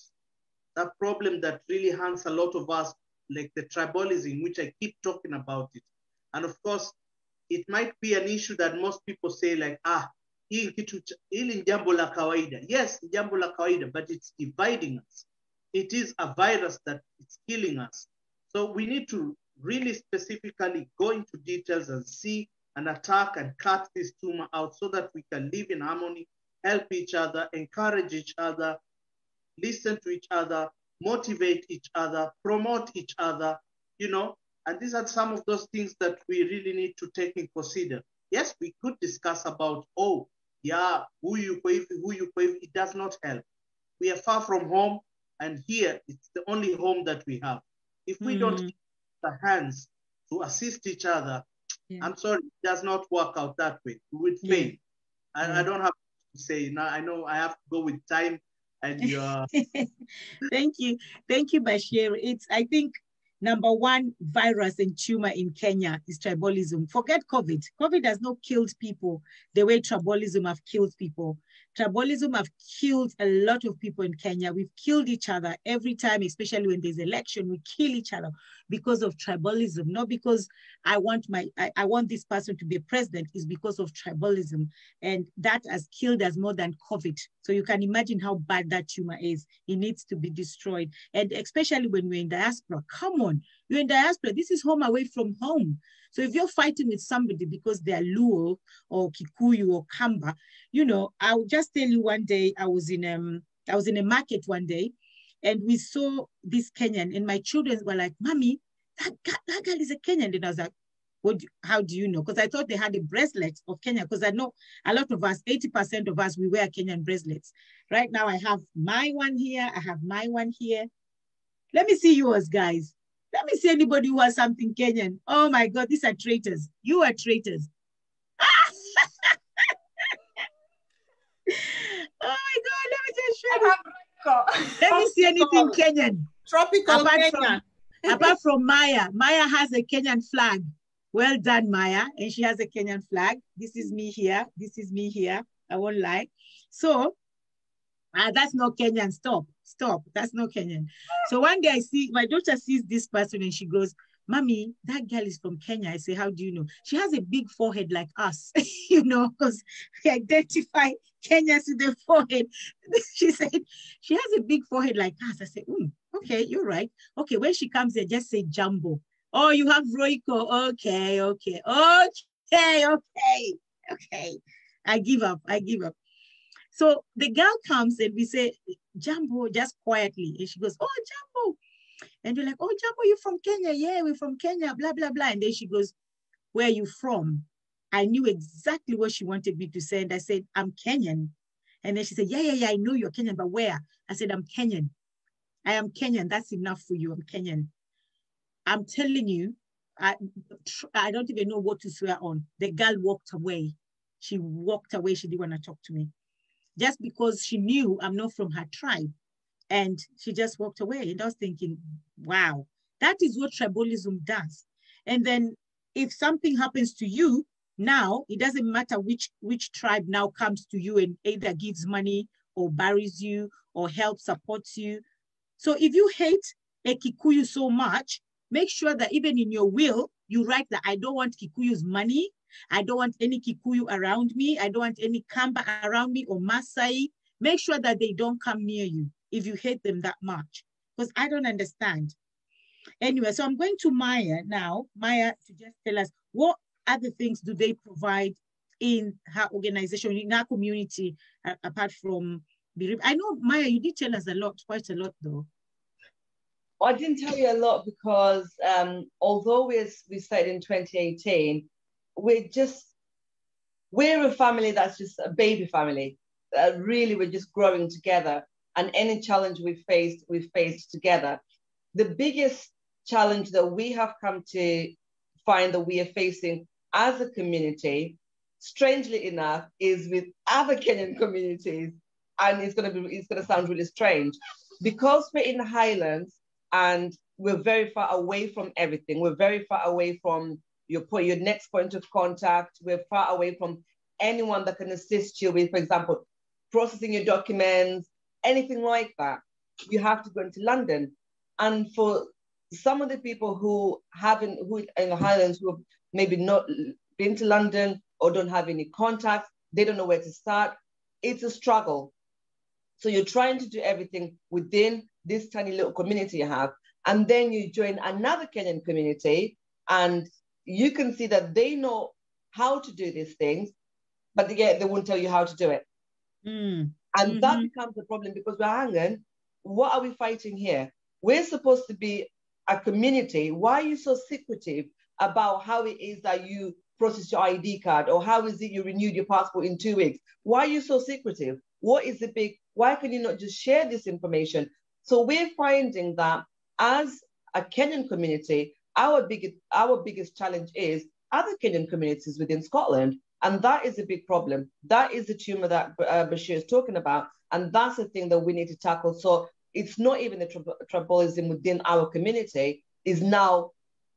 problem that really haunts a lot of us, like the tribalism, which I keep talking about it. And of course, it might be an issue that most people say like, hili jambo la kawaida. Yes, jambo la kawaida, but it's dividing us. It is a virus that is killing us. So we need to really specifically go into details and see and attack and cut this tumor out so that we can live in harmony, help each other, encourage each other, listen to each other, motivate each other, promote each other, and these are some of those things that we really need to take in consider. Yes, we could discuss about, who you pay, it does not help. We are far from home, and here it's the only home that we have. If we don't use the hands to assist each other, I'm sorry, it does not work out that way. We would fail. And I don't have to say, now I know I have to go with time. And Thank you, Bashir. It's, I think, number one virus and tumor in Kenya is tribalism. Forget COVID. COVID has not killed people the way tribalism have killed people. Tribalism have killed a lot of people in Kenya. We've killed each other every time, especially when there's election, we kill each other because of tribalism, not because I want this person to be president, is because of tribalism. And that has killed us more than COVID. So you can imagine how bad that tumor is. It needs to be destroyed. And especially when we're in diaspora, come on, you're in diaspora, this is home away from home. So if you're fighting with somebody because they're Luo or Kikuyu or Kamba, I'll just tell you one day, I was in a market one day and we saw this Kenyan and my children were like, Mommy, that girl is a Kenyan. And I was like, how do you know? Because I thought they had a bracelet of Kenya, because I know a lot of us, 80% of us, we wear Kenyan bracelets. Right now I have my one here, I have my one here. Let me see yours, guys. Let me see anybody who has something Kenyan. Oh my God, these are traitors. You are traitors. Oh my God, let me just show you. Let me see anything Kenyan. Tropical Kenya. Apart from Maya. Maya has a Kenyan flag. Well done, Maya. And she has a Kenyan flag. This is me here. This is me here. I won't lie. So, that's not Kenyan. Stop. That's not Kenyan. So one day my daughter sees this person and she goes, Mommy, that girl is from Kenya. I say, how do you know? She has a big forehead like us, because we identify Kenyans with the forehead. She said, she has a big forehead like us. I said, okay, you're right. Okay, when she comes here, just say Jumbo. Oh, you have Royco. Okay. I give up. So the girl comes and we say, Jumbo, just quietly. And she goes, oh, Jumbo. And we're like, oh, Jumbo, you're from Kenya? Yeah, we're from Kenya, blah, blah, blah. And then she goes, where are you from? I knew exactly what she wanted me to say. And I said, I'm Kenyan. And then she said, yeah, I know you're Kenyan, but where? I said, I'm Kenyan. I am Kenyan. That's enough for you. I'm Kenyan. I'm telling you, I don't even know what to swear on. The girl walked away. She walked away. She didn't want to talk to me. Just because she knew I'm not from her tribe. And she just walked away. And I was thinking, wow, that is what tribalism does. And then if something happens to you, now it doesn't matter which tribe now comes to you and either gives money or buries you or helps, supports you. So if you hate a Kikuyu so much, make sure that even in your will, you write that I don't want Kikuyu's money. I don't want any Kikuyu around me. I don't want any Kamba around me or Masai. Make sure that they don't come near you if you hate them that much, because I don't understand. Anyway, so I'm going to Maya now. Maya, to just tell us what other things do they provide in her organization, in her community, apart from Birib. I know, Maya, you did tell us quite a lot though. Well, I didn't tell you a lot because although we started in 2018, we're a family that's just a baby family. Really, we're just growing together, and any challenge we faced together. The biggest challenge that we have come to find that we are facing as a community, strangely enough, is with other Kenyan communities, and it's gonna sound really strange because we're in the Highlands and we're very far away from everything. We're very far away from your next point of contact. We're far away from anyone that can assist you with, for example, processing your documents, anything like that. You have to go into London. And for some of the people who in the Highlands who have maybe not been to London or don't have any contacts, they don't know where to start. It's a struggle. So you're trying to do everything within this tiny little community you have. And then you join another Kenyan community and you can see that they know how to do these things, but they won't tell you how to do it. And that becomes a problem because we're hanging. What are we fighting here? We're supposed to be a community. Why are you so secretive about how it is that you process your ID card, or how is it you renewed your passport in 2 weeks? Why are you so secretive? What is the why can you not just share this information? So we're finding that as a Kenyan community, our biggest challenge is other Kenyan communities within Scotland. And that is a big problem. That is the tumor that Bashir is talking about. And that's the thing that we need to tackle. So it's not even the tribalism within our community, is now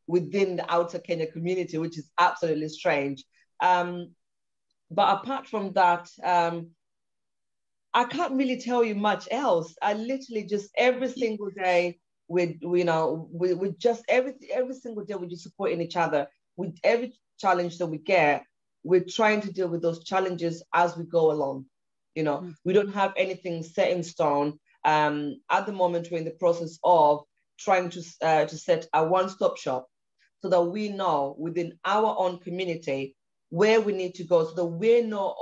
within the outer Kenya community, which is absolutely strange. But apart from that, I can't really tell you much else. I literally just every single day, every single day we're just supporting each other. With every challenge that we get, we're trying to deal with those challenges as we go along. We don't have anything set in stone. At the moment, we're in the process of trying to set a one-stop shop so that we know within our own community where we need to go, so that we're not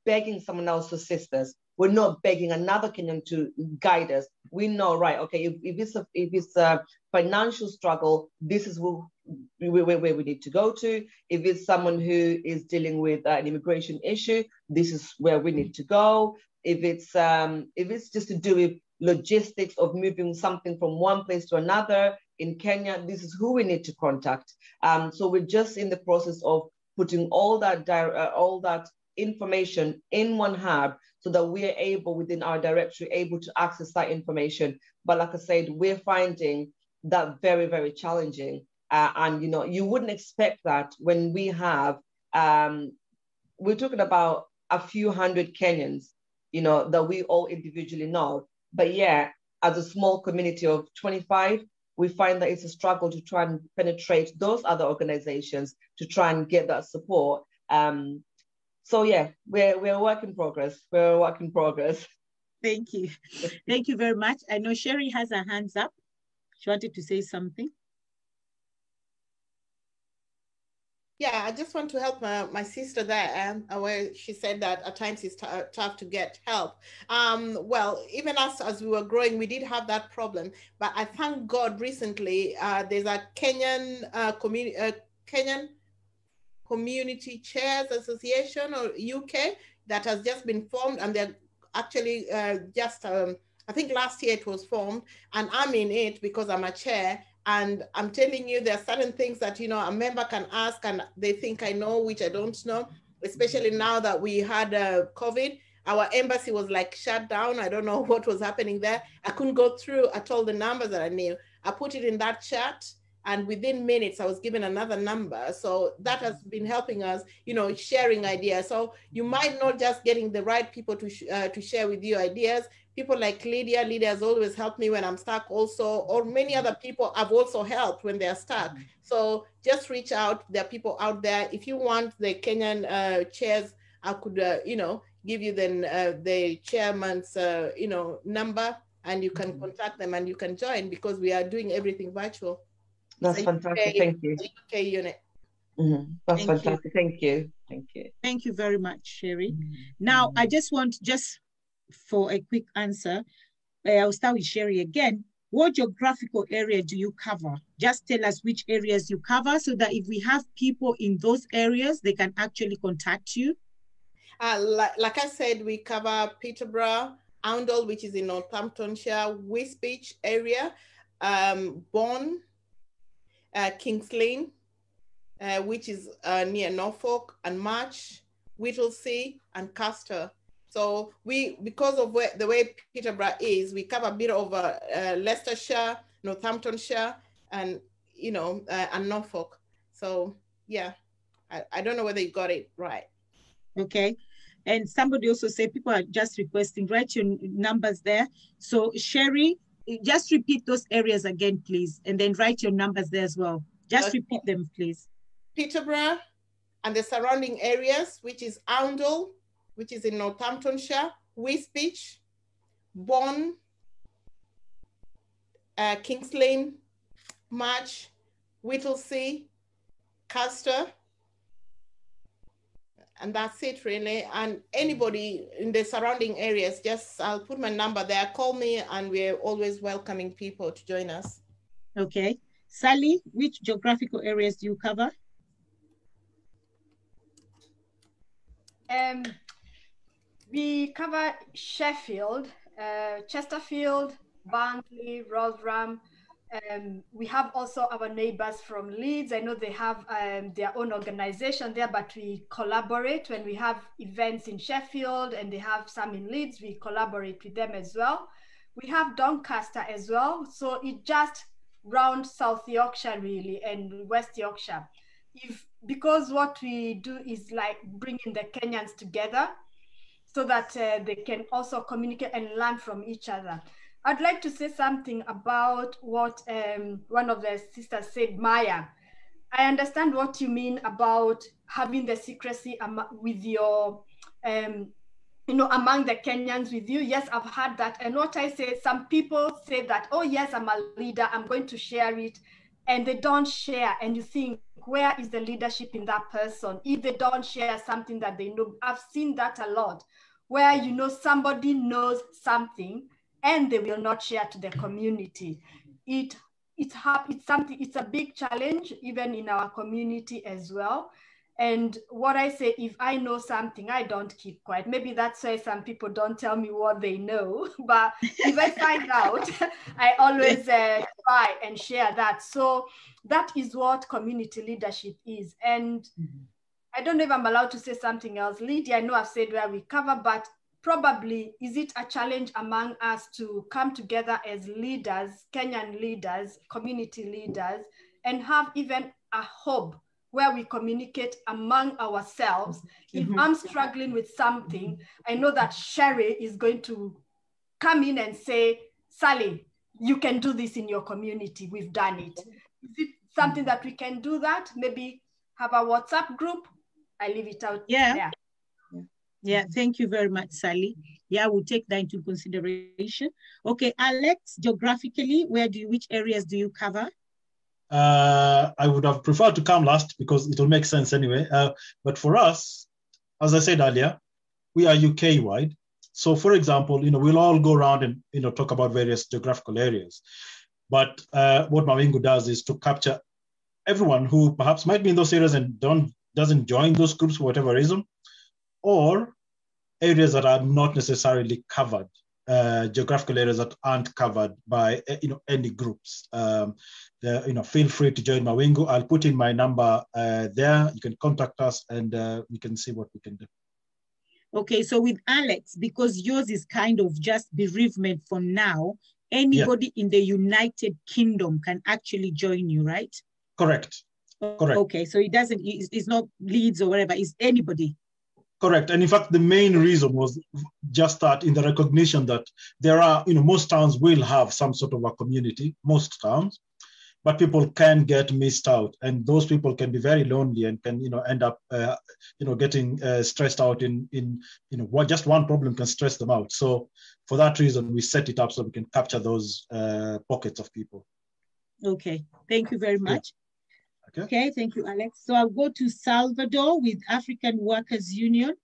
begging someone else to assist us. We're not begging another Kenyan to guide us. We know, right, okay, if it's a financial struggle, this is where we need to go to. If it's someone who is dealing with an immigration issue, this is where we need to go. If it's just to do with logistics of moving something from one place to another in Kenya, this is who we need to contact. So we're just in the process of putting all that information in one hub so that we are able, within our directory, able to access that information. But like I said, we're finding that very, very challenging. And you wouldn't expect that when we have, we're talking about a few hundred Kenyans, that we all individually know. But yeah, as a small community of 25, we find that it's a struggle to try and penetrate those other organizations to try and get that support. So yeah, we're a work in progress. We're a work in progress. Thank you. Thank you very much. I know Sherry has her hands up. She wanted to say something. Yeah, I just want to help my sister there, where she said that at times it's tough to get help. Well, even us as we were growing, we did have that problem. But I thank God recently, there's a Kenyan Community Chairs Association or UK that has just been formed, and they're actually I think last year it was formed, and I'm in it because I'm a chair. And I'm telling you, there are certain things that, you know, a member can ask and they think I know, which I don't know, especially now that we had COVID. Our embassy was like shut down. I don't know what was happening there. I couldn't go through at all the numbers that I knew. I put it in that chat, and within minutes I was given another number. So that has been helping us, you know, sharing ideas. So you might not just getting the right people to share with you ideas. People like Lydia has always helped me when I'm stuck also, or many other people have also helped when they're stuck. So just reach out. There are people out there. If you want the Kenyan chairs, I could, you know, give you the chairman's, you know, number, and you can contact them and you can join, because we are doing everything virtual. That's fantastic. Thank you. UK unit. That's fantastic. Thank you. Thank you. Thank you very much, Sherry. Now, I just want, just for a quick answer, I'll start with Sherry again. What geographical area do you cover? Just tell us which areas you cover, so that if we have people in those areas, they can actually contact you. Like I said, we cover Peterborough, Oundle, which is in Northamptonshire, Wisbech area, Bourne, Kings Lynn, which is near Norfolk, and March, Whittlesea, and Castor. So because of the way Peterborough is, we cover a bit of Leicestershire, Northamptonshire, and, you know, and Norfolk. So yeah, I don't know whether you got it right. Okay. And somebody also said people are just requesting, write your numbers there. So Sherry, just repeat those areas again, please. And then write your numbers there as well. Just repeat them, please. Peterborough and the surrounding areas, which is Oundle, which is in Northamptonshire, Wisbech, Bourne, Kings Lynn, March, Whittlesea, Castor, and that's it really. And anybody in the surrounding areas, just, I'll put my number there, call me, and we're always welcoming people to join us. Okay. Sally, which geographical areas do you cover? We cover Sheffield, Chesterfield, Barnsley, Rotherham. We have also our neighbors from Leeds. I know they have their own organization there, but we collaborate when we have events in Sheffield and they have some in Leeds. We collaborate with them as well. We have Doncaster as well. So it just rounds South Yorkshire really and West Yorkshire. Because what we do is like bringing the Kenyans together so that they can also communicate and learn from each other. I'd like to say something about what one of the sisters said, Maya. I understand what you mean about having the secrecy with your, you know, among the Kenyans with you. Yes, I've heard that. And what I say, some people say that, oh yes, I'm a leader, I'm going to share it. And they don't share. And you think, where is the leadership in that person? If they don't share something that they know, I've seen that a lot, where, you know, somebody knows something and they will not share to the community. It's a big challenge, even in our community as well. And what I say, if I know something, I don't keep quiet. Maybe that's why some people don't tell me what they know. But if I find out, I always try and share that. So that is what community leadership is. And I don't know if I'm allowed to say something else. Lydia, I know I've said where we cover, but probably is it a challenge among us to come together as leaders, Kenyan leaders, community leaders, and have even a hub where we communicate among ourselves. If I'm struggling with something, I know that Sherry is going to come in and say, Sally, you can do this in your community. We've done it. Is it something that we can do that? Maybe have a WhatsApp group? I leave it out there. Yeah, thank you very much, Sally. Yeah, we'll take that into consideration. Okay, Alex, geographically, which areas do you cover? I would have preferred to come last because it will make sense anyway. But for us, as I said earlier, we are UK-wide. So for example, we'll all go around and, talk about various geographical areas. But what Mawingu does is to capture everyone who perhaps might be in those areas and doesn't join those groups for whatever reason, or areas that are not necessarily covered, geographical areas that aren't covered by any groups. Feel free to join Mawingu. I'll put in my number there. You can contact us and we can see what we can do. Okay, so with Alex, because yours is kind of just bereavement for now, anybody in the United Kingdom can actually join you, right? Correct. Correct. Okay, so it's not Leeds or whatever, it's anybody. Correct. And in fact, the main reason was just that, in the recognition that there are, most towns will have some sort of a community, most towns, but people can get missed out. And those people can be very lonely and can, end up, getting stressed out in just one problem can stress them out. So for that reason, we set it up so we can capture those pockets of people. Okay. Thank you very much. Yeah. Okay, thank you, Alex. So I'll go to Salvador with African Workers Union.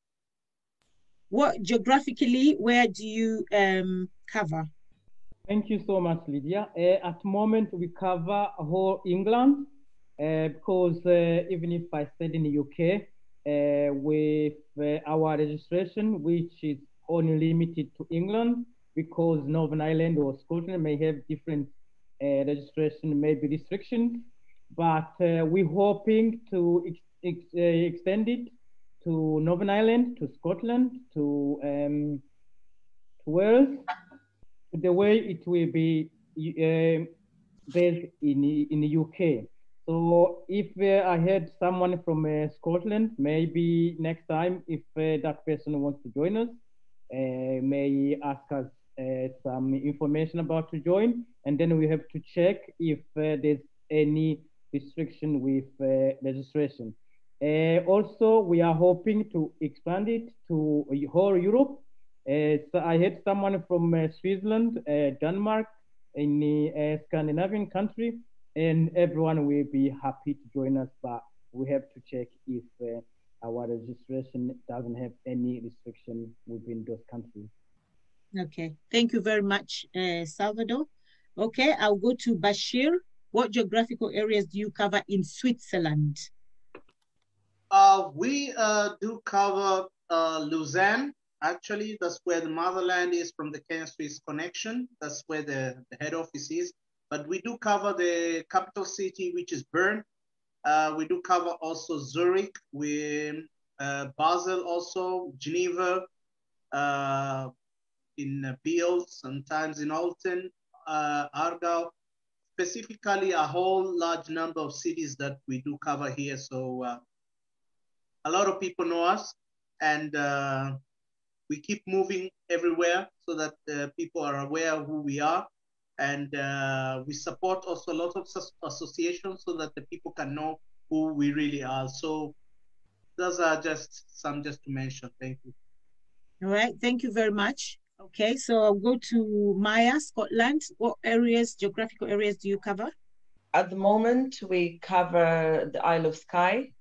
What geographically, where do you cover? Thank you so much, Lydia. At the moment, we cover whole England because even if I stayed in the UK, with our registration, which is only limited to England, because Northern Ireland or Scotland may have different registration, maybe restrictions. But we're hoping to extend it to Northern Ireland, to Scotland, to Wales, the way it will be based in the UK. So if I had someone from Scotland, maybe next time, if that person wants to join us, may ask us some information about to join, and then we have to check if there's any restriction with registration. Also, we are hoping to expand it to whole Europe. So I had someone from Switzerland, Denmark, in the Scandinavian country, and everyone will be happy to join us, but we have to check if our registration doesn't have any restriction within those countries. Okay, thank you very much, Salvador. Okay, I'll go to Bashir. What geographical areas do you cover in Switzerland? We do cover Lausanne. Actually, that's where the motherland is from the Kenya-Swiss connection. That's where the head office is. But we do cover the capital city, which is Bern. We do cover also Zurich, Basel also, Geneva, in Biel, sometimes in Alten, Aargau. Specifically, a whole large number of cities that we do cover here. So a lot of people know us, and we keep moving everywhere so that people are aware of who we are. And we support also a lot of associations so that the people can know who we really are. So those are just some to mention. Thank you. All right, thank you very much. Okay, so I'll go to Maya, Scotland. What areas, geographical areas do you cover? At the moment, we cover the Isle of Skye.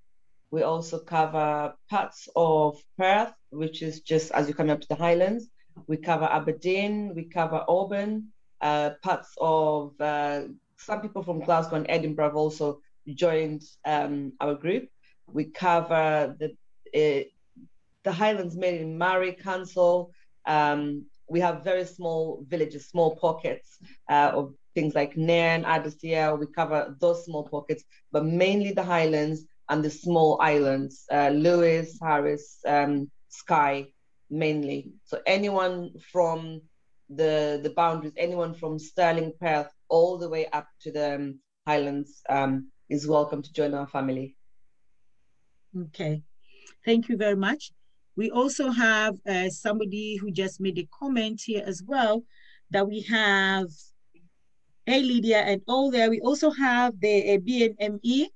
We also cover parts of Perth, which is just as you come up to the Highlands. We cover Aberdeen, we cover Auburn, parts of, some people from Glasgow and Edinburgh have also joined our group. We cover the Highlands, mainly Moray, Council. We have very small villages, small pockets of things like Nairn, Adestia. We cover those small pockets, but mainly the Highlands and the small islands, Lewis, Harris, Skye, mainly. So anyone from the boundaries, anyone from Stirling, Perth, all the way up to the Highlands is welcome to join our family. Okay, thank you very much. We also have somebody who just made a comment here as well, that we have, hey Lydia and all there, we also have the BNME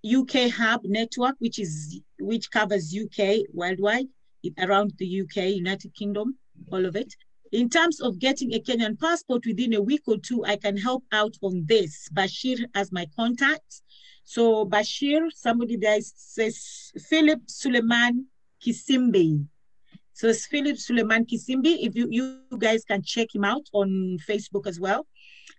UK Hub Network, which covers UK worldwide, around the UK, United Kingdom, all of it. In terms of getting a Kenyan passport within a week or two, I can help out on this. Bashir has my contacts. So Bashir, somebody there says Philip Suleiman Kisimbi. So it's Philip Suleiman Kisimbi. If you guys can check him out on Facebook as well.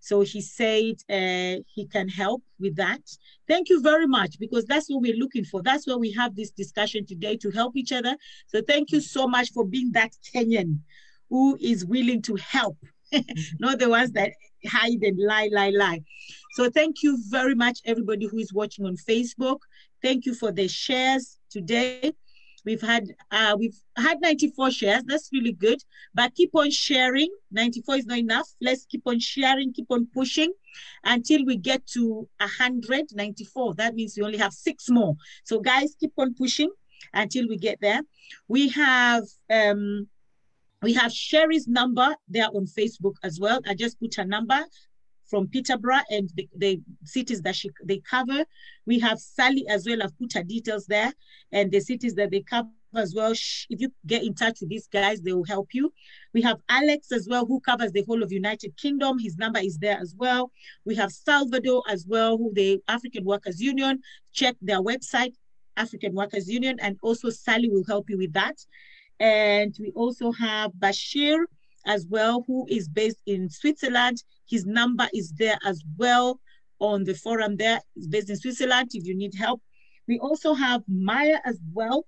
So he said he can help with that. Thank you very much, because that's what we're looking for. That's why we have this discussion today, to help each other. So thank you so much for being that Kenyan who is willing to help, not the ones that hide and lie. So thank you very much, everybody who is watching on Facebook. Thank you for the shares today. We've had 94 shares. That's really good. But keep on sharing. 94 is not enough. Let's keep on sharing, keep on pushing until we get to 194. That means we only have 6 more. So guys, keep on pushing until we get there. We have Sherry's number there on Facebook as well. I just put her number from Peterborough and the cities that they cover. We have Sally as well. I've put her details there and the cities that they cover as well. If you get in touch with these guys, they will help you. We have Alex as well, who covers the whole of United Kingdom. His number is there as well. We have Salvador as well, who the African Workers Union. Check their website, African Workers Union, and also Sally will help you with that. And we also have Bashir as well, who is based in Switzerland. His number is there as well on the forum there. He's based in Switzerland if you need help. We also have Maya as well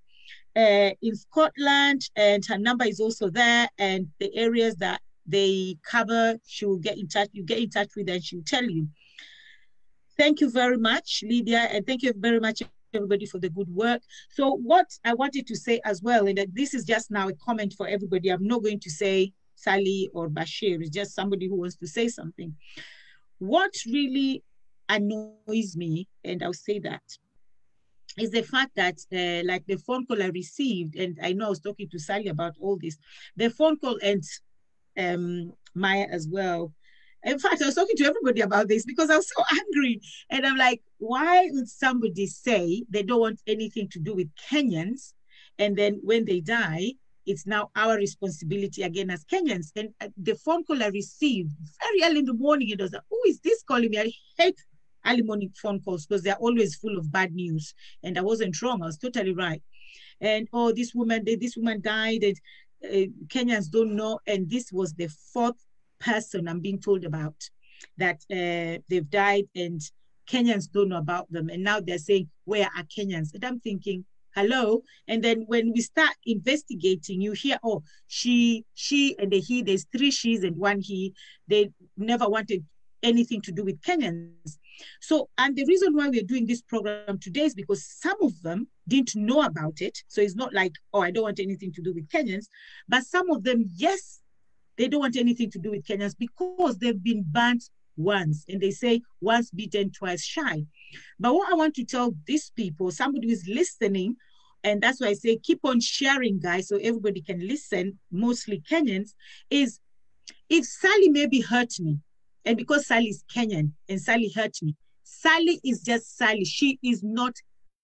in Scotland, and her number is also there, and the areas that they cover, she will get in touch. You get in touch with her and she'll tell you. Thank you very much, Lydia, and thank you very much, everybody, for the good work. So what I wanted to say as well, and that this is just now a comment for everybody. I'm not going to say Sally or Bashir, it's just somebody who wants to say something. What really annoys me, and I'll say that, is the fact that like the phone call I received, and I know I was talking to Sally about all this, the phone call and Maya as well. In fact, I was talking to everybody about this because I was so angry. And I'm like, why would somebody say they don't want anything to do with Kenyans? And then when they die, it's now our responsibility again as Kenyans. And the phone call I received very early in the morning, it was like, who is this calling me? I hate early morning phone calls because they're always full of bad news. And I wasn't wrong, I was totally right. And oh, this woman died, and Kenyans don't know. And this was the 4th person I'm being told about, that they've died and Kenyans don't know about them. And now they're saying, where are Kenyans? And I'm thinking, hello. And then when we start investigating, you hear, oh, she, and the he, there's 3 she's and 1 he. They never wanted anything to do with Kenyans. So, and the reason why we're doing this program today is because some of them didn't know about it. So it's not like, oh, I don't want anything to do with Kenyans, but some of them, yes, they don't want anything to do with Kenyans because they've been burnt once. And they say, once bitten, twice shy. But what I want to tell these people, somebody who is listening, and that's why I say keep on sharing, guys, so everybody can listen, mostly Kenyans, is if Sally maybe hurt me, and because Sally is Kenyan and Sally hurt me, Sally is just Sally. She is not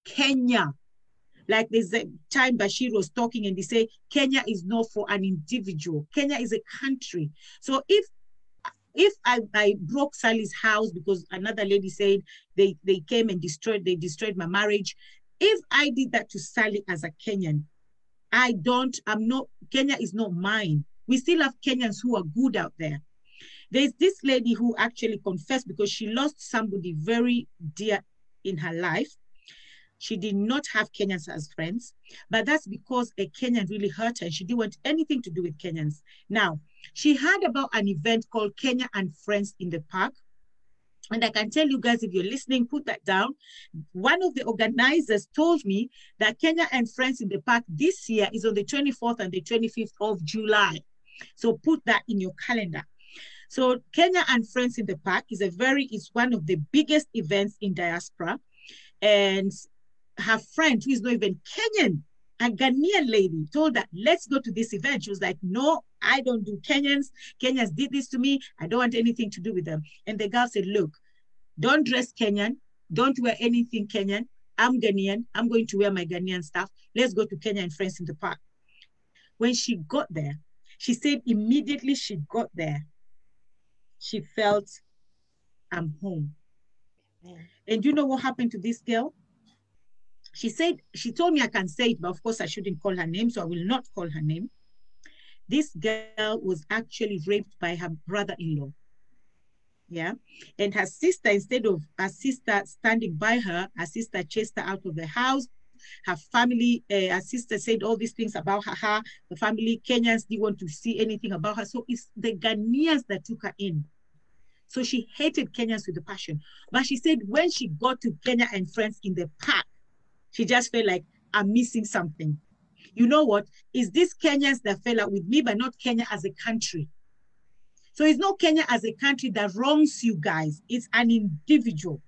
Kenya. Like there's a time Bashir was talking and he said, Kenya is not for an individual. Kenya is a country. So if I broke Sally's house because another lady said they came and destroyed my marriage, if I did that to Sally as a Kenyan, Kenya is not mine. We still have Kenyans who are good out there. There's this lady who actually confessed because she lost somebody very dear in her life. She did not have Kenyans as friends, but that's because a Kenyan really hurt her and she didn't want anything to do with Kenyans. Now, she heard about an event called Kenya and Friends in the Park. And I can tell you guys, if you're listening, put that down. One of the organizers told me that Kenya and Friends in the Park this year is on the 24th and the 25th of July. So put that in your calendar. So Kenya and Friends in the Park is one of the biggest events in diaspora. And her friend, who is not even Kenyan, a Ghanaian lady, told her, let's go to this event. She was like, no, I don't do Kenyans. Kenyans did this to me. I don't want anything to do with them. And the girl said, look, don't dress Kenyan. Don't wear anything Kenyan. I'm Ghanaian. I'm going to wear my Ghanaian stuff. Let's go to Kenya and Friends in the Park. When she got there, she said immediately she got there, she felt, I'm home. Yeah. And you know what happened to this girl? She said, she told me I can say it, but of course I shouldn't call her name, so I will not call her name. This girl was actually raped by her brother-in-law. Yeah. And her sister, instead of her sister standing by her sister chased her out of the house. Her family, her sister said all these things about her. The family, Kenyans didn't want to see anything about her. So it's the Ghanaians that took her in. So she hated Kenyans with a passion. But she said when she got to Kenya and Friends in the park, she just felt like, I'm missing something. You know what? It's these Kenyans that fell out with me, but not Kenya as a country. So it's not Kenya as a country that wrongs you guys. It's an individual.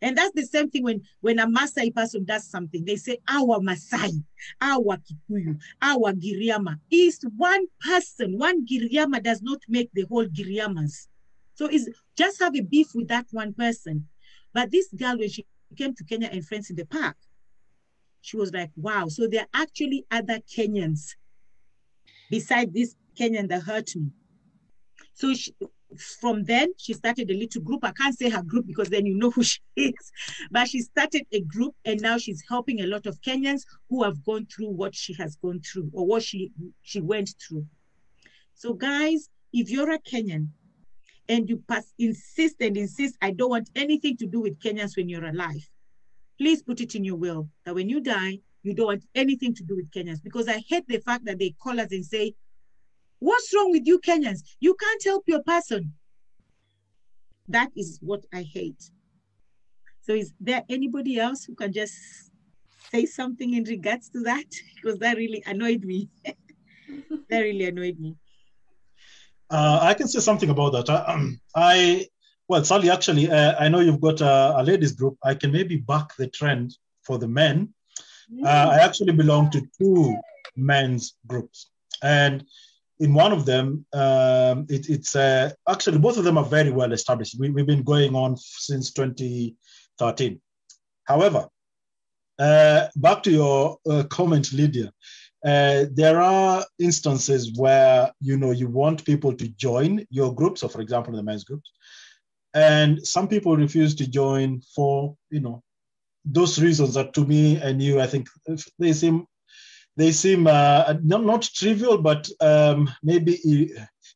And that's the same thing when a Maasai person does something. They say, our Maasai, our Kikuyu, our Giriama. Is one person. One Giriama does not make the whole Giriamas. So it's just have a beef with that one person. But this girl, when she came to Kenya and Friends in the park, she was like, wow, so there are actually other Kenyans beside this Kenyan that hurt me. So from then, she started a little group. I can't say her group because then you know who she is. But she started a group, and now she's helping a lot of Kenyans who have gone through what she has gone through or what she went through. So guys, if you're a Kenyan and you insist, I don't want anything to do with Kenyans when you're alive, please put it in your will that when you die, you don't want anything to do with Kenyans, because I hate the fact that they call us and say, what's wrong with you Kenyans? You can't help your person. That is what I hate. So is there anybody else who can just say something in regards to that? Because that really annoyed me. That really annoyed me. I can say something about that. Well, Sally, actually, I know you've got a ladies group. I can maybe back the trend for the men. I actually belong to 2 men's groups. And in one of them, it's actually both of them are very well established. We've been going on since 2013. However, back to your comment, Lydia, there are instances where, you want people to join your group. So for example, the men's groups, and some people refuse to join for, those reasons that to me and you, I think they seem not trivial, but maybe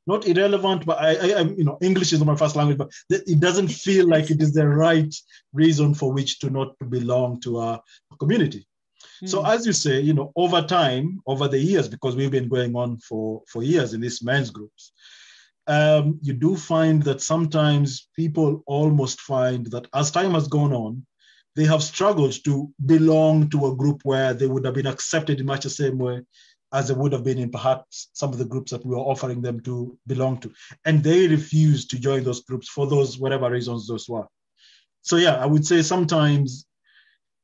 not irrelevant, but I English is not my first language, but it doesn't feel like it is the right reason for which to not belong to a community. So as you say, over time, over the years, because we've been going on for years in these men's groups, you do find that sometimes people almost find that as time has gone on, they have struggled to belong to a group where they would have been accepted in much the same way as they would have been in perhaps some of the groups that we were offering them to belong to. And they refuse to join those groups for those, whatever reasons those were. So yeah, I would say sometimes,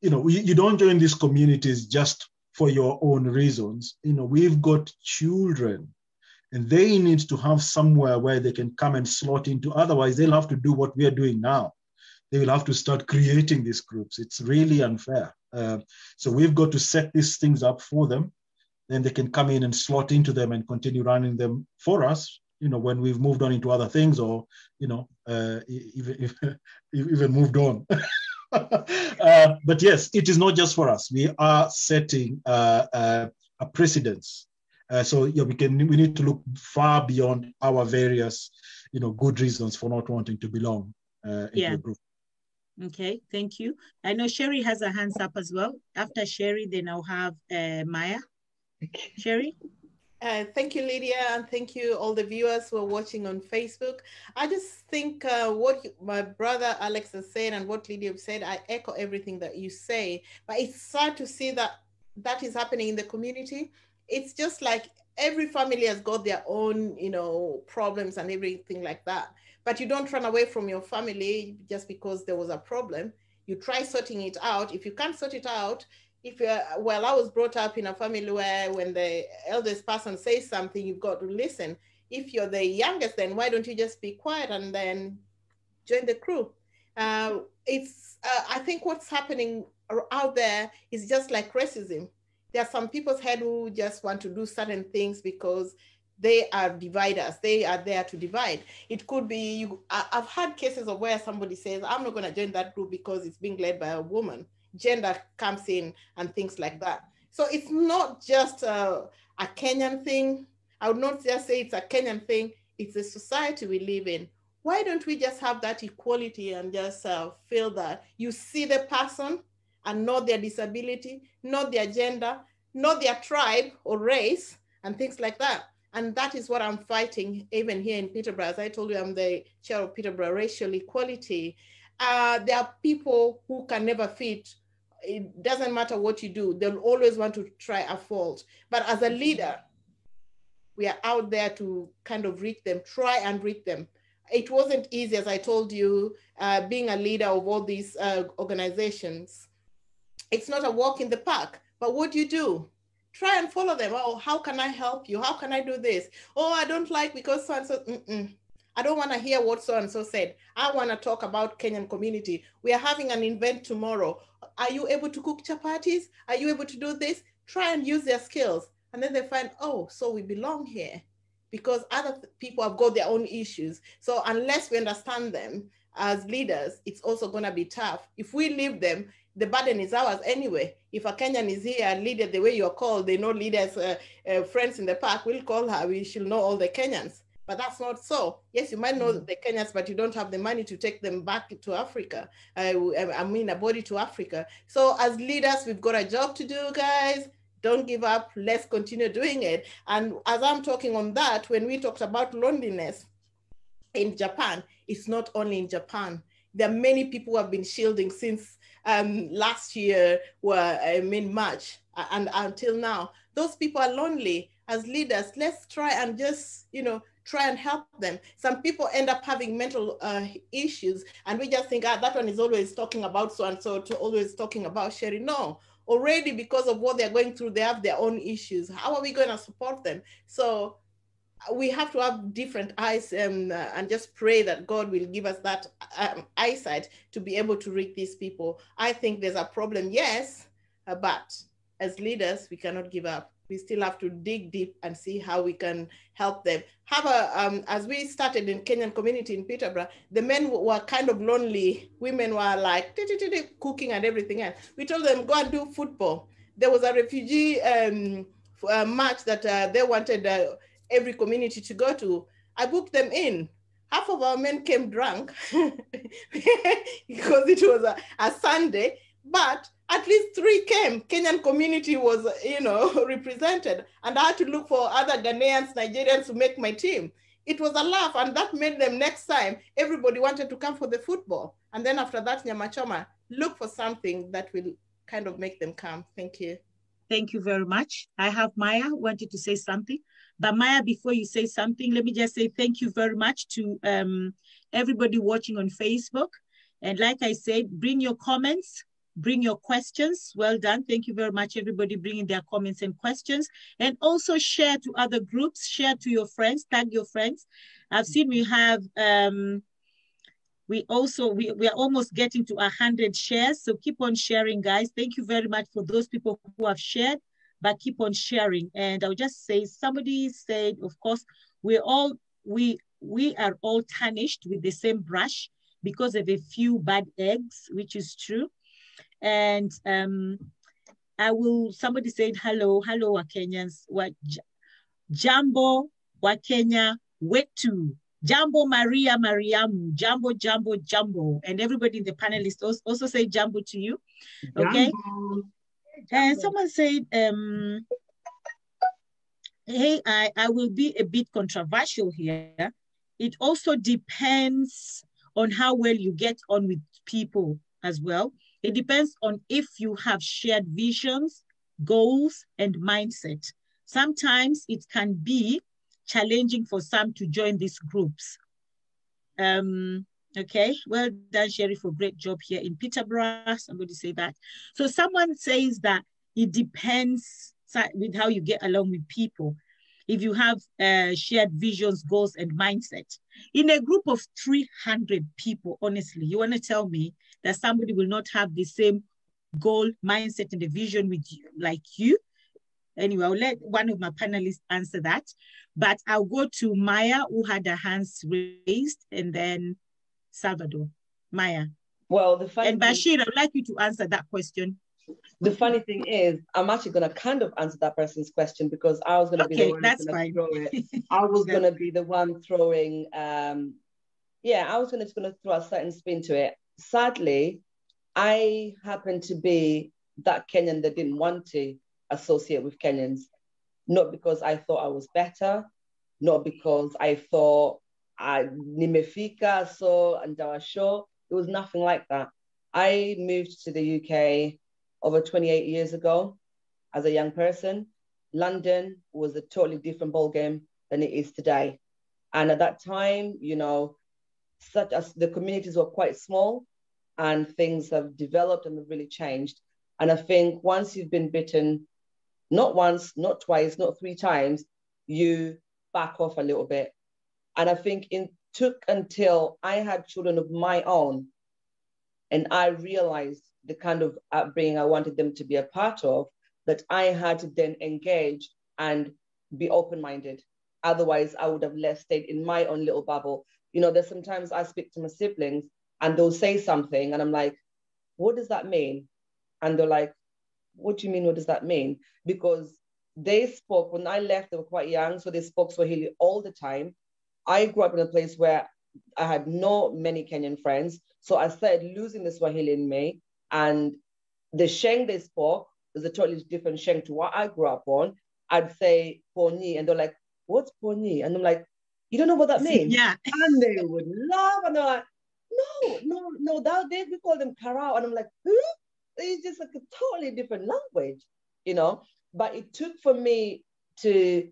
you don't join these communities just for your own reasons. We've got children and they need to have somewhere where they can come and slot into. Otherwise, they'll have to do what we are doing now. They will have to start creating these groups. It's really unfair. So we've got to set these things up for them. Then they can come in and slot into them and continue running them for us, when we've moved on into other things or, even moved on. But yes, it is not just for us. We are setting a precedence. So yeah, we need to look far beyond our various, good reasons for not wanting to belong into a group. Okay, thank you. I know Sherry has her hands up as well. After Sherry, then I'll have Maya. Sherry? Thank you, Lydia, and thank you all the viewers who are watching on Facebook. I just think what my brother Alex has said and what Lydia said, I echo everything that you say, but it's sad to see that is happening in the community. It's just like every family has got their own, problems and everything like that. But you don't run away from your family just because there was a problem. You try sorting it out. If you can't sort it out, I was brought up in a family where when the eldest person says something, you've got to listen. If you're the youngest, then why don't you just be quiet and then join the crew? I think what's happening out there is just like racism. There are some people's head who just want to do certain things because they are dividers. They are there to divide. It could be, I've had cases of where somebody says, I'm not going to join that group because it's being led by a woman. Gender comes in and things like that. So it's not just a Kenyan thing. I would not just say it's a Kenyan thing. It's a society we live in why don't we just have that equality and just feel that you see the person and not their disability, not their gender, not their tribe or race and things like that. And that is what I'm fighting even here in Peterborough. As I told you, I'm the chair of Peterborough Racial Equality. There are people who can never fit. It doesn't matter what you do. They'll always want to try a fault. But as a leader, we are out there to kind of reach them, try and reach them. It wasn't easy, as I told you, being a leader of all these organizations. It's not a walk in the park, but what do? Try and follow them. Oh, how can I help you? How can I do this? Oh, I don't like because so-and-so. I don't want to hear what so-and-so said. I want to talk about Kenyan community. We are having an event tomorrow. Are you able to cook chapatis? Are you able to do this? Try and use their skills. And then they find, oh, so we belong here because other people have got their own issues. So unless we understand them as leaders, it's also going to be tough. If we leave them, the burden is ours anyway. If a Kenyan is here and leader the way you're called, they know leaders, friends in the park, we'll call her, we should know all the Kenyans. But that's not so. Yes, you might know the Kenyans, but you don't have the money to take them back to Africa. I mean, a body to Africa. So as leaders, we've got a job to do, guys. Don't give up. Let's continue doing it. And as I'm talking on that, when we talked about loneliness in Japan, it's not only in Japan. There are many people who have been shielding since last year, March, and until now. Those people are lonely. As leaders, let's try and just, try and help them. Some people end up having mental issues, and we just think, that one is always talking about so-and-so, always talking about Sherry. No, already because of what they're going through, they have their own issues. How are we going to support them? So we have to have different eyes and just pray that God will give us that eyesight to be able to reach these people. I think there's a problem, yes, but as leaders, we cannot give up. We still have to dig deep and see how we can help them. As we started in Kenyan community in Peterborough, the men were kind of lonely. Women were like cooking and everything else. We told them, go and do football. There was a refugee march that they wanted every community to go to. I booked them in. Half of our men came drunk because it was a Sunday, but at least 3 came. Kenyan community was, represented, and I had to look for other Ghanaians, Nigerians to make my team. It was a laugh, and that made them next time, everybody wanted to come for the football. And then after that, Nyamachoma, look for something that will kind of make them come. Thank you. Thank you very much. I have Maya wanted to say something. But Maya, before you say something, let me just say thank you very much to everybody watching on Facebook. And like I said, bring your comments, bring your questions. Well done. Thank you very much, everybody bringing their comments and questions. And also share to other groups, share to your friends, tag your friends. I've seen we have, we are almost getting to 100 shares. So keep on sharing, guys. Thank you very much for those people who have shared, but keep on sharing. And I'll just say, somebody said, of course, we are all tarnished with the same brush because of a few bad eggs, which is true. And somebody said, hello, Kenyans, Jambo, Wakenya, Wetu, Jambo Maria Mariamu, Jambo. And everybody in the panelists also say Jambo to you, okay? Jambo. And someone said, hey, I will be a bit controversial here. It also depends on how well you get on with people as well. It depends on if you have shared visions, goals, and mindset. Sometimes it can be challenging for some to join these groups. Okay, well done, Sherry, for a great job here in Peterborough. Somebody say that. So someone says that it depends with how you get along with people. If you have shared visions, goals, and mindset. In a group of 300 people, honestly, you want to tell me that somebody will not have the same goal, mindset, and a vision with you, like you? Anyway, I'll let one of my panelists answer that. But I'll go to Maya, who had her hands raised, and then Salvador. Maya. Well, and Bashir, I'd like you to answer that question. The funny thing is, I'm actually going to kind of answer that person's question because I was going to be the one that's fine. throw it. I was going to be the one throwing Yeah, I was just going to throw a certain spin to it. Sadly, I happen to be that Kenyan that didn't want to associate with Kenyans, not because I thought I was better, not because I thought nimefika so and show. It was nothing like that. I moved to the UK over 28 years ago as a young person. London was a totally different ballgame than it is today. And at that time, you know, such as the communities were quite small and things have developed and have really changed. And I think once you've been bitten, not once, not twice, not 3 times, you back off a little bit. And I think it took until I had children of my own and I realized the kind of upbringing I wanted them to be a part of, that I had to then engage and be open-minded. Otherwise, I would have stayed in my own little bubble. You know, there's sometimes I speak to my siblings and they'll say something and I'm like, what does that mean? And they're like, what do you mean, what does that mean? Because they spoke, when I left, they were quite young, so they spoke Swahili all the time. I grew up in a place where I had not many Kenyan friends, so I started losing the Swahili in me, and the Sheng they spoke was a totally different Sheng to what I grew up on. I'd say Poni, and they're like, what's Poni? And I'm like, you don't know what that means? Yeah. And they would laugh, and they're like, no, that we call them Karao. And I'm like, who? It's just like a totally different language, you know? But it took for me to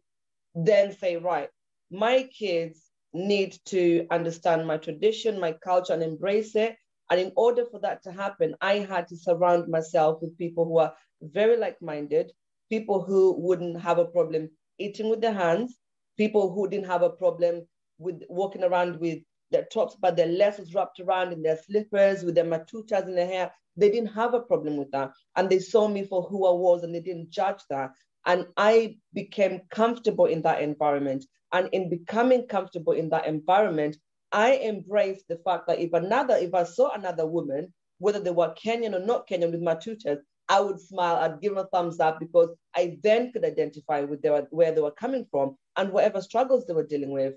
then say, right, my kids need to understand my tradition, my culture, and embrace it. And in order for that to happen, I had to surround myself with people who are very like-minded, people who wouldn't have a problem eating with their hands, people who didn't have a problem with walking around with their tops, but their legs was wrapped around in their slippers, with their matutas in their hair. They didn't have a problem with that. And they saw me for who I was and they didn't judge that. And I became comfortable in that environment. And in becoming comfortable in that environment, I embraced the fact that if I saw another woman, whether they were Kenyan or not Kenyan with matutas, I would smile, I'd give them a thumbs up, because I then could identify with where they were coming from and whatever struggles they were dealing with.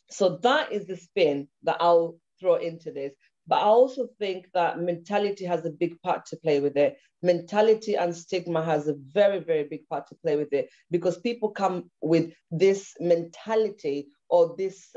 So that is the spin that I'll throw into this. But I also think that mentality has a big part to play with it. Mentality and stigma has a very, very big part to play with it, because people come with this mentality or this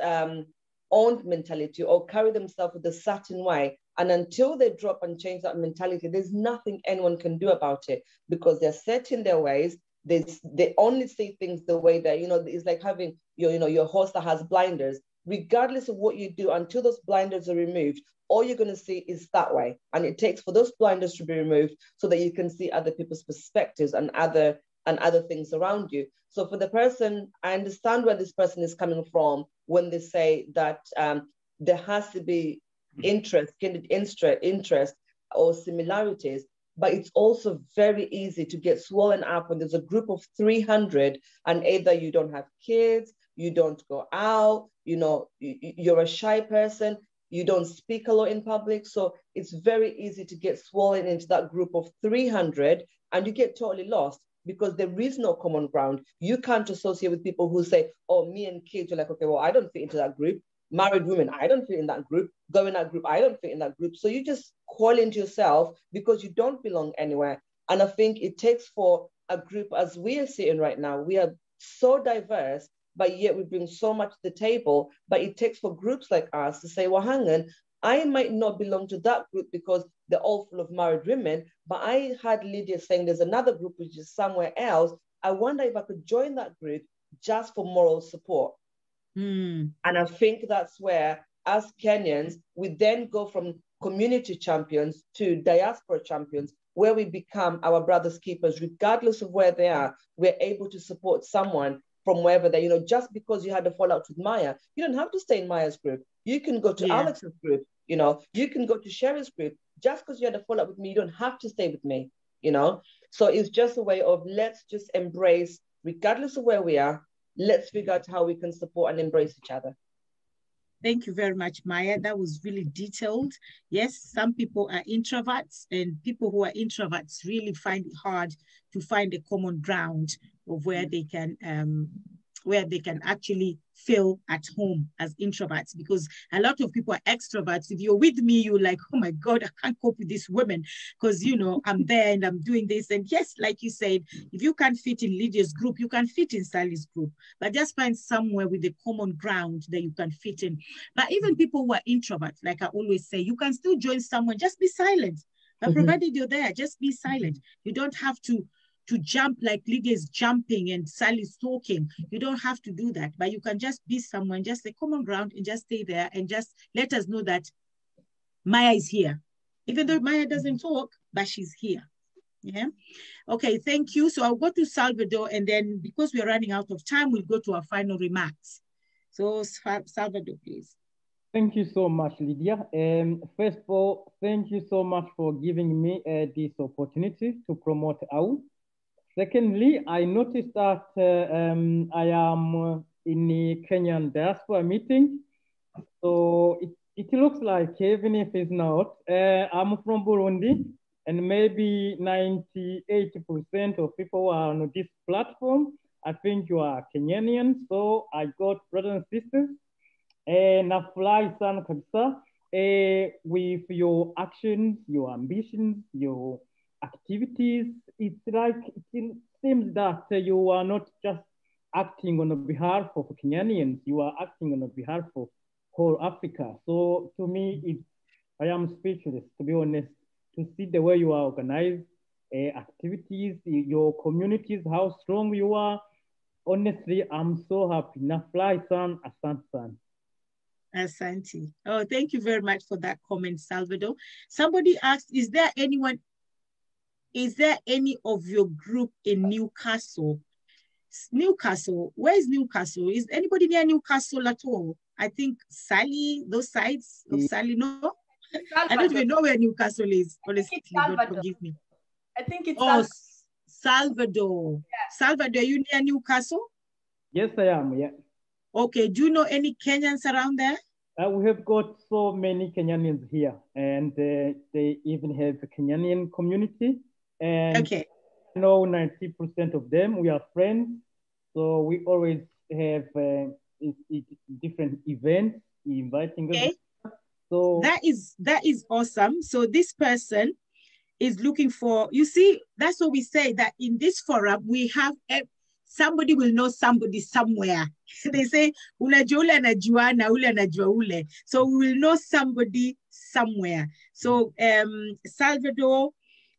owned mentality, or carry themselves with a certain way. And until they drop and change that mentality, there's nothing anyone can do about it, because they're set in their ways. They only see things the way that, you know, it's like having your horse that has blinders. Regardless of what you do, until those blinders are removed, all you're going to see is that way. And it takes for those blinders to be removed so that you can see other people's perspectives and other things around you. So for the person, I understand where this person is coming from when they say that there has to be interest or similarities, but it's also very easy to get swollen up when there's a group of 300 and either you don't have kids, you don't go out, you know, you're a shy person, you don't speak a lot in public. So it's very easy to get swollen into that group of 300 and you get totally lost, because there is no common ground. You can't associate with people who say, oh, me and kids. You're like, okay, well, I don't fit into that group. Married women, I don't fit in that group. Go in that group, I don't fit in that group. So you just call into yourself because you don't belong anywhere. And I think it takes for a group as we are sitting right now, we are so diverse, but yet we bring so much to the table. But it takes for groups like us to say, well, hang on, I might not belong to that group because they're all full of married women, but I had Lydia saying there's another group which is somewhere else. I wonder if I could join that group just for moral support. And I think that's where, as Kenyans, we then go from community champions to diaspora champions, where we become our brothers' keepers, regardless of where they are. We're able to support someone from wherever they, you know, just because you had a fallout with Maya, you don't have to stay in Maya's group. You can go to Alex's group, you know, you can go to Sherry's group. Just because you had a fallout with me, you don't have to stay with me, you know? So it's just a way of, let's just embrace, regardless of where we are, let's figure out how we can support and embrace each other. Thank you very much, Maya. That was really detailed. Yes, some people are introverts, and people who are introverts really find it hard to find a common ground of where they can where they can actually feel at home as introverts, because a lot of people are extroverts. If you're with me, you're like, oh my God, I can't cope with these women because, you know, I'm there and I'm doing this. And yes, like you said, if you can't fit in Lydia's group, you can fit in Sally's group, but just find somewhere with a common ground that you can fit in. But even people who are introverts, like I always say, you can still join someone, just be silent. But provided you're there, just be silent. You don't have to jump like Lydia is jumping and Sally's talking. You don't have to do that, but you can just be someone, just a common ground and just stay there and just let us know that Maya is here. Even though Maya doesn't talk, but she's here. Yeah. Okay, thank you. So I'll go to Salvador, and then because we're running out of time, we'll go to our final remarks. So Salvador, please. Thank you so much, Lydia. First of all, thank you so much for giving me this opportunity to promote AU. Secondly, I noticed that I am in the Kenyan diaspora meeting. So it looks like, even if it's not, I'm from Burundi, and maybe 98% of people who are on this platform, I think you are Kenyanians. So I got brothers and sisters. Nafurahi sana kabisa with your actions, your ambitions, your activities. It's like, it seems that you are not just acting on behalf of Kenyanians, you are acting on behalf of whole Africa. So to me, I am speechless, to be honest, to see the way you are organized, activities, your communities, how strong you are. Honestly, I'm so happy. Nafurahi sana, asante sana. Asante. Oh, thank you very much for that comment, Salvador. Somebody asked, is there any of your group in Newcastle? Newcastle, where is Newcastle? Is anybody near Newcastle at all? I think Sally, those sides of Sally, no? I don't even know where Newcastle is, honestly, God forgive me. I think it's Salvador. Yeah. Salvador, are you near Newcastle? Yes, I am, yeah. Okay, do you know any Kenyans around there? We have got so many Kenyans here, and they even have a Kenyan community. And okay. I know 90% of them, we are friends. So we always have different events, inviting okay. us. So that is awesome. So this person is looking for, you see, that's what we say, that in this forum, we have somebody will know somebody somewhere. They say, unajua ule anajua na ule anajua ule. So we will know somebody somewhere. So Salvador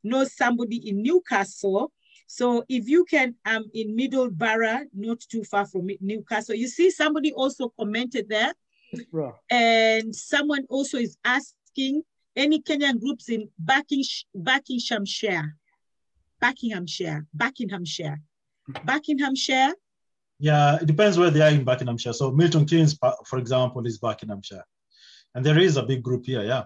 knows somebody in Newcastle. So if you can, in Middlesbrough, not too far from Newcastle, you see somebody also commented there. And someone also is asking, any Kenyan groups in Buckinghamshire? Yeah, it depends where they are in Buckinghamshire. So Milton Keynes, for example, is Buckinghamshire. And there is a big group here, yeah.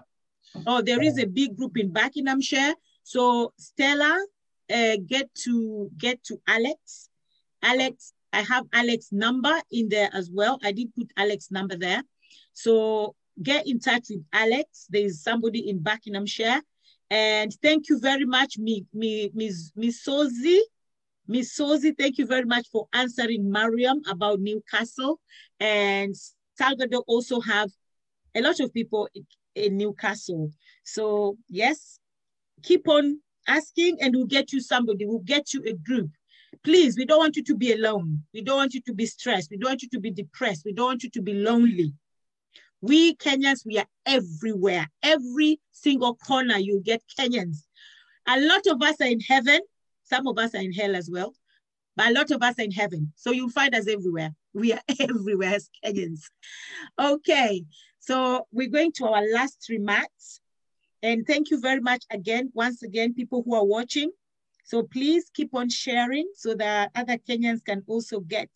Oh, there is a big group in Buckinghamshire. So Stella, get to Alex. Alex, I have Alex's number in there as well. I did put Alex's number there. So get in touch with Alex. There is somebody in Buckinghamshire. And thank you very much, Miss Sozi. Miss Sozi, thank you very much for answering Mariam about Newcastle. And Salvador also have a lot of people in Newcastle. So yes, keep on asking and we'll get you somebody, we'll get you a group. Please, we don't want you to be alone. We don't want you to be stressed. We don't want you to be depressed. We don't want you to be lonely. We Kenyans, we are everywhere. Every single corner you get Kenyans. A lot of us are in heaven. Some of us are in hell as well, but a lot of us are in heaven. So you'll find us everywhere. We are everywhere as Kenyans. Okay, so we're going to our last remarks. And thank you very much again, once again, people who are watching. So please keep on sharing so that other Kenyans can also get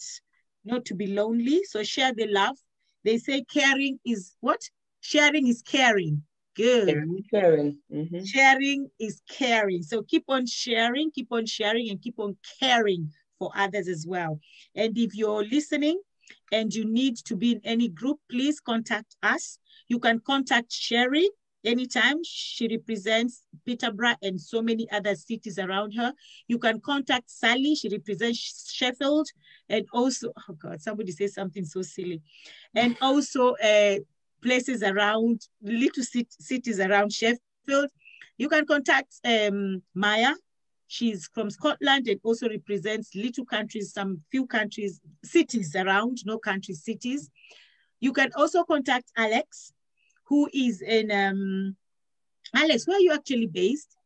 not to be lonely. So share the love. They say caring is what? Sharing is caring. Good. Caring. Mm-hmm. Sharing is caring. So keep on sharing, and keep on caring for others as well. And if you're listening and you need to be in any group, please contact us. You can contact Sherry anytime. She represents Peterborough and so many other cities around her. You can contact Sally. She represents Sheffield, and also, oh God, somebody says something so silly. And also places around, little cities around Sheffield. You can contact Maya. She's from Scotland and also represents little countries, some few countries, cities around, no countries, cities. You can also contact Alex, who is in, Alex, where are you actually based?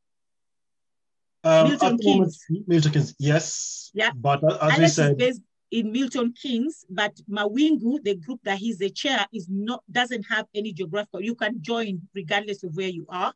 Milton Keynes. Milton Keynes, yes. Yeah, but as Alex we said, is based in Milton Keynes, but Mawingu, the group that he's the chair, doesn't have any geographical. You can join regardless of where you are.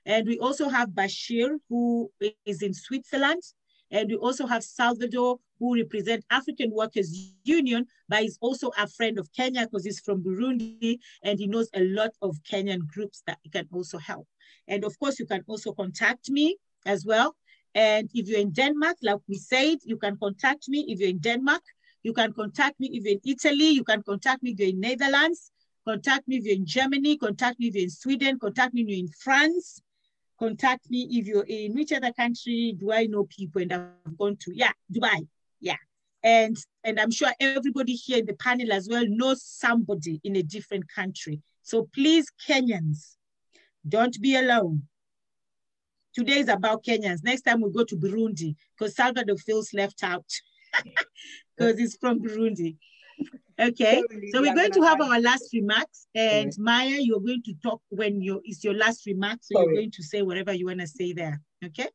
And we also have Bashir, who is in Switzerland. And we also have Salvador, who represents African Workers Union, but is also a friend of Kenya because he's from Burundi and he knows a lot of Kenyan groups that he can also help. And of course, you can also contact me as well. And if you're in Denmark, like we said, you can contact me if you're in Denmark. You can contact me if you're in Italy. You can contact me if you're in Netherlands. Contact me if you're in Germany. Contact me if you're in Sweden. Contact me if you're in France. Contact me if you're in which other country do I know people and I've gone to? Yeah, Dubai. Yeah. And I'm sure everybody here in the panel as well knows somebody in a different country. So please, Kenyans, don't be alone. Today is about Kenyans. Next time we'll go to Burundi because Salvador feels left out because he's from Burundi. Okay, so we're going to have our last remarks, and Maya, you're going to talk when it's your last remarks, so you're going to say whatever you want to say there, okay?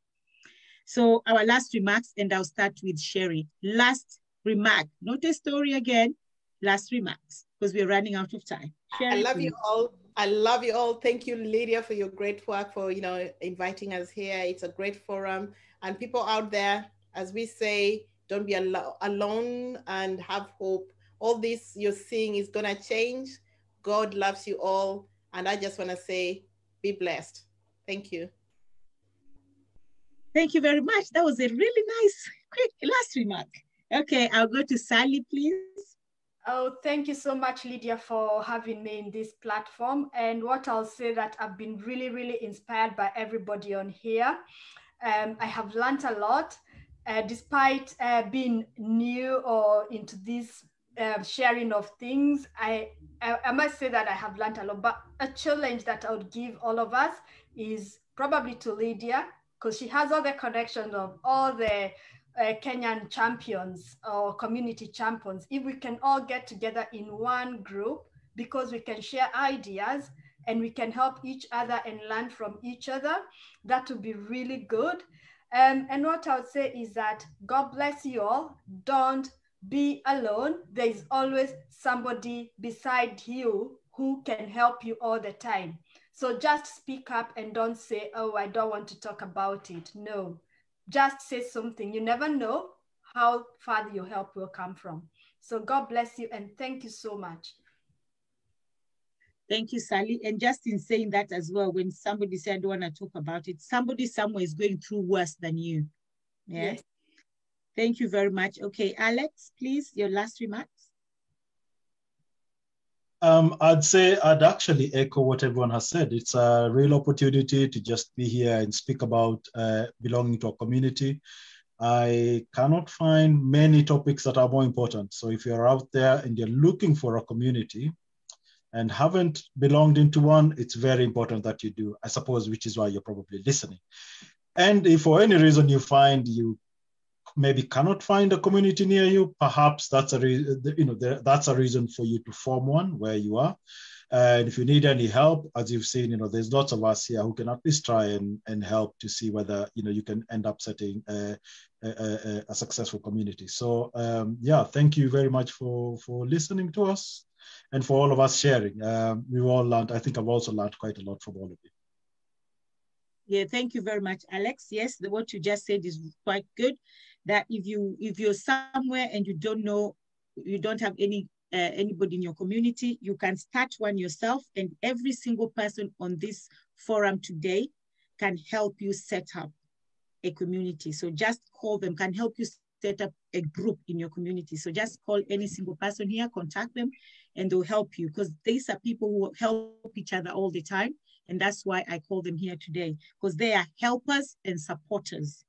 So our last remarks, and I'll start with Sherry. Last remark, not a story again, last remarks, because we're running out of time. Sherry, I love please. you all. I love you all. Thank you, Lydia, for your great work, for inviting us here. It's a great forum. And people out there, as we say, don't be alone and have hope. All this you're seeing is gonna change. God loves you all. And I just wanna say, be blessed. Thank you. Thank you very much. That was a really nice, quick last remark. Okay, I'll go to Sally, please. Oh, thank you so much, Lydia, for having me in this platform. And what I'll say that I've been really, really inspired by everybody on here. I have learned a lot, despite being new or into this sharing of things. I must say that I have learned a lot, but a challenge that I would give all of us is probably to Lydia, because she has all the connections of all the Kenyan champions or community champions. If we can all get together in one group, because we can share ideas and we can help each other and learn from each other, that would be really good. And what I would say is that God bless you all. Don't be alone. There is always somebody beside you who can help you all the time. So just speak up and don't say, oh, I don't want to talk about it. No, just say something. You never know how far your help will come from. So God bless you and thank you so much. Thank you, Sally. And just in saying that as well, when somebody said, I don't want to talk about it, somebody somewhere is going through worse than you. Yeah. Yes. Thank you very much. Okay, Alex, please, your last remarks. I'd say I'd actually echo what everyone has said. It's a real opportunity to just be here and speak about belonging to a community. I cannot find many topics that are more important. So if you're out there and you're looking for a community and haven't belonged into one, it's very important that you do, I suppose, which is why you're probably listening. And if for any reason you find you maybe cannot find a community near you, perhaps that's that's a reason for you to form one where you are. And if you need any help, as you've seen, there's lots of us here who can at least try and help to see whether you can end up setting a successful community. So yeah, thank you very much for listening to us and for all of us sharing. We've all learned. I think I've also learned quite a lot from all of you. Yeah, thank you very much, Alex. Yes, what you just said is quite good. That if you're somewhere and you don't know, you don't have anybody in your community, you can start one yourself, and every single person on this forum today can help you set up a community. So just call them, can help you set up a group in your community. So just call any single person here, contact them, and they'll help you, because these are people who help each other all the time. And that's why I call them here today, because they are helpers and supporters.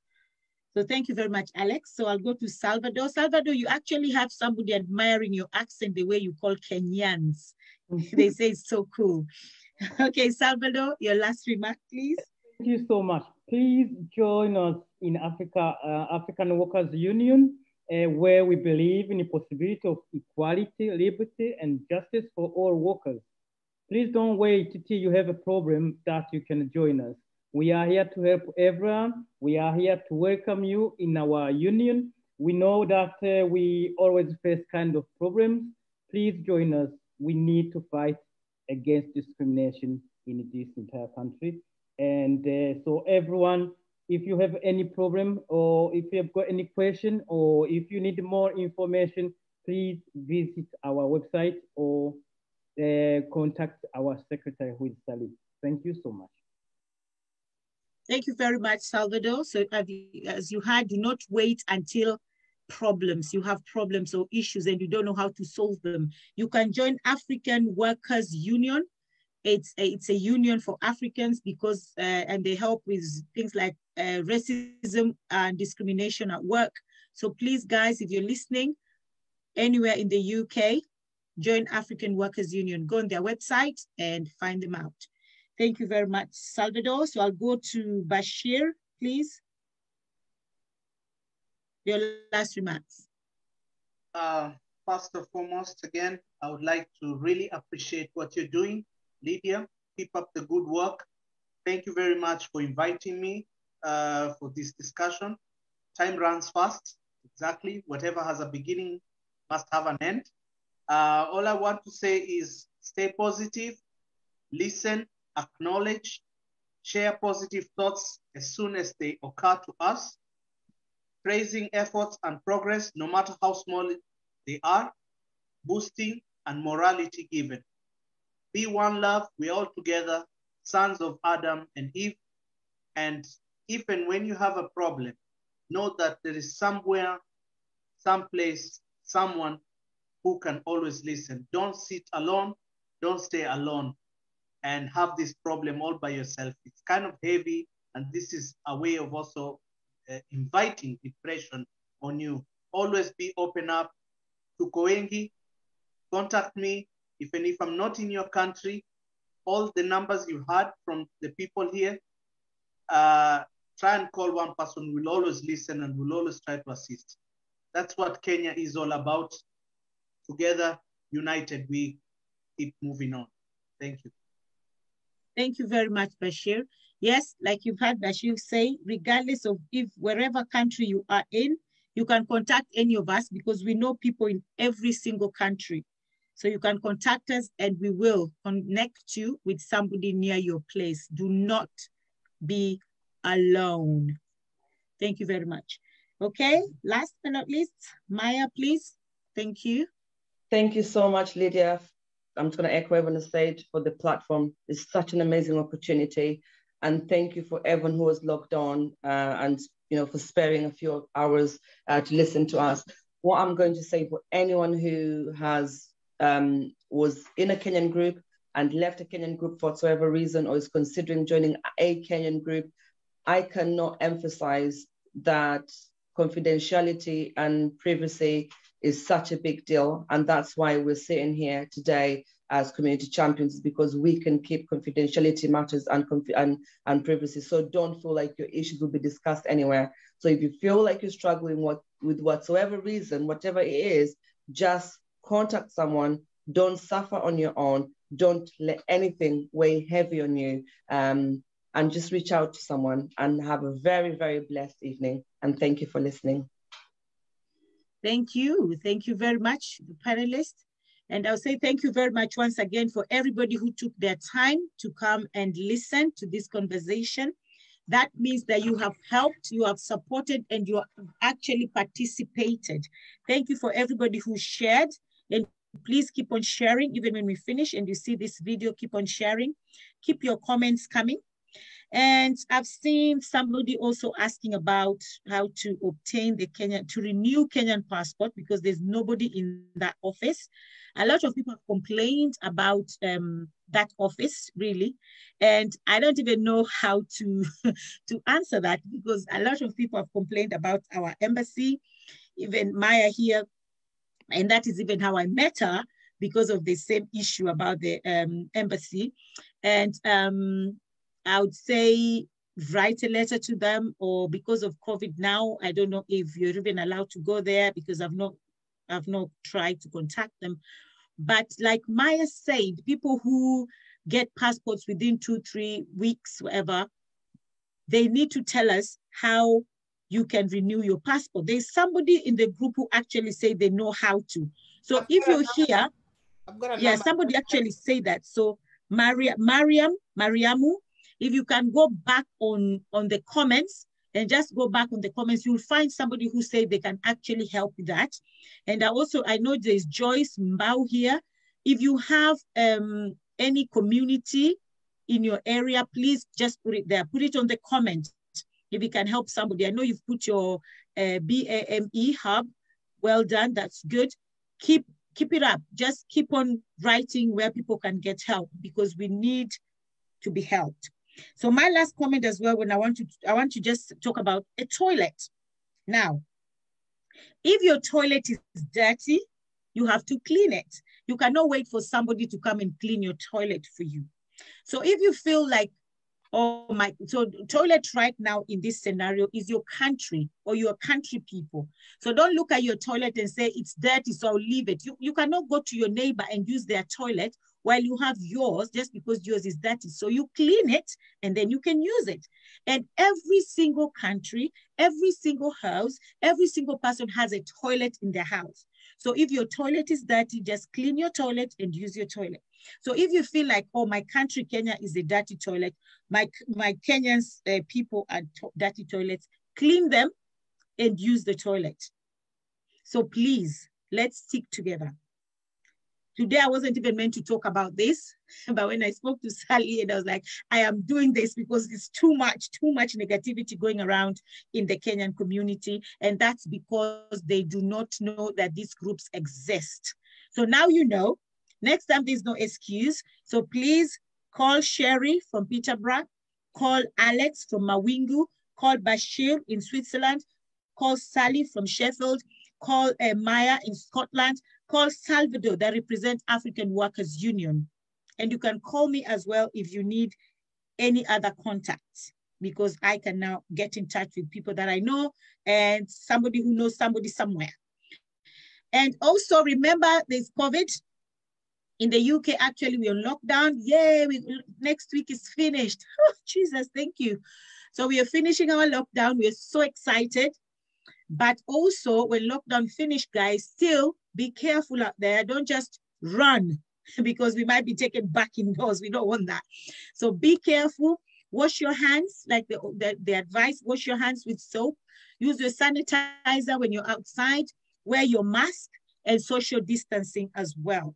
So thank you very much, Alex. So I'll go to Salvador. Salvador, you actually have somebody admiring your accent, the way you call Kenyans. They say it's so cool. Okay, Salvador, your last remark, please. Thank you so much. Please join us in African Workers Union, where we believe in the possibility of equality, liberty, and justice for all workers. Please don't wait till you have a problem that you can join us. We are here to help everyone. We are here to welcome you in our union. We know that we always face kind of problems. Please join us. We need to fight against discrimination in this entire country. And so everyone, if you have any problem or if you have got any question or if you need more information, please visit our website or contact our secretary, who is Sally. Thank you so much. Thank you very much, Salvador. So as you heard, do not wait until you have problems or issues and you don't know how to solve them. You can join African Workers Union. It's a union for Africans because, and they help with things like racism and discrimination at work. So please, guys, if you're listening anywhere in the UK, join African Workers Union. Go on their website and find them out. Thank you very much, Salvador. So I'll go to Bashir, please. Your last remarks. First and foremost, again, I would like to really appreciate what you're doing. Lydia, keep up the good work. Thank you very much for inviting me for this discussion. Time runs fast, exactly. Whatever has a beginning must have an end. All I want to say is stay positive, listen, acknowledge, share positive thoughts as soon as they occur to us, praising efforts and progress, no matter how small they are, boosting and morality given. Be one love, we're all together, sons of Adam and Eve. And if and when you have a problem, know that there is somewhere, someplace, someone who can always listen. Don't sit alone, don't stay alone and have this problem all by yourself. It's kind of heavy, and this is a way of also inviting depression on you. Always be open up to Koengi, contact me. If I'm not in your country, all the numbers you had from the people here, try and call one person. We'll always listen and we'll always try to assist. That's what Kenya is all about. Together, united, we keep moving on. Thank you. Thank you very much, Bashir. Yes, like you've heard Bashir say, regardless of wherever country you are in, you can contact any of us because we know people in every single country. So you can contact us and we will connect you with somebody near your place. Do not be alone. Thank you very much. Okay, last but not least, Maya, please. Thank you. Thank you so much, Lydia. I'm just going to echo everyone on the stage for the platform. It's such an amazing opportunity. And thank you for everyone who was logged on and for sparing a few hours to listen to us. What I'm going to say for anyone who has was in a Kenyan group and left a Kenyan group for whatever reason or is considering joining a Kenyan group, I cannot emphasize that confidentiality and privacy is such a big deal. And that's why we're sitting here today as community champions, because we can keep confidentiality matters and privacy. So don't feel like your issues will be discussed anywhere. So if you feel like you're struggling with whatsoever reason, whatever it is, just contact someone. Don't suffer on your own. Don't let anything weigh heavy on you. And just reach out to someone and have a very, very blessed evening. And thank you for listening. Thank you. Thank you very much, the panelists. And I'll say thank you very much once again for everybody who took their time to come and listen to this conversation. That means that you have helped, you have supported, and you have actually participated. Thank you for everybody who shared. And please keep on sharing, even when we finish and you see this video, keep on sharing. Keep your comments coming. And I've seen somebody also asking about how to obtain the to renew Kenyan passport, because there's nobody in that office. A lot of people have complained about that office, really. And I don't even know how to, to answer that, because a lot of people have complained about our embassy, even Maya here. And that is even how I met her, because of the same issue about the embassy. And I would say write a letter to them, or because of COVID now, I don't know if you're even allowed to go there, because I've not tried to contact them. But like Maya said, people who get passports within 2-3 weeks, whatever, they need to tell us how you can renew your passport. There's somebody in the group who actually say they know how to. So if you're here, yeah, somebody actually say that. So Mariamu, if you can go back on the comments and just go back on the comments, you'll find somebody who say they can actually help with that. And I know there's Joyce Mbau here. If you have any community in your area, please just put it there. Put it on the comment if you can help somebody. I know you've put your BAME hub. Well done, that's good. Keep it up. Just keep on writing where people can get help, because we need to be helped. So my last comment as well, when I want to just talk about a toilet. Now, if your toilet is dirty, you have to clean it. You cannot wait for somebody to come and clean your toilet for you. So if you feel like, oh my, so toilet right now in this scenario is your country or your country people. So don't look at your toilet and say it's dirty, so I'll leave it. You cannot go to your neighbor and use their toilet while you have yours, just because yours is dirty. So you clean it and then you can use it. And every single country, every single house, every single person has a toilet in their house. So if your toilet is dirty, just clean your toilet and use your toilet. So if you feel like, oh, my country, Kenya, is a dirty toilet, my Kenyans people are dirty toilets, clean them and use the toilet. So please, let's stick together. Today, I wasn't even meant to talk about this, but when I spoke to Sally, and I was like, I am doing this because it's too much negativity going around in the Kenyan community. And that's because they do not know that these groups exist. So now you know. Next time, there's no excuse. So please call Sherry from Peterborough, call Alex from Mawingu, call Bashir in Switzerland, call Sally from Sheffield, call Maya in Scotland, call Salvador that represents African Workers Union. And you can call me as well if you need any other contacts, because I can now get in touch with people that I know and somebody who knows somebody somewhere. And also remember, there's COVID. In the UK, actually, we're on lockdown. Yay, next week is finished. Oh, Jesus, thank you. So we are finishing our lockdown. We're so excited. But also, when lockdown finished, guys, still be careful out there. Don't just run, because we might be taken back indoors. We don't want that. So be careful. Wash your hands, like the advice, wash your hands with soap. Use your sanitizer when you're outside. Wear your mask and social distancing as well.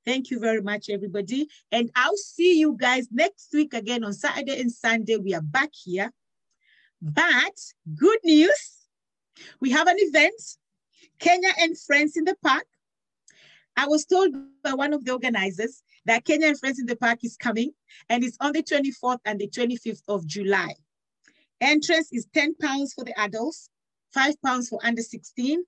Thank you very much, everybody. And I'll see you guys next week again on Saturday and Sunday. We are back here. But good news, we have an event, Kenya and Friends in the Park. I was told by one of the organizers that Kenya and Friends in the Park is coming, and it's on the 24th and the 25th of July. Entrance is £10 for the adults, £5 for under 16,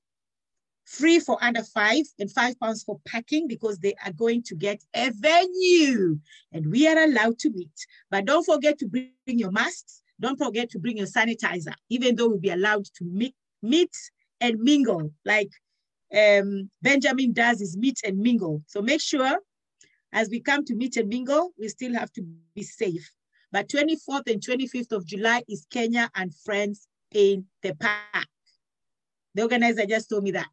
free for under 5, and £5 for parking, because they are going to get a venue and we are allowed to meet. But don't forget to bring your masks. Don't forget to bring your sanitizer, even though we'll be allowed to meet and mingle, like Benjamin does is meet and mingle. So make sure as we come to meet and mingle, we still have to be safe. But 24th and 25th of July is Kenya and Friends in the Park. The organizer just told me that.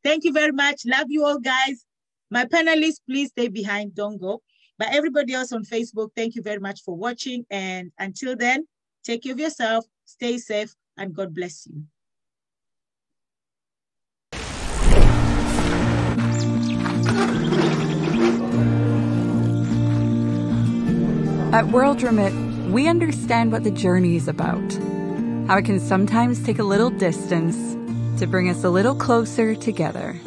Thank you very much. Love you all, guys. My panelists, please stay behind. Don't go. But everybody else on Facebook, thank you very much for watching. And until then, take care of yourself, stay safe, and God bless you. At World Remit, we understand what the journey is about, how it can sometimes take a little distance to bring us a little closer together.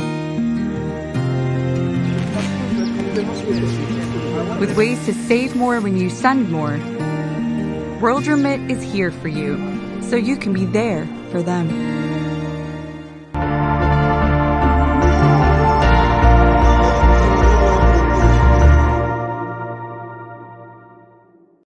With ways to save more when you send more, World Remit is here for you, so you can be there for them.